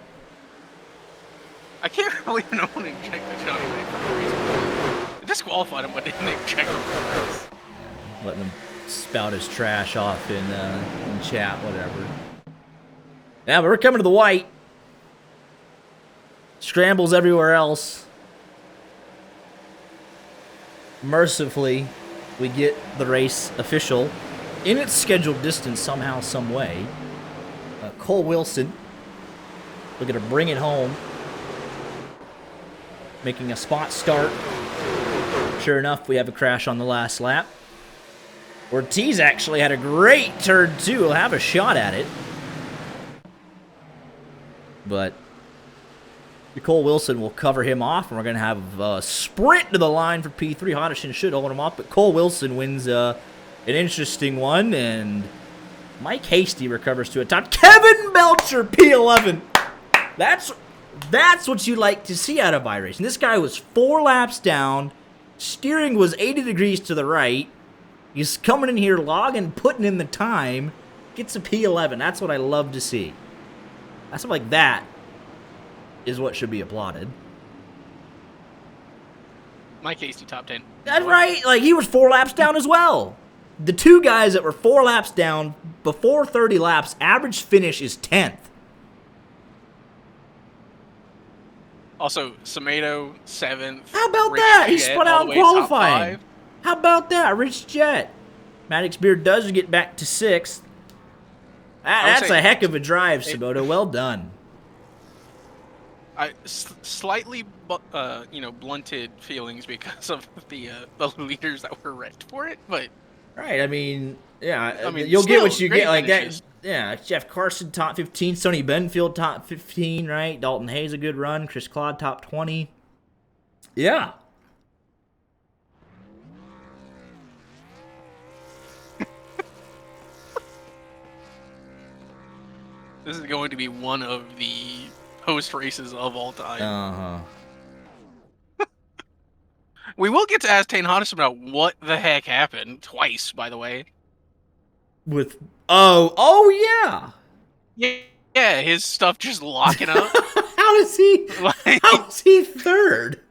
I can't believe no one checked the Johnny Knight for no reason. They disqualified him, but didn't they check him for this? Letting him spout his trash off in chat, whatever. Yeah, but we're coming to the white. Scrambles everywhere else. Mercifully, we get the race official in its scheduled distance somehow, some way. Cole Wilson looking to bring it home. Making a spot start. Sure enough, we have a crash on the last lap. Ortiz actually had a great turn, too. He'll have a shot at it. But Cole Wilson will cover him off, and we're going to have a sprint to the line for P3. Hodgson should hold him off, but Cole Wilson wins an interesting one, and Mike Hasty recovers to a top. Kevin Belcher, P11. That's what you like to see out of iRacing. This guy was 4 laps down. Steering was 80 degrees to the right. He's coming in here, logging, putting in the time. Gets a P11. That's what I love to see. That's like that is what should be applauded. Mike Hasty, top 10. That's right. Like, he was 4 laps down as well. The 2 guys that were 4 laps down before 30 laps, average finish is 10th. Also, Samedo, 7th. How about Rich that? He Jet, spun all out the in way top qualifying. 5. How about that? Rich Jet. Maddox Beard does get back to 6th. I would That's a say heck of a drive, it, Saboto. Well done. slightly, blunted feelings because of the leaders that were wrecked for it, but Right. I mean, yeah, I mean, you'll get what still you get great like that. finishes. Yeah, Jeff Carson top 15, Sonny Benfield top 15, right? Dalton Hayes a good run, Chris Claude top 20. Yeah. This is going to be one of the post races of all time. Uh-huh. We will get to ask Tane Hodges about what the heck happened twice, by the way. With oh yeah. Yeah, his stuff just locking up. How does he Like, how is he third?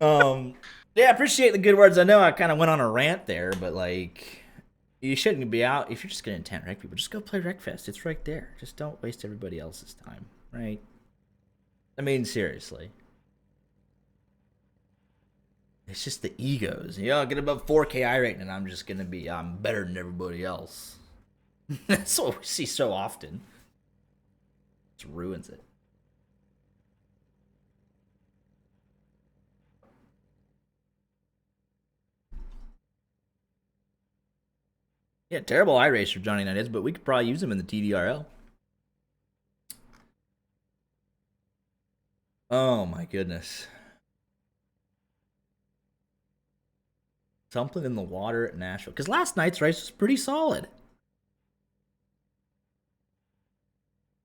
Yeah, appreciate the good words. I know I kind of went on a rant there, but like, you shouldn't be out if you're just gonna intent wreck people. Just go play Wreckfest. It's right there. Just don't waste everybody else's time, right? I mean, seriously. It's just the egos. You know, get above 4K I rating, and I'm better than everybody else. That's what we see so often. It just ruins it. Yeah, terrible eye racer Johnny Knight is, but we could probably use him in the TDRL. Oh my goodness. Something in the water at Nashville. Because last night's race was pretty solid.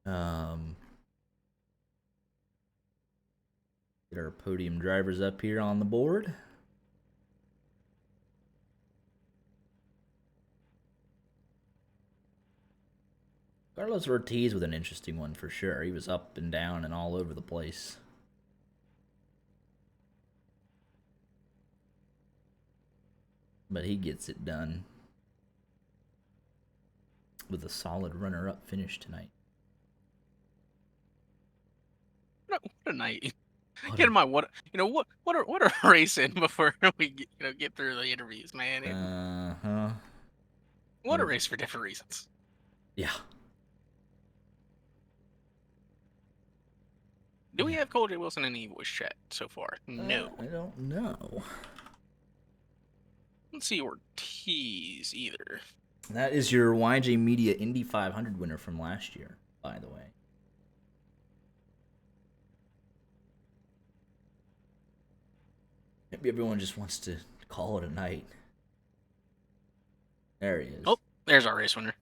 Get our podium drivers up here on the board. Carlos Ortiz with an interesting one for sure. He was up and down and all over the place. But he gets it done with a solid runner-up finish tonight. what a night! Get in my what a race in before we get through the interviews, man. What a race for different reasons. Yeah. Do we have Cole J. Wilson in the voice chat so far? No. I don't know. Let's see Ortiz either. That is your YJ Media Indy 500 winner from last year, by the way. Maybe everyone just wants to call it a night. There he is. Oh, there's our race winner.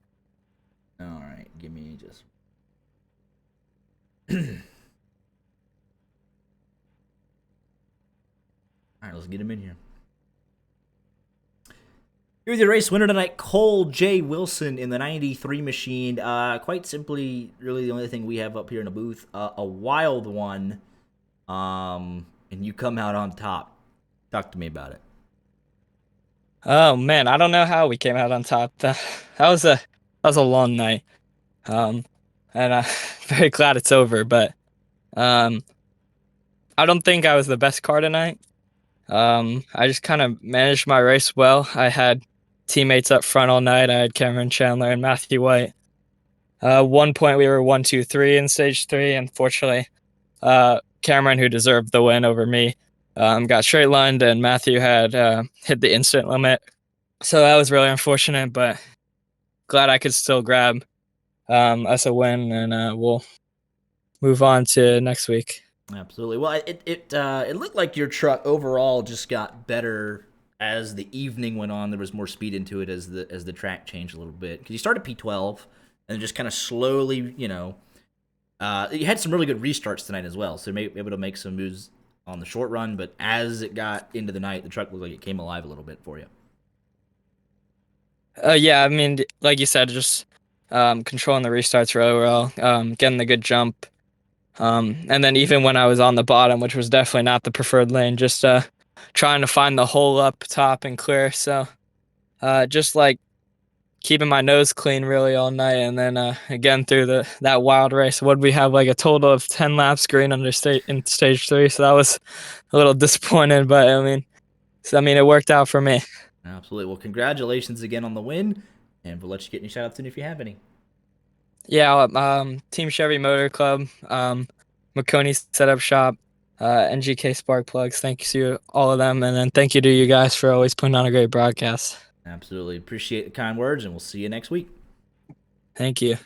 All right, give me just. All right, let's get him in here. Here's your race winner tonight, Cole J. Wilson in the 93 machine. Quite simply, really the only thing we have up here in the booth, a wild one, and you come out on top. Talk to me about it. Oh man, I don't know how we came out on top. That was a long night, and I'm very glad it's over. But I don't think I was the best car tonight. I just kind of managed my race well. I had teammates up front all night. I had Cameron Chandler and Matthew White. One point we were 1, 2, 3 in stage 3. Unfortunately, Cameron, who deserved the win over me, got straight lined, and Matthew had hit the instant limit. So that was really unfortunate, but glad I could still grab us a win, and we'll move on to next week. Absolutely. Well, it looked like your truck overall just got better as the evening went on. There was more speed into it as the track changed a little bit, because you started P12 and just kind of slowly, you had some really good restarts tonight as well, so maybe able to make some moves on the short run. But as it got into the night, the truck looked like it came alive a little bit for you. Yeah, I mean, like you said, just controlling the restarts really well, getting the good jump. And then even when I was on the bottom, which was definitely not the preferred lane, just trying to find the hole up top and clear. So just like keeping my nose clean really all night. And then again through that wild race, what we have like a total of 10 laps green in stage 3. So that was a little disappointed, but I mean, it worked out for me. Absolutely. Well, congratulations again on the win, and we'll let you get any shout outs in if you have any. Yeah, Team Chevy Motor Club, McConey Setup Shop, NGK Spark Plugs. Thank you to all of them, and then thank you to you guys for always putting on a great broadcast. Absolutely appreciate the kind words, and we'll see you next week. Thank you.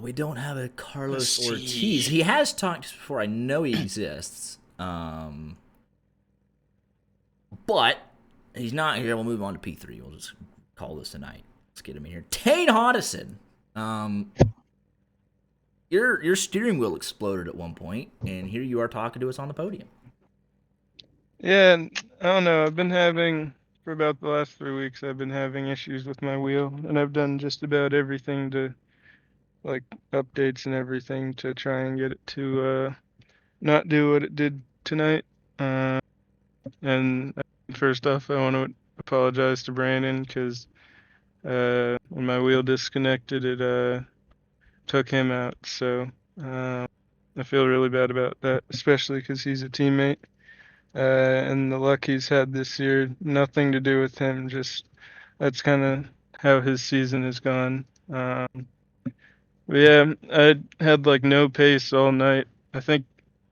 We don't have a Carlos Steve. Ortiz. He has talked before. I know he exists. But he's not here. We'll move on to P3. We'll just call this tonight. Let's get him in here. Tane Hodison. Your steering wheel exploded at one point, and here you are talking to us on the podium. Yeah, I don't know. I've been having, for about the last 3 weeks, I've been having issues with my wheel, and I've done just about everything to, like, updates and everything to try and get it to not do what it did tonight. And first off, I want to apologize to Brandon because when my wheel disconnected, it took him out. So I feel really bad about that, especially because he's a teammate. And the luck he's had this year, nothing to do with him. Just that's kind of how his season has gone. But yeah, I had like no pace all night. I think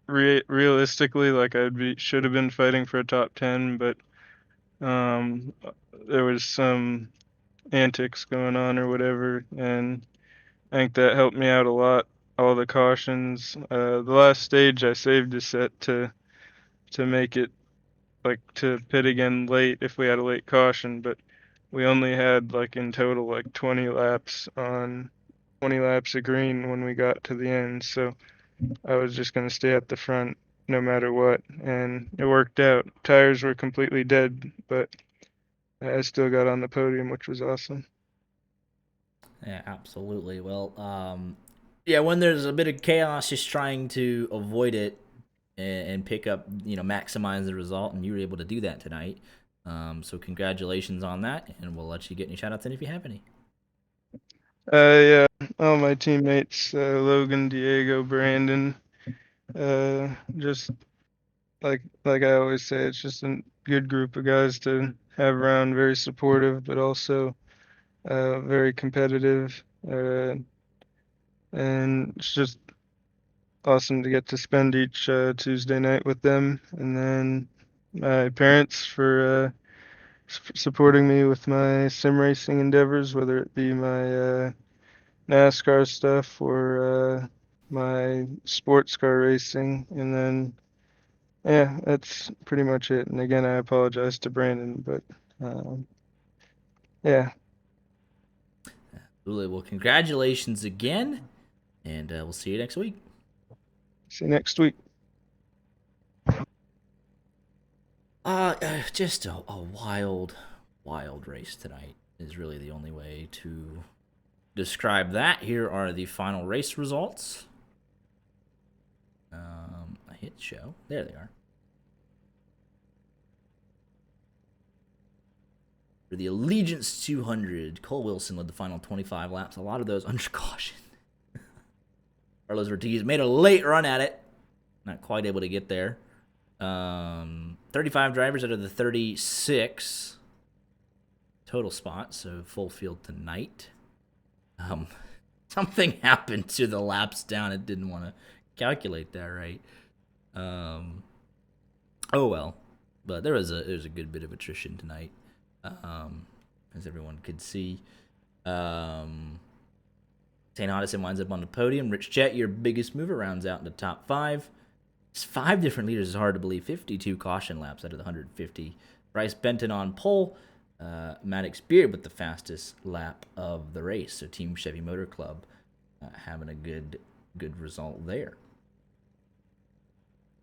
realistically, like should have been fighting for a top 10, but um, there was some antics going on or whatever, and I think that helped me out a lot. All the cautions. The last stage, I saved a set to make it like to pit again late if we had a late caution, but we only had like in total like 20 laps of green when we got to the end. So I was just going to stay at the front no matter what, and it worked out. Tires were completely dead, but I still got on the podium, which was awesome. Yeah, absolutely. Well, yeah, when there's a bit of chaos, just trying to avoid it and pick up, maximize the result, and you were able to do that tonight. So congratulations on that, and we'll let you get any shout outs in if you have any. Yeah, all my teammates, Logan, Diego, Brandon, just like I always say, it's just a good group of guys to have around, very supportive, but also very competitive. And it's just awesome to get to spend each Tuesday night with them. And then my parents for supporting me with my sim racing endeavors, whether it be my NASCAR stuff or my sports car racing. And then, yeah, that's pretty much it. And again, I apologize to Brandon, but yeah. Absolutely. Well, congratulations again, and we'll see you next week. See you next week. Just a wild race tonight is really the only way to describe that. Here are the final race results. I hit show. There they are. For the Allegiance 200, Cole Wilson led the final 25 laps. A lot of those under caution. Carlos Ortiz made a late run at it. Not quite able to get there. 35 drivers out of the 36 total spots, so full field tonight. Something happened to the laps down. It didn't want to calculate that right. Oh well, but there was a good bit of attrition tonight, as everyone could see. St. Hodison winds up on the podium. Rich Chet, your biggest mover, rounds out in the top 5. It's 5 different leaders. It's hard to believe. 52 caution laps out of the 150. Bryce Benton on pole. Maddox Beard with the fastest lap of the race. So Team Chevy Motor Club having a good result there.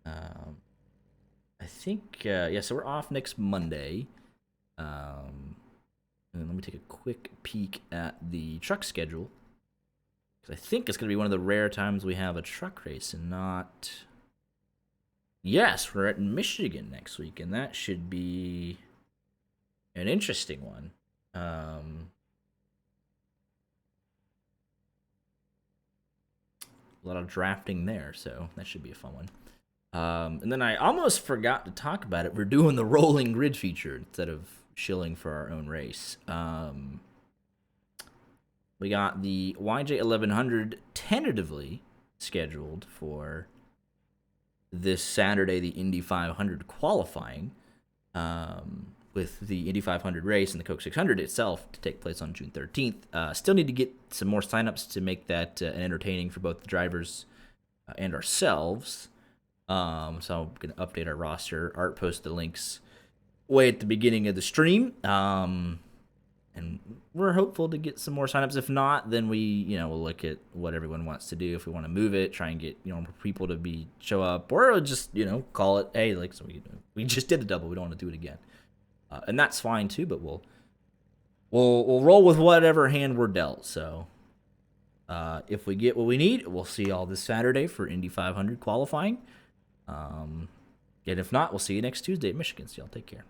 I think, so we're off next Monday. And let me take a quick peek at the truck schedule. Because I think it's going to be one of the rare times we have a truck race and not... Yes, we're at Michigan next week, and that should be an interesting one. A lot of drafting there, so that should be a fun one. And then I almost forgot to talk about it. We're doing the rolling grid feature instead of shilling for our own race. We got the YJ 1100 tentatively scheduled for this Saturday, the Indy 500 qualifying, with the Indy 500 race and the Coke 600 itself to take place on June 13th. Still need to get some more signups to make that entertaining for both the drivers and ourselves. So I'm going to update our roster. Art posted the links way at the beginning of the stream. And we're hopeful to get some more signups. If not, then we'll look at what everyone wants to do. If we want to move it, try and get more people to show up, or just call it, hey, like, so we just did the double, we don't want to do it again, and that's fine too. But we'll roll with whatever hand we're dealt. So if we get what we need, we'll see y'all this Saturday for Indy 500 qualifying. And if not, we'll see you next Tuesday at Michigan. So y'all take care.